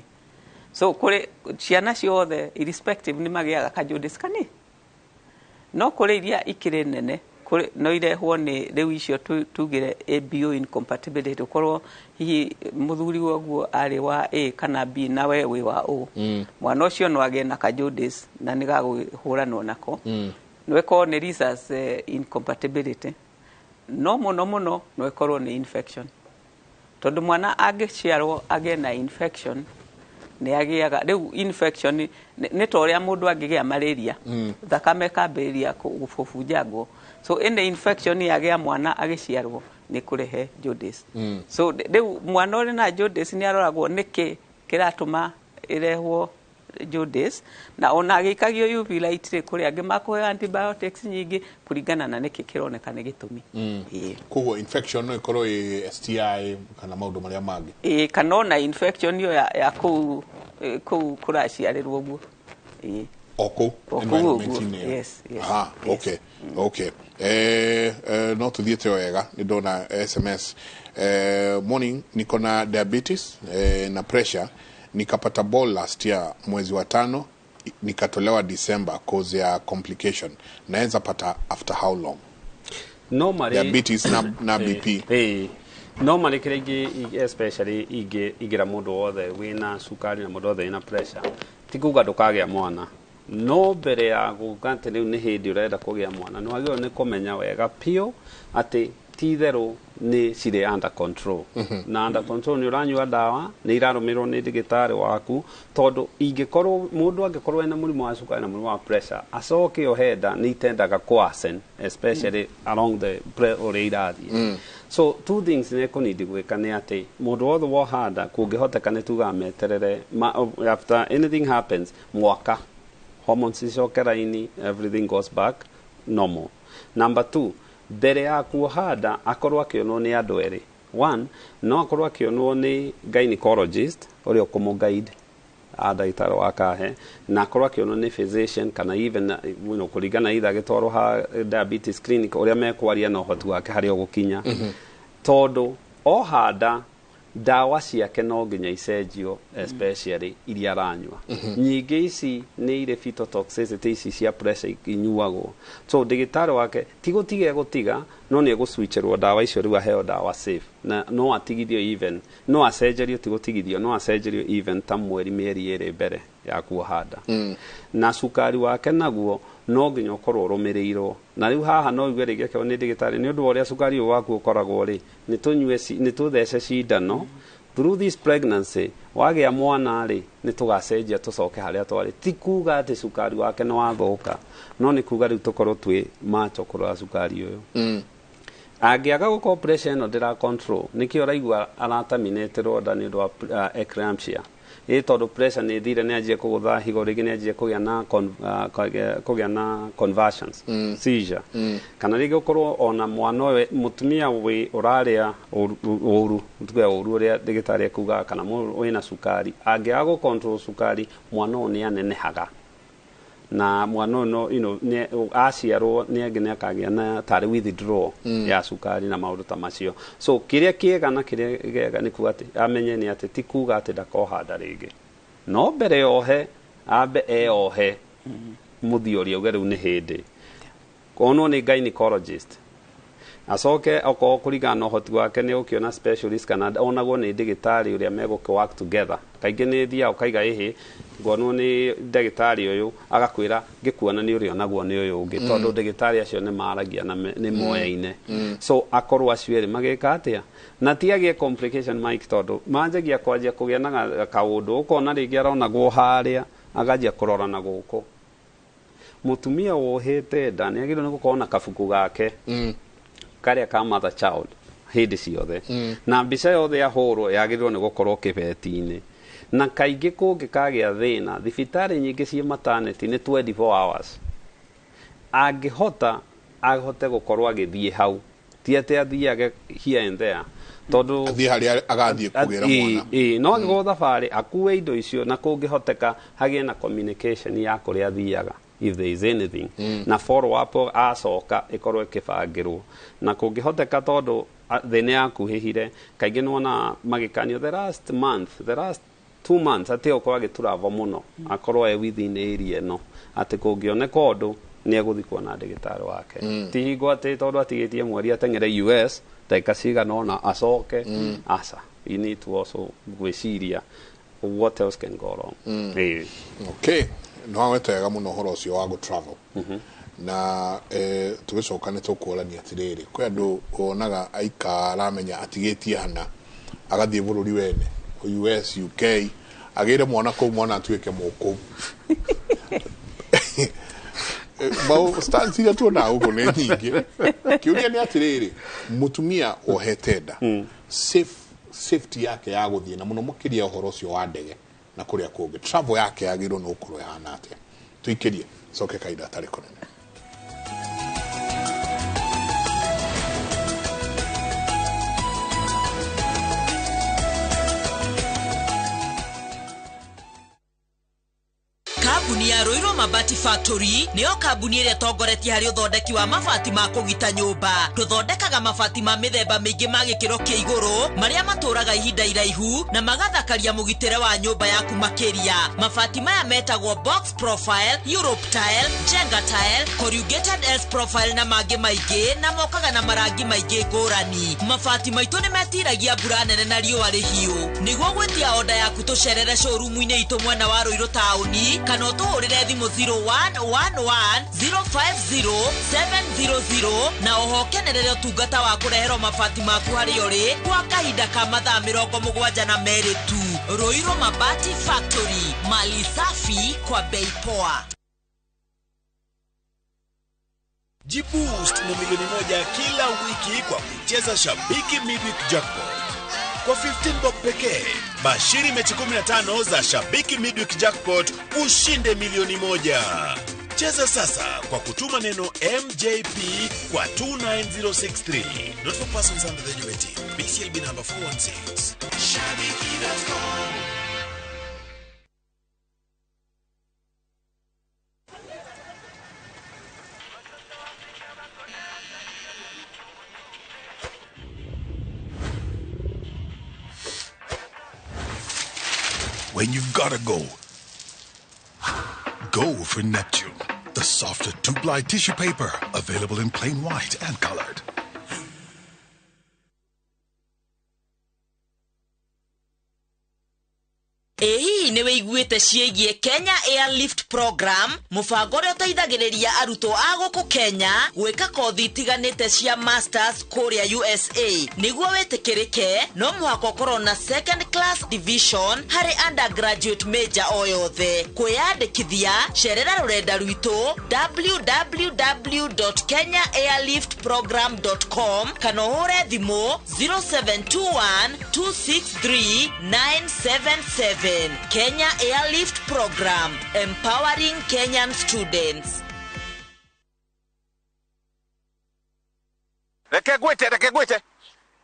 so kũrĩ ciana ciothe irrespective nĩ magĩaga ka jaundice kanini no kũrĩ iria ikĩrĩ nene no irehwo nĩ rĩu icio tugire ABO incompatibility ũkorwo hihi mũthuri woguo arĩ wa A kana B na we wĩ wa O mwana ũcio no agĩe na jaundice na nĩ gagũhũranwo nako no ĩkorwo nĩ reasons incompatibility no mũno no ĩkorwo nĩ infection tondũ mwana angĩciarwo agĩe na infection nĩ agĩaga rĩu infection nĩ ta ũrĩa mũndũ angĩgĩa malaria thakame kambĩrĩria gũbunjangwo so ĩnĩ infection yagĩa mwana agĩciarwo nĩ kũrehe jaundice so rĩu mwana ũrĩ na jaundice nĩ aroragwo nĩkĩ kĩratũma ĩrehwo jaundice na ona agĩikagio UV light kũrĩ angĩ makũhe antibiotics nyingĩ kũringana na nĩkĩ kĩroneka nĩ gĩtũmi koguo infection no ĩkorwo STI kana maũndũ marĩa mangĩ kana ona infection yo ya kũu kũraciarĩrwo ũguo oko environment yes okay no tuthiete wega nĩ ndona SMS morning niko na diabetes na pressure nikapata ball last year mwezi wa 5 nikatolewa December cause ya complication naweza pata after how long normally diabetes na BP normally kiregi especially igira mundu wothe wina sukari na mundu wothe wina pressure tikuga ndukagĩa mwana no mbere ya gukante riu ni hindi urenda kugĩa mwana no agĩrĩirwo nĩ kũmenya wega pio atĩ titherũ nĩ cirĩ under control na under control nĩ ũranyua ndawa nĩ irarũmĩrwo nĩ ndagĩtarĩ waku tondũ ingĩkorwo mũndũ angĩkorwo ena mũrimũ wa cukari na mũrimũ wa pressure acoke ohenda nĩ itendaga kũasen especially along the ũrĩa irathiĩ so two things nĩ kũnidi gwĩka nĩ atĩ mũndũ wothe wohanda kũngĩhoteka nĩ tugaga meterere after anything happens mwaka hormones icokera-inĩ everything goes back normal. Number 2, mbere ya kuohanda akorwo akĩonwo nĩ andũ erĩ. One, no akorwo akĩonwo nĩ gynecologist ũrĩa ũkũmũguide ndagĩtarĩ wa kahe na akorwo akĩonwo nĩ physician kana even kũringana either agĩtwarwo ha diabetes clinic ũrĩa mekwaria na ũhoti wake harĩa ũgũkinya tondũ ohanda dawa ciake no nginya icenjio especially iria aranyua nyingĩ ici nĩ irĩ phytotoxicity ici cia pressure inyuagwo so ndagĩtarĩ wake tigũtiga gũtiga no nĩ egũswitcherwo dawa icio rĩu aheo dawa safe na no atigithio even no acenjerio tigũtigithio no acenjerio even ta mweri mĩeri ĩrĩ mbere ya kuohanda na cukari wake naguo no nginya ũkorwo ũrũmĩrĩirwo na rĩu haha no igue rĩngĩ akĩo nĩ ndagĩtarĩ nĩ ũndũ wa ũrĩa cukari ũyũ waku ũkoragwo rĩ nĩ tũthece cindano through this pregnancy wagĩa mwana rĩ nĩ tũgacenjia tũcoke harĩa twarĩ ti kuga atĩ cukari wake nĩ wathũka no nĩ kuga rĩu tũkorwo twĩ macho kũrora cukari ũyũ angĩaga gũkorwo pressure ĩno ndĩra control nĩkĩo ũraigua arataminĩtĩrwo nda nĩ ũndũ wa eclampsia tondũ pressure nĩ thire nĩ anjie kũgũtha higo rĩngĩ nĩ anjie kũgĩa na conversions seizure kana rĩngĩ ũkorwo ona mwana ũyũ mũtumia ũrarĩa ũru tuge ũru ũrĩa ndagĩtarĩ akuga kana wĩna cukari angĩaga gũcontrol cukari mwana ũyũ nĩ anenehaga na mwana ũyũ aciarwo nĩ akagĩa na tarĩ withdrawal ya cukari na maũndũ ta macio so kĩrĩa kĩega na kĩrĩa gĩega nĩ kuga atĩ amenye nĩ atĩ ti kuga atĩ ndakohanda rĩngĩ no mbere yohe ambe eohe mũthia ũrĩa uge rĩu nĩ hĩndĩ onwo nĩ gynecologist acoke okorwo kũringana na ũhoti wake nĩ ũkĩona specialist kana onagwo nĩ ndagĩtarĩ ũrĩa megũkĩ work together kaingĩ nĩ thiaga ũkaiga ĩhĩ ngonwo nĩ ndagĩtarĩ ũyũ agakwĩra ngĩkuona nĩ ũrĩa onagwo nĩ ũyũ ũngĩ tondũ ndagĩtarĩ acio nĩ maragia na nĩ moyaine so akorwo acio erĩ magĩka atĩa na tiagie complication mike tondũ manjagia kwanjia kũgĩa na kaũndũ ũkona rĩngĩ aronagwo harĩa aganjia kũrora na gũkũ mũtumia wohete nda nĩ agĩrĩirwo nĩ gũkorwo na kabuku gake karĩa ka mother child hĩndĩ ciothe na mbica yothe yahũrwo yagĩrĩirwo nĩ gũkorwo kĩbeti-inĩ na kaingĩ kũngĩkagĩa thĩna thibitarĩ nyingĩ cia maternity nĩ 24 hours angĩhota ahote gũkorwo agĩthiĩ hau ti atĩ athiage here and there tondũ athiĩ harĩa agathiĩ kũgĩra mwana no agĩgwo thabarĩ akue indo icio na kũngĩhoteka hagĩe na communication ya kũrĩa athiaga if there is anything na follow up acoka ikorwo ikibangirwo na kungihoteka tondũ thĩna yakuhĩhire kaingĩ nĩwona magĩkanio the last 2 months atĩ okorwo agĩturava mũno akorwo within area ĩno atĩ kũngĩoneka ũndũ nĩ egũthikwo na ndagĩtarĩ wake ti hingo atĩ tondũ atigĩtie mweri ateng'ere US ndagĩka cigana ũna acoke aca you need to also gwĩciria what else can go wrong. Okay, no awetega muno horo cio wa go travel na tugicoka nĩ tũkũrania atirĩrĩ kwĩ andũ wonaga aika aramenya atigĩtie hana agathiĩ bũrũri wene US UK agĩre mwana kũu mwana atuĩke mũkũ mau stance ya tuona huko nĩ nyingĩ kiuria nĩ atirĩrĩ mutumia ohete nda safety yake ya gũthiĩ na muno mũkĩria ũhoro ũcio wa ndege na kũrĩa kũngĩ travel yake yagĩrwo nĩ ũkorwo ihana atĩa tuikĩrie coke kaida tarĩ kũnene. Kambuni ya Roiro Mabati Factory nĩyo kambuni ĩrĩa tongoretie harĩ ũthondeki wa mabati ma kũgita nyũmba. Tũthondekaga mabati ma mĩthemba mĩingĩ ma gĩkĩro kĩa igũrũ marĩa matũraga ihinda iraihu na magathakaria mũgitĩre wa nyũmba yaku makĩria. Mabati maya metagwo box profile, Europe tile, Jenga tile, corrugated S profile na mangĩ maingĩ na mokaga na marangi maingĩ ngũrani. Mabati maitũ nĩ metiragia mbura nene na riũa rĩhiũ. Nĩguo gwĩtia oda yaku tũcerere showroom-inĩ itũ mwena wa Roiro taũni kana ũtũhũrĩre thimũ 0111050700 na oho kenerere ũtungata wa kũreherwo mabati maku harĩa ũrĩ kwa kahinda ka mathaa 72 tu. Roiro Mabati Factory, mali safi kwa bei poa. Jiboost na milioni 1 kila wiki kwa kucheza Shabiki Midweek Jackpot. Kwa 15 bob pekee, bashiri mechi 15 za Shabiki Midweek Jackpot ushinde milioni 1. Cheza sasa kwa kutuma neno MJP kwa 29063. Not for persons under the age of 18. BCLB number 416. Shabiki.com. When you've gotta go, go for Neptune, the softer two-ply tissue paper, available in plain white and colored. Nĩwe iguĩte ciĩgiĩ Kenya Airlift Program, mũbango ũrĩa ũteithagĩrĩria arutwo a gũkũ Kenya gwĩka kothi itiganĩte cia masters kũrĩa USA. Nĩguo wĩtĩkĩrĩke, no mũhaka ũkorwo na second class division harĩ undergraduate major o yothe. Kwĩyandĩkithia, cerera rũrenda rwitũ www.kenyaairliftprogram.com kana ũhũre thimũ 0721-263-977. Kenya Airlift Program, empowering Kenyan students. Reke gwete.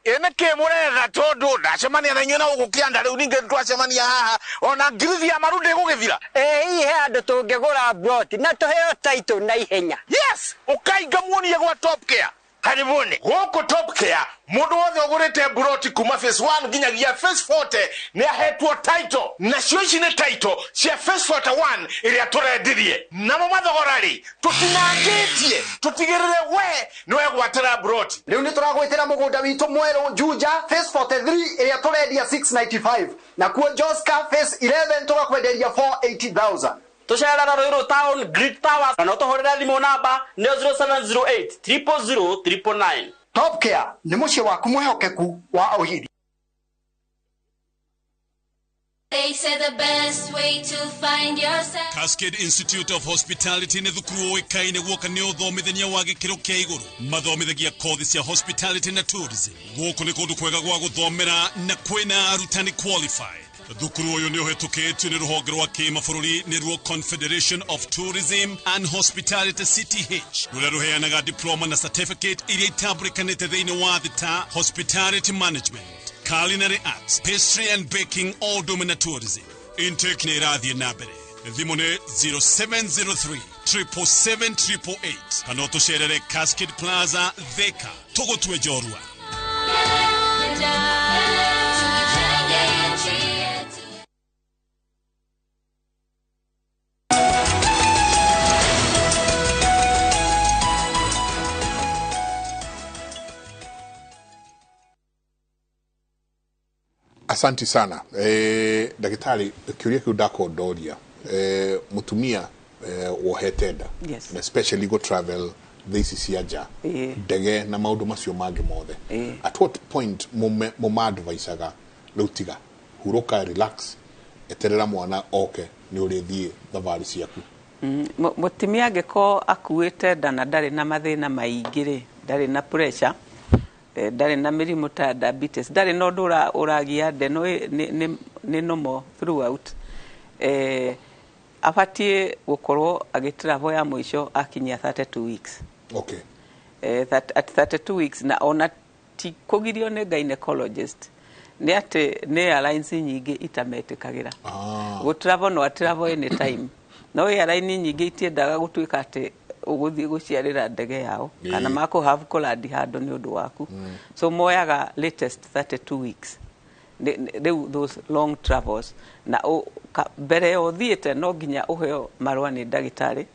Ene ke murega tondu ndacemania na inyuĩ na ũgũkĩanda rĩu ningĩ twacemania haha ona ngirithi ya maru ndĩgũgĩthira. Ihe andũ tũngĩgũra brot na tũheo title na ihenya. Yes, ũkainga muonie gwa Top Care. Karibuni. Gũkũ Top Care mũndũ wothe ũgũrĩte broti kuma phase 1 nginyagia phase 40 nĩ ahetwo title. Nacio ici nĩ title cia phase 41 ĩrĩa tũrendirie. Namo mathogora rĩ tũtinangĩtie tũtigĩrĩre we nĩwe gwatĩra broti. Rĩu nĩ tũragwĩtĩra mũgũnda witũ mwerũ Juja phase 43 ĩrĩa tũrendia 695 na kuo Joska phase 11 tũgakwenderia 480,000. Tucerera Roiro Town Grid Tower na ũtũhũrĩre thimũ namba 0708 Top Care nĩ mũciĩ waku mwĩhokeku wa ũgitĩri. They say the best way to find yourself. Cascade Institute of Hospitality nĩ thukuru ũĩkaine guoka nĩ ũthomithania wa gĩkĩro kĩa igũrũ. Mathomithagia kothi cia hospitality na tourism. Gũkũ nĩ kũndũ kwega gwa gũthomera na kwĩna arutani qualified. Thukuru ũyũ nĩ ũhetũkĩtio nĩ rũhonge rwa kĩmabũrũri nĩruo Confederation of Tourism and Hospitality CTH, rũrĩa rũheanaga diploma na certificate iria itambũrĩkanĩte thĩinĩ wa thĩ ta hospitality management, culinary arts, pastry and baking, all domain tourism. Intake nĩ ĩrathiĩ na mbere. Thimũ nĩ 0703 777 kana ũtũcerere Cascade Plaza Thika, tũgũtue njorua. Asanti sana. Daktari, kiuria kiu ndako ndoria. Mutumia wohetenda. Yes. And especially go travel this is yaja. Ndege na maundu macio mangi mothe. At what point muma advice-aga lutiga huroka relax eterera mwana oke ni urithie thavari ciaku? Mutumia angiko akuite nda na ndari na mathina maingi ri, ndari na pressure, ndari na mirimu ta diabetes, ndari no ndura uragia nde no ni normal throughout, abatie gukorwo agitravel ya mwisho akinyia 32 weeks. Okay. At 32 weeks na ona ti kugirio ni gynecologist ni ati ni airlines nyingi itametikagira gutravel no travel any time no airline nyingi itiendaga gutuika ati uguthie guciarira ndege yao kana mako have koladi hado ni undu waku so moyaga latest 32 weeks those long travels na mbere yo thiete no nginya uheo marwa ni ndagitari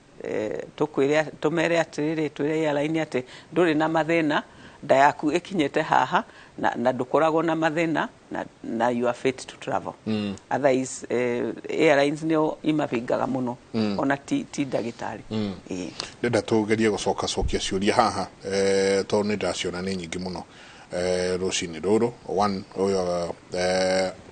tukwire tumere atiriri twire airline ati nduri na mathina nda yaku ikinyete haha na ndukoragwo na mathina na you are fit to travel. Otherwise airlines nio imavingaga muno ona ti ndagitari. Ndenda tugerie gucoka cokia ciuria haha to ni ndaciona ni nyingi muno rucini ruru. One oyo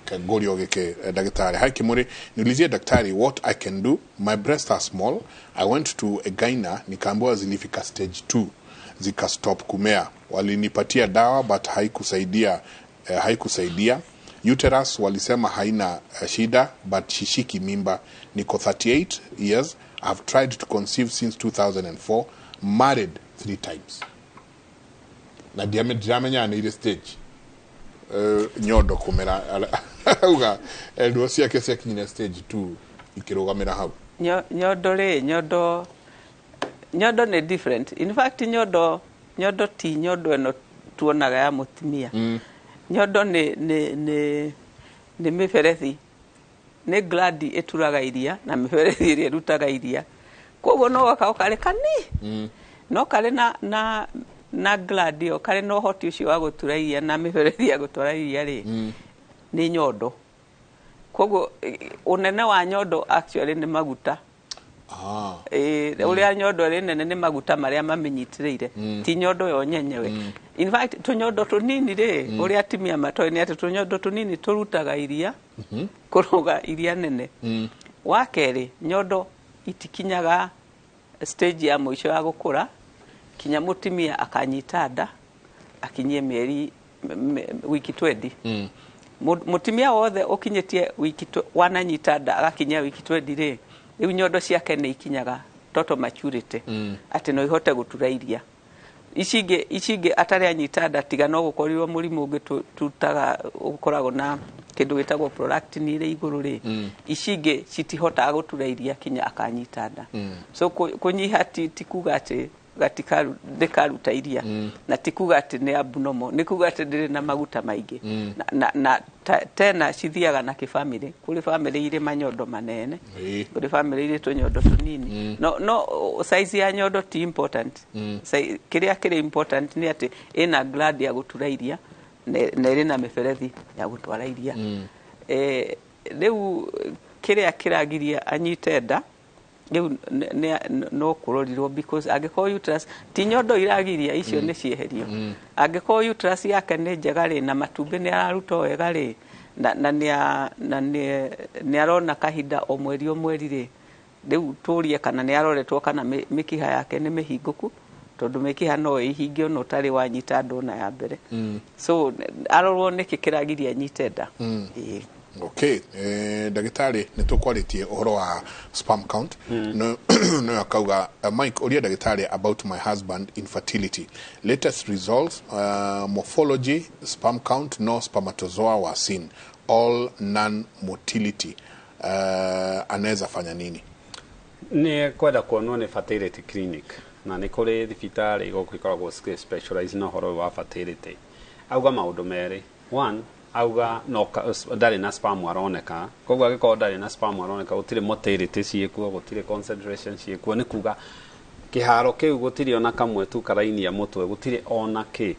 kagorio gike daktari haki muri niulizie daktari what I can do. My breasts are small. I went to a gyna nikaambiwa zilifika stage 2 zika stop kumea, walinipatia dawa but haikusaidia. Uterus walisema haina shida but shishiki mimba. Niko 38 years. I've tried to conceive since 2004. Married 3 times. Na diamenya ni ile stage nyondo kumera uga ndo cia kese kinyina stage 2 ikirugamira hau. Nyondo ni different. In fact nyondo ti nyondo eno tuonaga ya mutumia. Nyondo ni miferethi. Ni gladi eturaga iria na miferethi iria rutaga iria. Koguo no wakale kani. No kale na gladi o kale no hoti ucio wa gutura iria na miferethi ya gutura iria ri. Ni nyondo. Koguo unene wa nyondo actually ni maguta. Uria nyondo ri nene ni maguta maria mamenyitireire ti nyondo yo nyenyewe. In fact tunyondo tunini ri uria timia matoi ni ati tunyondo tunini turutaga iria kuruga iria nene. Wa keri nyondo itikinyaga stage ya mwisho ya gukura kinya mutimia akanyita nda akinyie mieri wiki 20. Mutimia wothe ukinyetie wiki wananyita nda agakinyia wiki 20 ri riu nyondo ciake ni ikinyaga total maturity ati no ihote gutura iria. Icige atari anyita nda tiga no gukorirwo murimu ungi tutaga ukoragwo na kindu gitagwo prolactin ire iguru ri icige citihota gutura iria kinya akanyita nda. So kunyiha tikuga ati gatikaru dekaruta iria na tikuga ati ni abnormal ni kuga ati ndiri na maguta maingi na tena cithiaga na kifamily kuri family ire manyondo manene kuri family ire tunyondo tunini no size ya nyondo ti important. Kiria kire important ni ati ina glad ya gutura iria na ire na miferethi ya gutwara iria. Riu kiria kiragiria anyite nda no kurorirwo because angiko uterus ti nyondo iragiria icio ni cieherio. Angiko uterus yake ni njega ri na matumbi ni araruta wega ri na ni arona kahinda o mweri ri riu turie kana ni aroretwo kana mikiha yake ni mihinguku tondu mikiha no ihingio no tari wanyita ndona ya mbere. So arorwo ni kikiragiria nyite nda. Okay, dagitari nitukwaritie uhoro wa sperm count. No yakauga Mike uria dagitari about my husband infertility. Latest results morphology sperm count no spermatozoa wa seen all non motility. Anaweza fanya nini? Ni kwenda kuonwo ni fertility clinic na ni kuri thibitari igokoragwo specialized na uhoro wa fertility. Auga maundu meri. One, auga no ndari na sperm aroneka koguo agiko ndari na sperm aroneka gutire motility ciekuo gutire concentration ciekuo ni kuga kiharo kiu gutire ona kamwe tu karaini ya mutwe gutire ona ki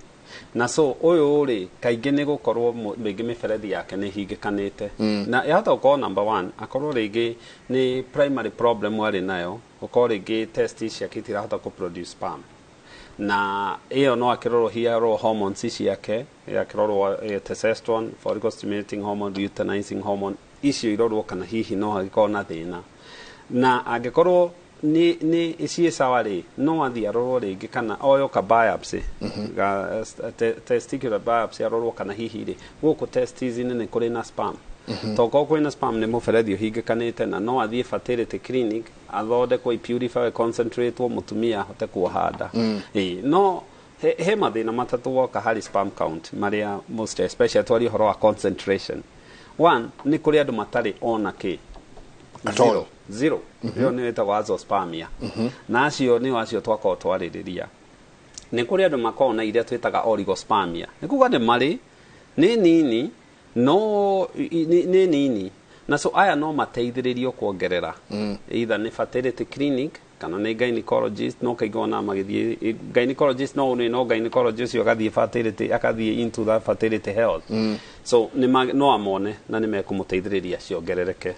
na so uyu ri kaingi ni gukorwo mingi miberethi yake ni hingikanite na yahota gukorwo number 1 akorwo ringi ni primary problem ari nayo gukorwo ringi testis ciake itirahota ku produce sperm na iyo no akirorwo hiaro hormones ciake yakirorwo testosterone, follicle stimulating hormone, luteinizing hormone icio irorwo kana hihi no hagikorwo na thina na angikorwo ni ici sawa ri no athi arorwo ringi kana oyo ka biopsy testicular biopsy arorwo kana hihi ri guku testis ni kuri na sperm toko kwina sperm ni muberethi uhingikanite na no athi fertility clinic athode kwa purify concentrate wo mutumia ahote kuhanda no he mathina matatu woka hari sperm count maria most especially twari horo wa concentration. One ni kuri andu matari ona ki zero yo ni etagwo azoospermia na acio ni acio twakoo twaririria ni kuri andu makona iria twitaga oligospermia ni kuga ni mari ni nini no ni nini na so aya no mateithiririo kuongerera either ni fertility clinic kana ni gynecologist no kaigona magithie gynecologist no gynecologist yo gathie fertility akathie into that fertility health so no amone na ni mekumuteithiriria ciongerereke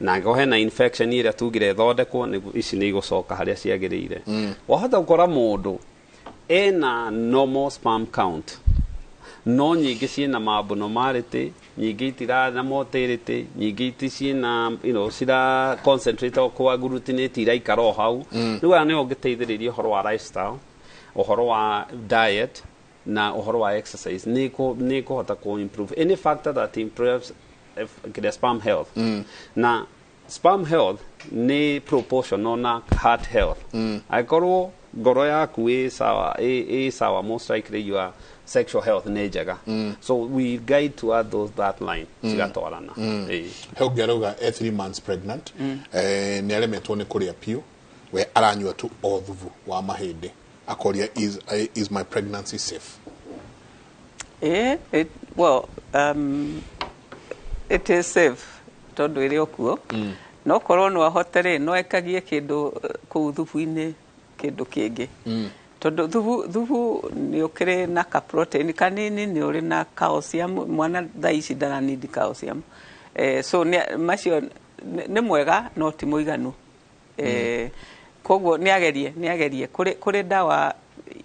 na gohe na infection ira tugire thondekwo ni ici ni igucoka haria ciagirire wahota gukora mundu ena normal sperm count no nyingi ciina abnormality nyingi itira na motility nyingi iticina cira concentrate kwa glutinate ira ikaro hau riu ni ongiteithiririo horo wa lifestyle uhoro wa diet na uhoro wa exercise ni kuhota ku improve any factor that improves the sperm health na sperm health ni proportional na heart health aikorwo ngoro yaku i sawa most likely you are sexual health nejega so we guide to that line cigatwarana heugaruga 3 months pregnant ni elementwo ni kuria pio we aranyua tu othuvu wa mahinde akoria is my pregnancy safe it is safe tondu iri okuo no korwo no ahotere no ekagie kindu ku thubu-ini kindu kingi tondu thubu ni ukire na ka protein kanini ni uri na calcium mwana thaici ndana need calcium so macio ni mwega no ti muiganu koguo ni agerie kuri dawa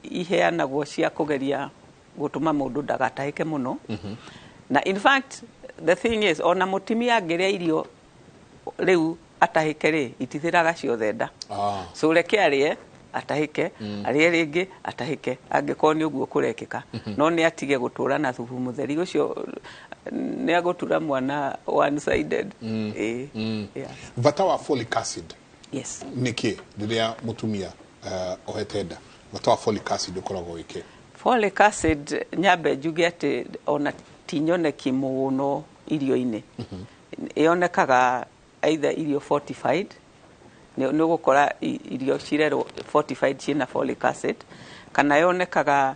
iheanagwo cia kugeria gutuma mundu ndagatahike muno na in fact the thing is ona mutimia ngeria irio riu atahike ri itithiraga ciothe nda so reke arie atahike arie ringi atahike angiko ni uguo kurekeka no ni atige gutura na thubu mutheri ucio ni agutura mwana one sided vata wa folic acid yes niki riria mutumia ohetenda vata wa folic acid ukoragwo wiki folic acid nyambe njuge ati ona tinyoneki muno irio-ini ionekaga either irio fortified ni gukora irio cirero fortified ciina folic acid kana yonekaga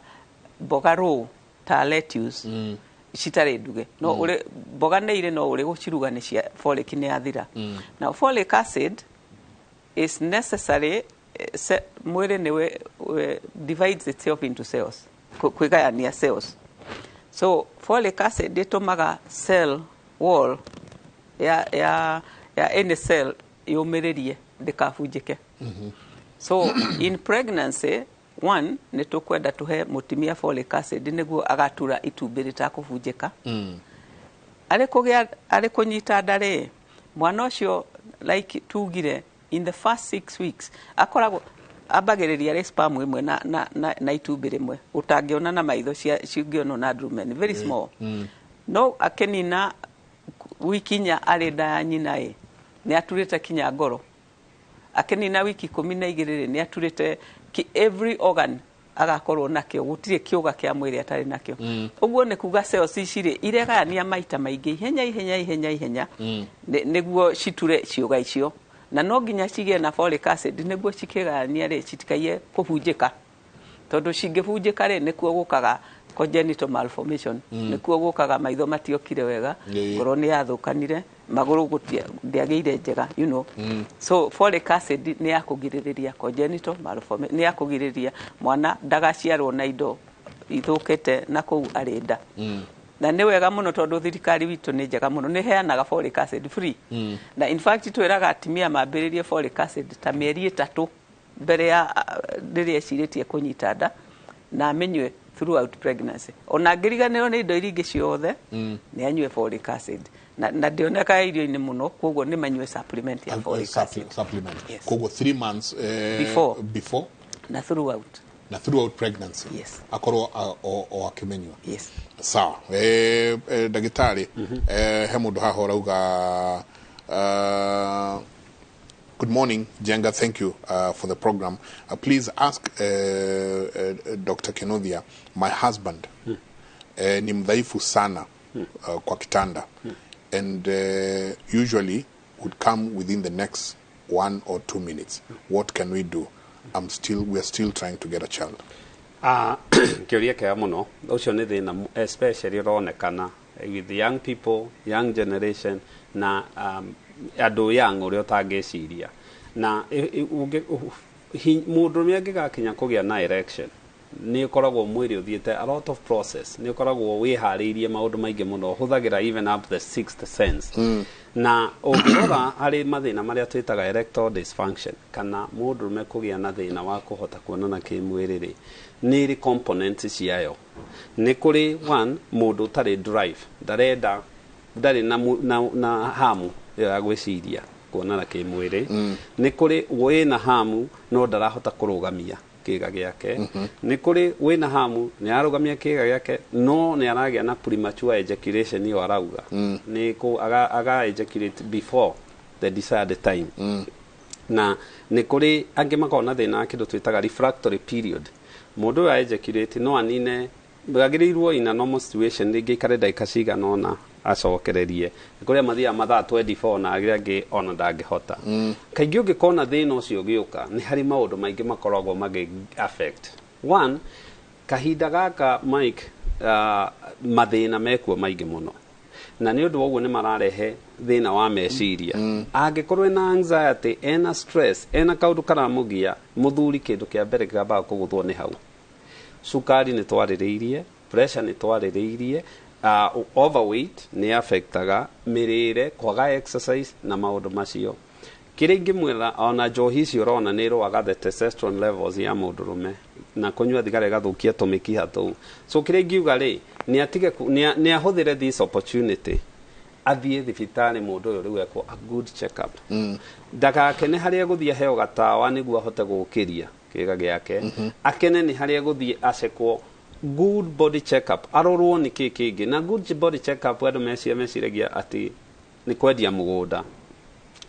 mboga raw ta lettuce citare nduge no uri mboga ne ire no uri guciruga ni cia folic ni athira now folic acid is necessary mwĩrĩ ni divides itself into cells kwigayania cells so folic acid itumaga cell wall ya any cell yumiririe ndikabunjike so in pregnancy one ni tukwenda tuhe mutimia folic acid niguo agatura itumbi ritakubunjika ari kunyita ndare mwana ucio like tugire in the first 6 weeks akoragwo ambagiriria ri sperm imwe na itumbi rimwe utangiona na maitho cingionwo na drumen very small no akenina wikinya ari nda ya nyina ni aturite kinya ngoro akenina wiki 12 ni aturite every organ agakorwo nakio gutire kiuga kia mwiri atari nakio uguo ni kuga cells icire iregania maita maingi ihenya niguo citure ciuga icio na no nginya cigie na folic acid niguo cikigania ri citikaie kubunjika tondu cingibunjika ri nikuo gukaga congenital malformation nikuo gukaga maitho matiokire wega ngoro ni yathukanire maguru ndiagire njega so folic acid ni yakugiriria congenital malformation ni yakugiriria mwana ndagaciarwo na indo ithukite na kuu arenda na nĩ wega mũno tondũ thirikari witũ nĩ njega mũno nĩ heanaga folic acid free na in fact twĩraga atumia mambĩrĩrie folic acid ta mĩeri 3 mbere ya rĩrĩa ecirĩtie kũnyita nda na amenywe throughout pregnancy ona ngiriganĩrwo nĩ indo iria ingĩ ciothe nĩ anyue folic acid na ndioneka irio-inĩ mũno koguo nĩ manyue supplement ya folic acid koguo 3 months before na throughout pregnancy yes akorwo o akimenywa yes sawa ndagĩtarĩ he mũndũ haha ũrauga good morning Jenga, thank you for the program. Please ask Dr. Kenothia, my husband ni mdhaifu sana kwa kitanda and usually would come within the next 1 or 2 minutes. What can we do? We are still trying to get a child. Kĩũria kĩega mũno ũcio nĩ thĩna especially ũronekana with the young people, young generation na andũ young ũrĩa ũtangĩciria na mũndũrũme angĩgakinya kũgĩa na erection nĩ ũkoragwo mwĩrĩ ũthiĩte a lot of process nĩ ũkoragwo wĩharĩirie maũndũ maingĩ mũno ũhũthagĩra even up the sixth sense na ũngĩrora harĩ mathĩna marĩa twĩtaga erectile dysfunction kana mũndũrũme kũgĩa na thĩna wa kũhota kuonana kĩmwĩrĩ nĩ ĩrĩ components ciayo nĩ kũrĩ one mũndũ ũtarĩ drive ndarĩ na hamu ya gwĩciria kuonana kĩmwĩrĩ nĩ kũrĩ wĩna hamu no ndarahota kũrũgamia kĩga gĩake nĩ kũrĩ wĩna hamu nĩ arũgamia kĩga gĩake no nĩ aragĩa na premature ejaculation iyo arauga nĩ aga ejaculate before the desired time na nĩ kũrĩ angĩ makoragwo na thĩna wa kĩndũ twĩtaga refractory period mũndũ wa ejaculate no anine agĩrĩirwo in a normal situation rĩngĩ ikare ndagĩka cigana ũna acokererie kũrĩa mathiaga mathaa 24 na angĩ ona ndangĩhota kaingĩ ũngĩkona thĩna ũcio ũgĩũka nĩ harĩ maũndũ maingĩ makoragwo magi affect one kahinda gaka Mike mathĩna mekuo maingĩ mũno na nĩ ũndũ woguo nĩ mararehe thĩna wa meciria angĩkorwo ena anxiety ena stress ena kaũndũ karamũgia mũthuri kĩndũ kĩa mbere kĩambaga kũgũthwo nĩ hau sukari nĩ twarĩrĩirie pressure nĩ twarĩrĩirie overweight nĩ affectaga mĩrĩre kwaga exercise na maũndũ macio kĩrĩa ingĩmwĩra ona njohi icio ũrona nĩ rwaga the testosterone levels ya mũndũrũme na kũnyua thigara ĩgathũkia tũmĩkiha tũu so kĩrĩa ingiuga rĩ nĩ ahũthĩre this opportunity athiĩ thibitarĩ mũndũ ũyũ rĩu ekwo a good check up ndagakene harĩa gũthiĩ heo gatawa nĩguo ahote gũkĩria kĩga gĩake akene nĩ harĩa gũthiĩ acekwo good body check up arorwo nĩ kĩngĩ na good body check up andũ meciragia atĩ nĩ kwendia mũgũnda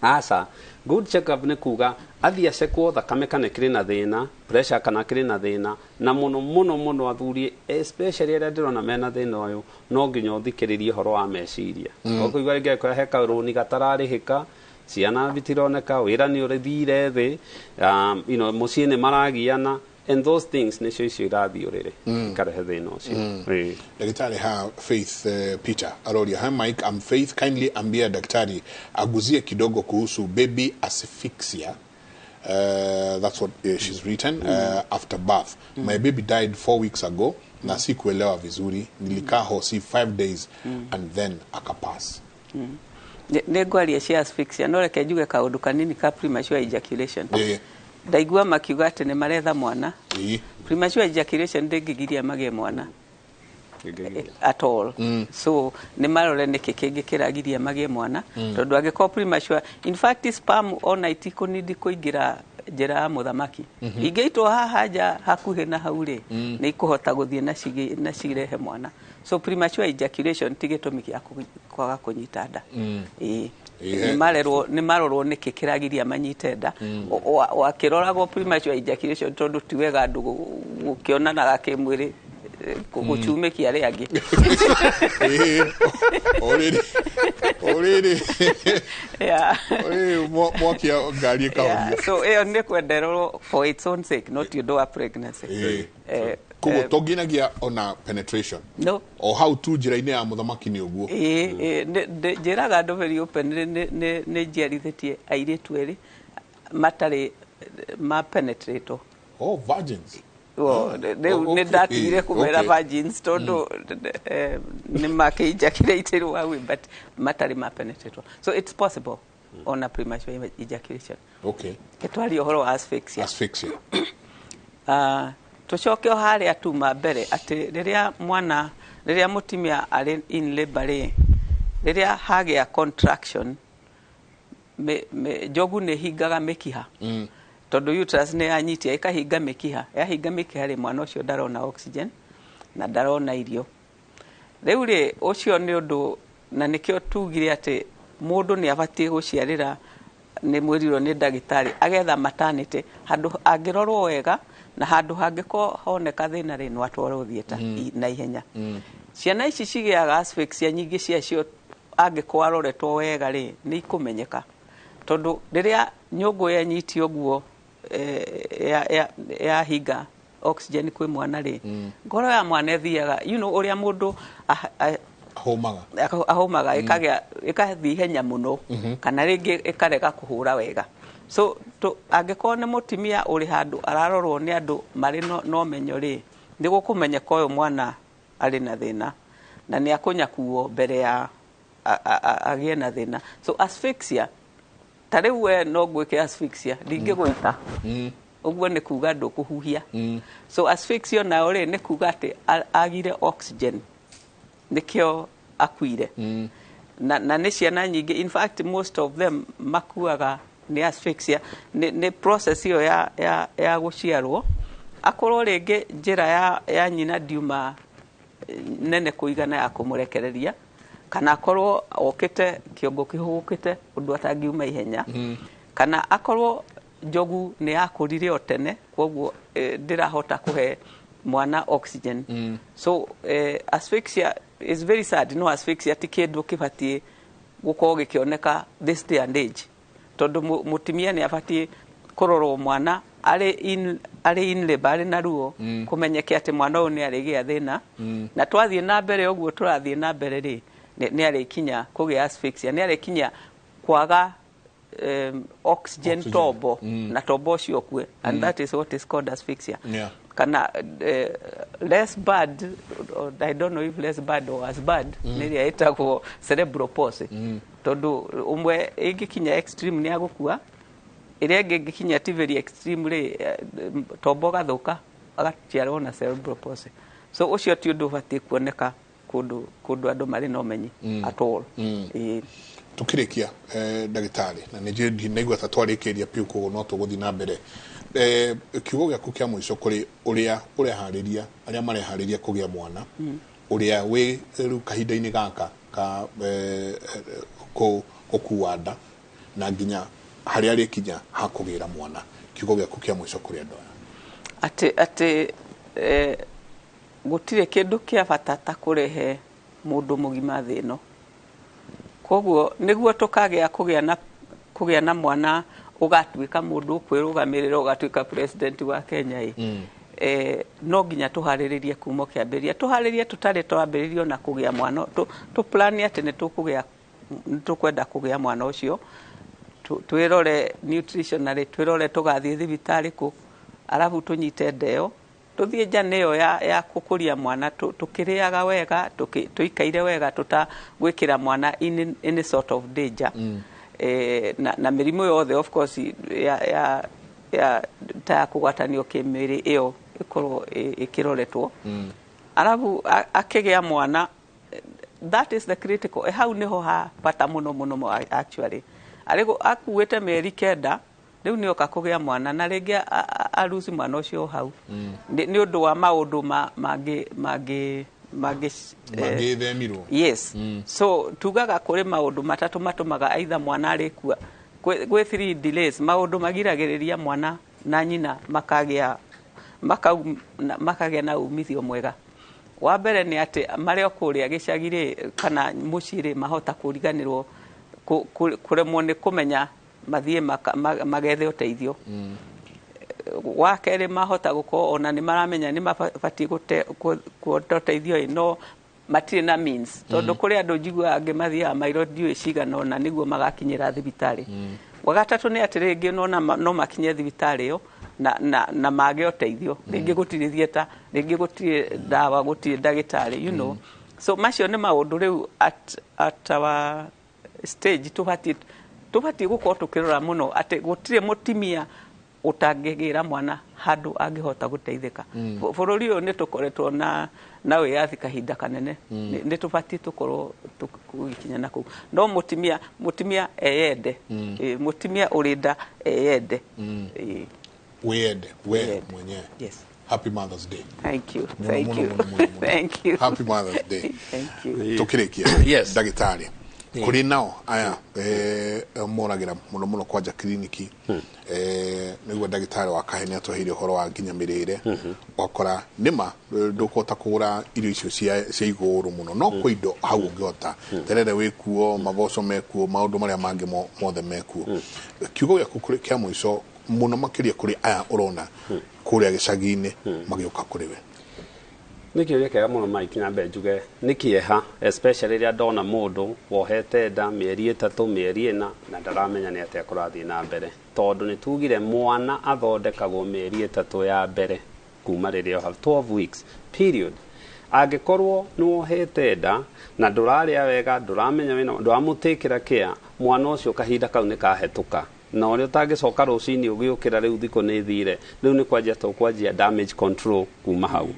asa good check up nĩ kuga athiĩ acekwo thakame kana kĩrĩ na thĩna pressure kana kĩrĩ na thĩna na mũno athuri especially arĩa ndĩrona mena thĩna ũyũ no nginya ũthikĩrĩrie ũhoro wa meciria ũkũigua rĩngĩ akora he karũni gatararĩhĩka ciana bitironeka wĩra nĩ ũrĩthire thĩ mũciĩ nĩ maragiana and those things nĩcio icio irathiĩ ũrĩrĩ ikarehe thĩna ũcio daktari ha Faith Peter aroria ha Mike I'm Faith kindly ambia daktari aguzie kidogo kuhusu baby asphyxia that's what she's written after birth my baby died 4 weeks ago na sikuelewa vizuri nilikaa hosi 5 days and then akapass nĩ ngwaria cia asphyxia no reke njuge kaũndũ kanini ka premature ejaculation ndaigua makiuga atĩ nĩ maretha mwana premature ejaculation ndĩngĩgiria magĩe mwana at all so nĩ marore nĩkĩ kĩngĩ kĩragiria magĩe mwana tondũ angĩkorwo premature in fact sperm ona itikũnidi kũingĩra njĩra ya mũthamaki ingĩitwo haha nja hakuhĩ na hau rĩ nĩ ikũhota gũthiĩ na cirehe mwana so premature ejaculation ti gĩtũmi gĩa kwaga kũnyita nda nĩ marorwo nĩkĩ kĩragiria manyite nda wakĩroragwo premature ejaculation tondũ ti wega andũ gũkĩonanaga kĩmwĩrĩ gũchumĩkia arĩa angĩ mwakia ngari ĩkahoria so ĩyo nĩ kwendererwo for its own sake not ũndũ wa pregnancy koguo tonginagia ona penetration no o how tu njĩra-inĩ ya mũthamaki nĩ ũguo njĩraga andũ very open nĩ njiarithĩtie airĩtu erĩ matarĩ ma penetrate virgins nä ndatigire kå mera virgins tondå nä makä ejaculate wawe but matarä ma penetrate. So it's possible on a premature ejaculation. Okay. Ketwaria horo wa asphyxia. Asphyxia. Tucoke o haria tuma mbere ati riria mwana riria mutimia ari in labor riria hagia contraction jogu ne higaga mekiha tondu uterus ne anyitia ikahinga mekiha yahinga mekiha ri mwana ucio ndarona oxygen na ndarona irio riu ri ucio ni undu na nikio tugire ati mundu ni abatie guciarira ni mwiriro ni ndagitari agetha maternity handu angirorwo wega na handu hangiko honeka thina ri no atwaro thieta na ihenya ciana ici cigiaga asphyxia nyingi ciacio angiko aroretwo wega ri ni ikumenyeka tondu riria nyungu yanyitio guo ya higa oxygen kwi mwana ri ngoro ya mwana thiaga uria mundu ahomaga ikathi henya muno kana ringi ikarega kuhura wega. So angiko ne mutimia uri handu ararorwo ni andu mari no menyo ri ni gukumenyeka uyu mwana ari na thina na ni akunyakuo mbere ya agie na thina. So asphyxia tariwe no gwike asphyxia ndingi gwita uguo ni kuga ndu kuhuhia. So asphyxia na uri ni kuga ati agire oxygen nikio akuire na ni ciana nyingi, in fact most of them makuaga ni asphyxia ni process hiyo ya guciarwo akorwo ringi njira ya nyina diuma nene kuigana ya kumurekereria kana akorwo okite kiongo kihugukite undu atangiuma ihenya kana akorwo jogu ni akurire otene kwoguo ndirahota kuhe mwana oxygen. So asphyxia is very sad. No asphyxia tikindu kibatie gukorwo gikioneka this day and age tondu mutimia ni abatie kurorwo mwana ari in labor ari na ruo kumenyeke ati mwana uyu ni arigia thina na twathie na mbere uguo turathie na mbere ri ni arikinya kugia asphyxia ni arikinya kwaga oxygen tobo na tobo cio kwe and that is what is called asphyxia. Kana less bad, or I don't know if less bad or as bad niri aitagwo cerebral palsy tondu umwe igikinya extreme ni agukua iria igikinya ti very extreme ri tobo gathuka agaciarwo na cerebral palsy. So ucio ti undu batie kuoneka kundu andu mari no menyi at all. Tukirikia ndagitari na nije naigua ta twarikiria piu ko no tuguthi na mbere kiugo giaku kia mwico kuri uria urehariria aria marehariria kugia mwana uria we ru kahinda-ini gaka ka kukuanda na nginya haria rikinya hakugira mwana kiugo giaku kia mwico kuri andu ati gutire kindu kia batata kurehe mundu mugima thino koguo niguo tukagea kugia na mwana ugatwika mundu kwirugamirira ugatwika president wa Kenya no ginya tuhariririe kumo kiambiria tuharirie tutari twambiririo na kugia mwana tu plan ati ni tukugia tukwenda kugia mwana ucio twirore nutritionally twirore tugathie thibitari ku arabu tunyite ndeo tuthie njaneo ya kukuria mwana tukiriaga wega tuikaire wega tutagwikira mwana in any sort of danger na mirimu yothe of course ya ta kugwatanio kimiri iyo ikorwo ikiroretwo arabu akigia mwana that is the critical how niho ha pata muno actually arigo akuwete meri kenda riu ni oka kugia mwana na ringi aruzi mwana ucio hau ni undu wa maundu magi themirwo. Yes. So tugaga kuri maundu matatu matumaga aidha mwana arikua gwe 3 delays maundu magiragiriria mwana na nyina makagia na umithio mwega. Wa mbere ni ati mario kuria gicagire kana muciri mahota kuriganirwo kuremwo ni kumenya mathie magethe uteithio. Wa kere mahota guko ona ni maramenya ni mabati guteithio no matire na means tondu kuri andu njigua ange mathia mairo ndiwe cigana ona niguo magakinyira thibitari. Wa gatatu ni ati ringi no makinye thibitari yo na mage ũteithio rĩngĩ gũtirĩ thieta rĩngĩ gũtirĩ ndawa gũtirĩ ndagĩtarĩ you know so macio nĩ maũndũ rĩu at our stage tũbatiĩ gũkorwo tũkĩrora mũno atĩ gũtirĩ mũtimia ũtangĩgĩra mwana handũ angĩhota gũteithĩka bũrũri ũyũ nĩ tũkoretwo na wĩyathi kahinda kanene nĩ tũbatiĩ tũkorwo tũgĩkinya na kũu no mũtimia eyende mũtimia ũrĩ nda eyende wĩyende we mwenyewe. Yes. Happy Mother's Day. Thank you. Thank you. Happy Mother's Day. Thank you. Tukirikia. Yes. Dagĩtarĩ. Kuri nao aya moragira muno kwanja kliniki niguo ndagĩtarĩ wa kahene atũheire ũhoro wa nginya mĩrĩre wakora nima ndũkota kũgũra irio icio cia igũrũ mũno no kwĩ indo hau ũngĩhota terere wĩkuo maboco mekuo maũndũ marĩa mangĩ mothe mekuo kiugo gĩaku kĩa mũico mũno makĩria kũrĩ aya ũrona kũrĩa gĩcagi-inĩ magĩũka kũrĩ we Niki yekega muno Mike nyambe njuge nikieha especially ria ndona mundu wohete nda mieri 3 mieri 4 na ndaramenya ni atia kurathii na mbere tondu ni tugire mwana athondekagwo mieri 3 ya mbere kuma riria have 12 weeks period angikorwo ni wohete nda na nduraria wega nduramenya wina nduramutikira kia mwana ucio kahinda kau ni kahetuka na ũrĩa ũtangĩcoka rũcinĩ ũgĩũkĩra rĩu thikũ nĩ thire rĩu nĩ kwanjia damage control kuma hau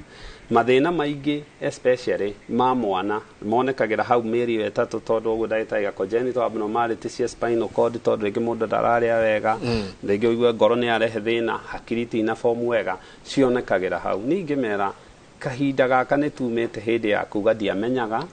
mathina maingĩ especially ma mwana monekagira hau mĩeri 3 tondu ũguo ndagĩtarĩ congenital abnormalities cia spinal cord tondu rĩngĩ mũndũ ndararĩa wega rĩngĩ ũigua ngoro nĩ arehe thĩna hakiri tina form wega cionekagira hau ningĩ mera kahinda gaka nĩ tumĩte hĩndĩ ya kuga ndiamenyaga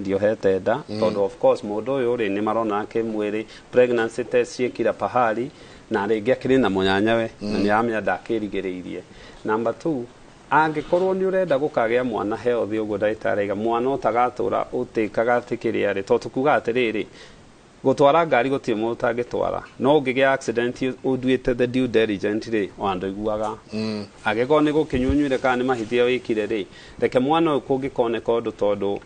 ndiohete nda tondu of course mũndũ ũyũ rĩ nĩ marona kĩmwĩrĩ pregnancy test ciĩkira pahali na rĩngĩ akĩrĩ na mũnyanyawe na nĩ aramenya ndakĩrigĩrĩirie number 2 angĩkorwo nĩ ũrenda gũkagĩa mwana healthy ũguo ndagĩtarĩ mwana ũtagatũra ũtĩkaga tikĩrĩa rĩ to tukuga atĩrĩrĩ gũtwara ngari gũtirĩ mũndũ ũtangĩtwara no ũngĩgĩa accident ũnduĩte the due diligence rĩ andũ iguaga angĩkorwo nĩ gũkĩnyunyuire kana nĩ mahĩtia wĩkire rĩ reke mwana ũyũ kũngĩkoneka ũndũ tondũ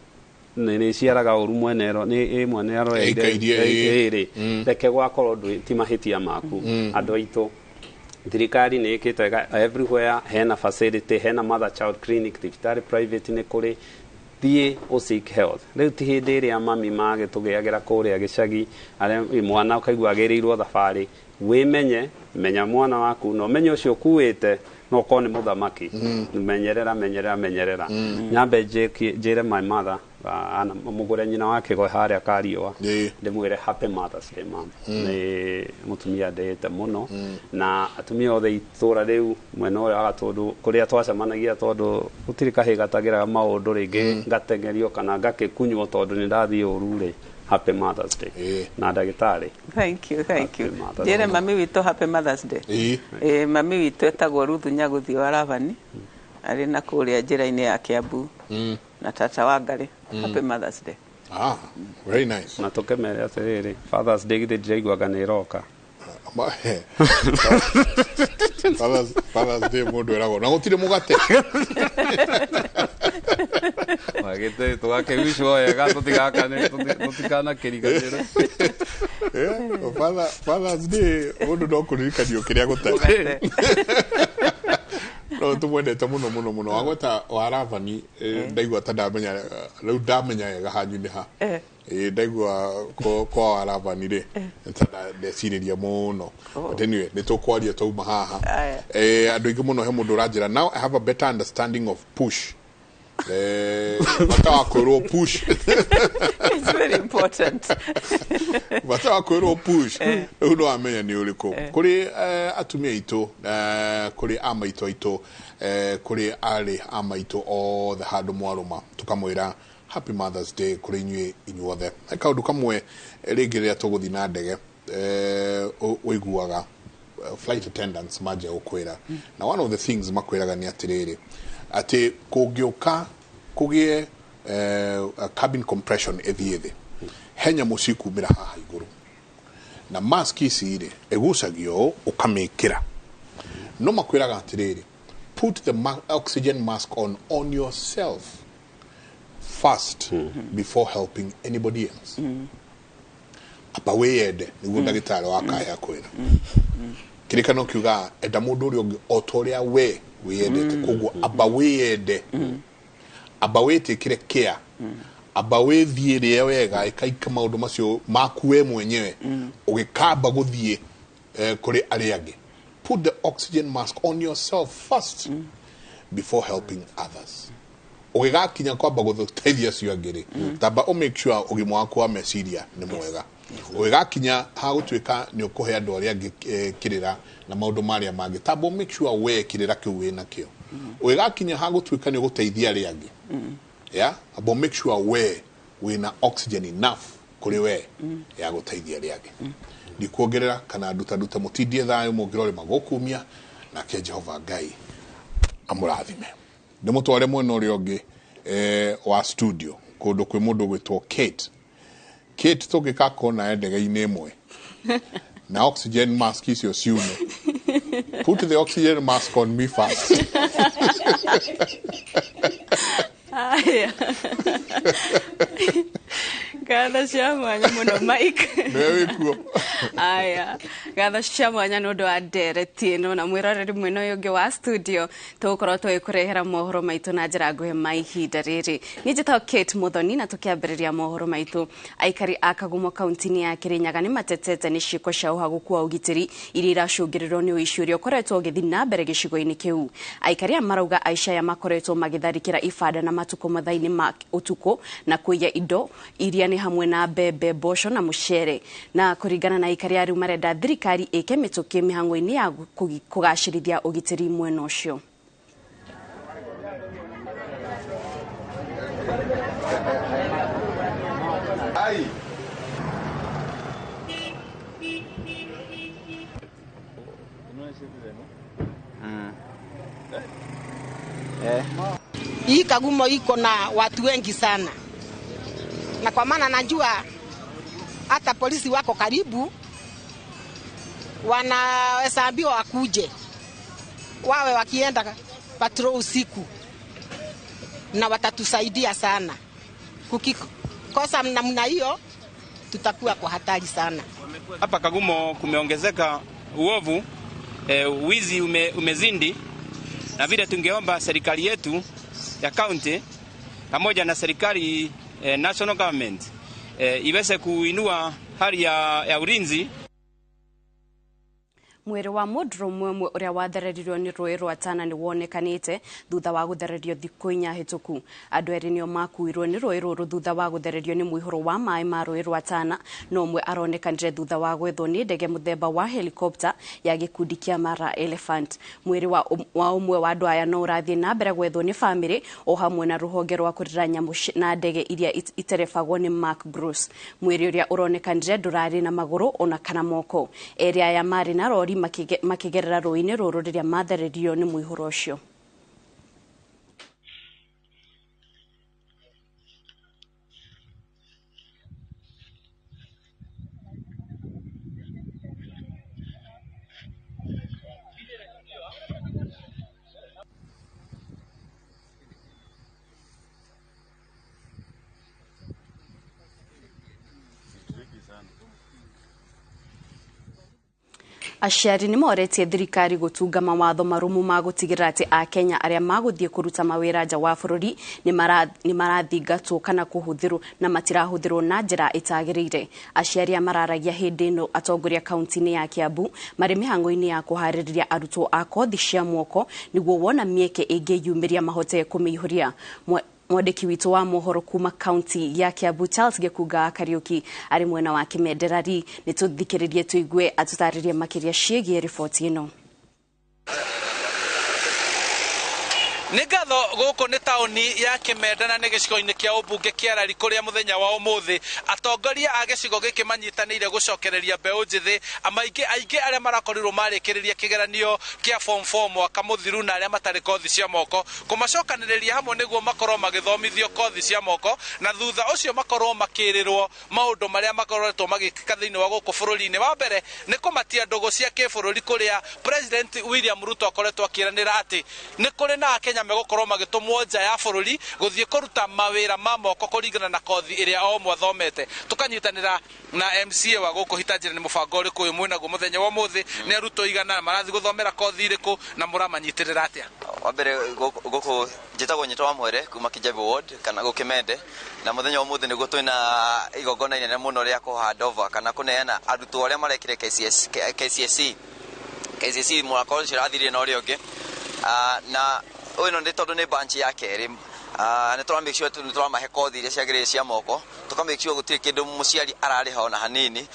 nĩ ciaraga ũru mwenero nĩ mwene aroeire reke gwakorwo ti mahĩtia maku andũ aitũ thirikari nĩ ĩkĩte everywhere hena facility hena mother child clinic thibitarĩ private nĩ kũrĩ thiĩ seek health rĩu ti hĩndĩ ĩrĩa mami magĩtũgĩagĩra kũrĩa gĩcagi arĩa mwana ũkaigua agĩrĩirwo thabarĩ wĩmenye menya mwana waku no menye ũcio ũkuĩte no ko nĩ mũthamaki menyerera nyambe njĩre my mother ana mugure nyina wake go harĩa kariũa ndĩmwĩre happy Mother's Day mom nĩ mũtumia ndĩte mũno na atumia othe itũra rĩu mwena ũyũ agatũndũ kũrĩa twacemanagia tondũ gũtirĩ kahĩ gatagĩraga maũndũ rĩngĩ ngatengerio kana ngakĩkunywo tondũ nĩ ndathiĩ ũru rĩ happy Mother's Day na ndagĩtarĩ thank you njĩre mami witũ happy Mother's Day mami witũ etagwo Ruth Nyaguthi wa Ravani arĩ na kũrĩa njĩra-inĩ ya Kiambu na tata wa Ngarĩ happy Mother's Day very nice na tũkemere atĩrĩrĩ Father's Day githĩ ndĩraiguaga nĩ ĩroka Father's Day mũndũ eragwo na gũtirĩ mũgate magĩte tũgakĩwicwo wega tũtikana kĩriganĩro Father's Day mũndũ no kũririkanio kĩrĩa gũtarĩ no tumwendete muno wagweta wa Ravani ndaigua ta ndamenya rĩu ndamenya wega hanyu-inĩ ha ndaigua kwa wa Ravani rĩ ndecirĩria mũno but anyway nĩ tũkwaria twauma haha andũ aingĩ mũno he mũndũ ũranjĩra now I have a better understanding of push bata wa kwĩrwo push it's very important bata wa kwĩrwo push rĩu no amenya nĩ ũrĩkũ kũrĩ atumia aitũ kũrĩ ama aitũ kũrĩ arĩ ama aitũ othe handũ mwarũma tũkamwĩra happy Mother's Day kũrĩ inyuĩ inyuothe kaũndũ kamwe rĩngĩ rĩrĩa tũgũthiĩ na ndege ũiguaga flight attendants maje gũkwĩra na one of the things makwĩraga nĩ atĩrĩrĩ ati kũngĩũka kũgĩe cabin compression ĩthiĩ thĩ henya mũciĩ kumĩra haha igũrũ na mask ici rĩ ĩgucagio ũkamĩkĩra no makwĩraga atĩrĩrĩ put the oxygen mask on yourself first before helping anybody else apa wĩyende nĩguo ndagĩtarĩ wa kaya kwĩra kirikano kiuga enda mundu uri ongi otoria we wiyendete koguo aba wiyende aba witikire care aba withiire wega ikaika maundu macio makuwe mwenyewe ugikamba guthie kuri ari angi. Put the oxygen mask on yourself first before helping others. Ugigakinya kwamba guteithia cio angiri tamba o make sure ugima waku wa meciria ni mwega. Ugigakinya ha gutwika ni ukuhe andu aria angi kirira na maundu maria mangi tamba make sure we kirira kiu wina kio. Ugigakinya ha gutwika ni guteithia aria angi yeah abo make sure we wina oxygen enough kuri we ya guteithia aria angi. Ni kuongerera kana duta mutindie thayo mugirore magokumia na ke Jehova Ngai amurathime. Ndimutware mwena uria ungi wa studio kundu kwi mundu gwitwo Kate tugika kona ndege-ini imwe na oxygen mask icio ciume. Put the oxygen mask on me first. Gatha cia mwanya muno Mike. Newe kuo. Aya, gatha cia mwanya nundu wa ndereti ino na mwiroreri mwena uyu ungi wa studio tugukorwo tugikurehera mohoro maitu na njira nguhi ma ihinda riri. Ni njitagwo Kate Muthoni na tukiambiriria mohoro maitu. Aikari a Kagumo kaunti-ini ya Kirinyaga ni matetete ni ciiko cia uhaguku wa ugitiri iria iracungirirwo ni uici uria ukoretwo ugithi na mbere gicigo-ini kiu. Aikari marauga Aisha ya makoretwo magitharikira ibanda na matuko mathaini ma utuko na kuiya indo iria ni hamwe na mbembe, mboco na mucere. Na kuringana na aikari ariu marenda thirikari ike mituki mihango-ini ya kugacirithia ugitiri mwena ucio. Hii Kagumo iko na watu wengi sana, na kwa maana najua hata polisi wako karibu, wanahesabiwa wakuje wawe wakienda patrol usiku, na watatusaidia sana. Kukikosa namna hiyo tutakuwa kwa hatari sana. Hapa Kagumo kumeongezeka uovu, wizi umezindi, na vile tungeomba serikali yetu ya county pamoja na serikali national government iweze kuinua hali ya ulinzi. Mwiri wa mudro mwemwe uria wathererirwo ni rui rwa Tana ni wonekanite thutha wa guthererio thiku inya hituku. Andu eri nio makuirwo ni rui ruru thutha wa guthererio ni muihuro wa mai ma rui rwa Tana, no umwe aronekanire thutha wa gwethwo ni ndege muthemba wa helicopter ya gikundi kia Mara Elephant. Mwiri wa umwe wa andu aya no urathie na mbere gwethwo ni family o hamwe na ruhonge rwa kurira nyamu na ndege iria iterefagwo ni Mark Bruce. Mwiri uria uronekanire ndurari na maguru ona kana moko. Area ya mari na rori makigerera ruini ruru riria mathererio ni muihuro ucio. Aciari ni moretie thirikari gutunga mawatho marumu ma gutigirira ati a Kenya aria maguthie kuruta mawira nja wa bururi ni marathingatwo kana kuhuthirwo na matirahuthirwo na njira itagirire. Aciari mararagia hindi no atongoria kaunti-ini ya Kiambu mari mihango-ini ya kuhaririria arutwo a kothi cia mwoko niguo wona mieke ingiyumiria mahote kumihuria. Mwandiki witu wa mohoro kuma kaunti ya Kiambu Charles Gekuga Kariuki ari mwena wa Kimenderari ni tuthikiririe tuigue atutaririe makiria ciĩgiĩ riboti ino. Nigatho guku ni tauni ya Kimendana ni gicigo-ini kia ubunge kia Rari kuria muthenya wa umuthi atongoria a gicigo giki manyitanire gucokereria mbeu njithi aingi aria marakorirwo marikiriria kigeranio kia form 4 mwaka muthiru na aria matari kothi cia moko kumacokaniriria hamwe niguo makorwo magithomithio kothi cia moko na thutha ucio makorwo makirirwo maundu maria makoretwo magikika thiini wa guku bururi-ini. Wa mbere ni kumatia ndugu cia kibururi kuria President William Ruto akoretwo akiranira ati ni kuri na Kenya Kenya megokorwo magitumwo nja ya bururi guthie kuruta mawira ma moko kuringana na kothi iria o mwathomete tukanyitanira na MCA wa guku hitanjira ni mubango uriku uyu mwina gu muthenya wa muthi ni aruto igana marathi guthomera kothi iriku na muramanyitirira atia wa mbere guku njitagwo nyitwa wa mwere kuma Kijabi ward kana gukimende na muthenya wa muthi niguo twina igongona inene muno ria kuhandova kana kuneana aruto aria marekire KCSE mwaka ucio rathirie na uria ungi na uyu ndi tondu ni branch ya keri ni twa make sure tu twa mahe kothi iria ciagire cia moko tuka make sure gutiri kindu muciari arariha ona hanini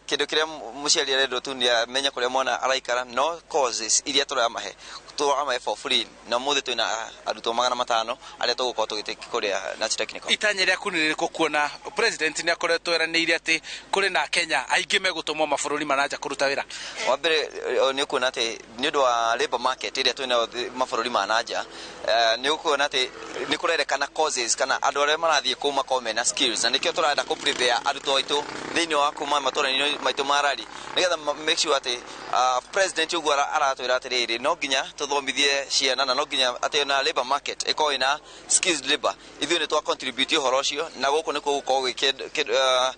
kindu kiria muciari arendo tu ni amenya kuria mwana araikara no causes iria twa mahe tuama for free na muthi twina aruto 500 aria tugukorwo tugitikuria na technical itanya ria kuniriko kuona president ni akoretwo eraniire ati kuri na Kenya aingi megutumwo mabururi manaja kuruta wira wa mbere ni kuona ati ni undu wa labor market iria twina mabururi manaja ni kuona ati ni kurerekana causes kana andu aria marathie kuma komena skills na nikio turenda ku prepare aruto aitu thiini wa kuma matura maitu marari nigetha make sure ati president ugwa aratwira atiriri no nginya tuthomithie ciana na no nginya ati na labor market iko ina skills labor ithuĩ nĩ twa contribute horo ũcio na gũkũ nĩ gũkorwo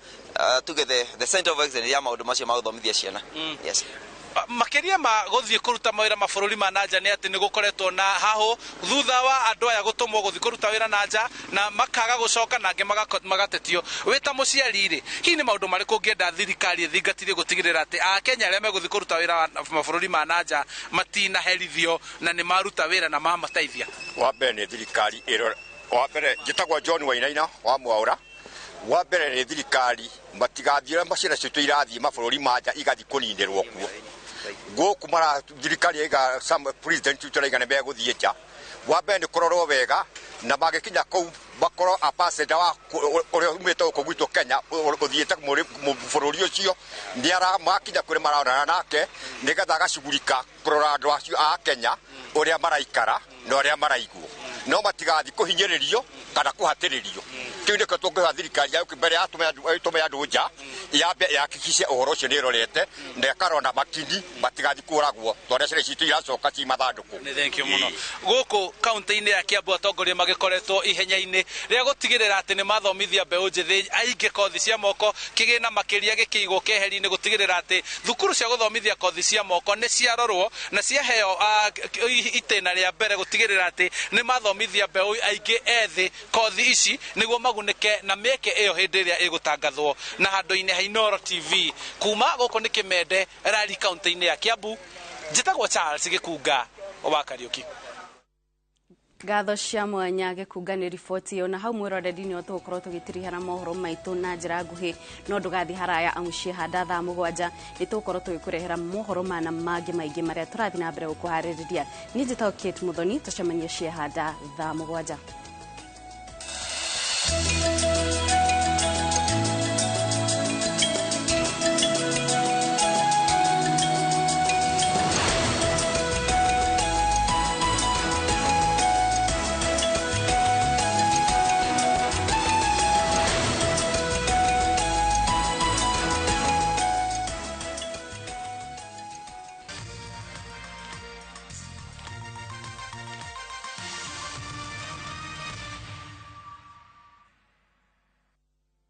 together the center of excellence ya maũndũ macio ma gũthomithia ciana yes makiria ma guthie kuruta mawira mabururi ma nanja ni ati ni gukoretwo na haho thutha wa andu aya gutumwo guthie kuruta wira nanja na makaga gucoka nange magatetio wita muciari ri hi ni maundu mariku ngienda thirikari ithingatirie gutigirira ati a Kenya aria meguthie kuruta wira mabururi ma nanja matina herithio na ni maruta wira na mamateithia wa mbere ni thirikari wa mbere njitagwo John Wainaina wa Mwaura wa mbere ni thirikari matigathire macira citu irathie mabururi manja igathi kunindirwo kuo goku mara thirikari iga some president tutaraiga nebe guthie nja wa mbere ni kurorwo wega na magikinya kou bakoro ambassador wa uria umite uko gwitu Kenya uthiete bururi ucio ni ara makinya kuri marona nake nigetha agacugurika kurora andu acio a Kenya uria maraikara na uria maraigwo no matigathi kuhinyiririo kana kuhatiririo kiu niko tungiha thirikari ya mbere atume andu nja yambe yakikishe uhoro ucio ni rorete na karona makindi matigathi kuragwo tondũ cire citu iracoka ci mathanduku ni thank you muno guku county-ini ya Kiambu atongoria magikoretwo ihenya-ini ria gutigirira ati ni mathomithia mbeu njithi aingi kothi cia moko kigina makiria gikiigwo keheri-ini gutigirira ati thukuru cia guthomithia kothi cia moko ni ciarorwo na ciaheo itena ria mbere gutigirira ati ni mathomithia mbeu aingi ethi kothi ici niguo magunike na mieke iyo hindi ria igutangathwo na handu-ini ha Inoro TV kuma guku ni Kimende Rari county-ini ya Kiambu njitagwo Charles Gikunga wa Kariuki Gatho cia mwanya Gikunga ni riboti iyo na hau mwiroreri-ini o tugukorwo tugitirihana mohoro maitu na njira nguhi no ndugathi haraya amucie handa thaa 7 ni tugukorwo tugikurehera mohoro mana mangi maingi maria turathi na mbere gukuhaririria ni njitagwo Kate Muthoni tucemanie cie handa thaa 7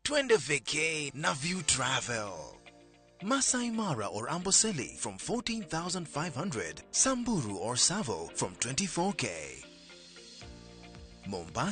Twende vacay na View Travel. Masai Mara or Amboseli from 14,500. Samburu or Savo from 24K. Mombasa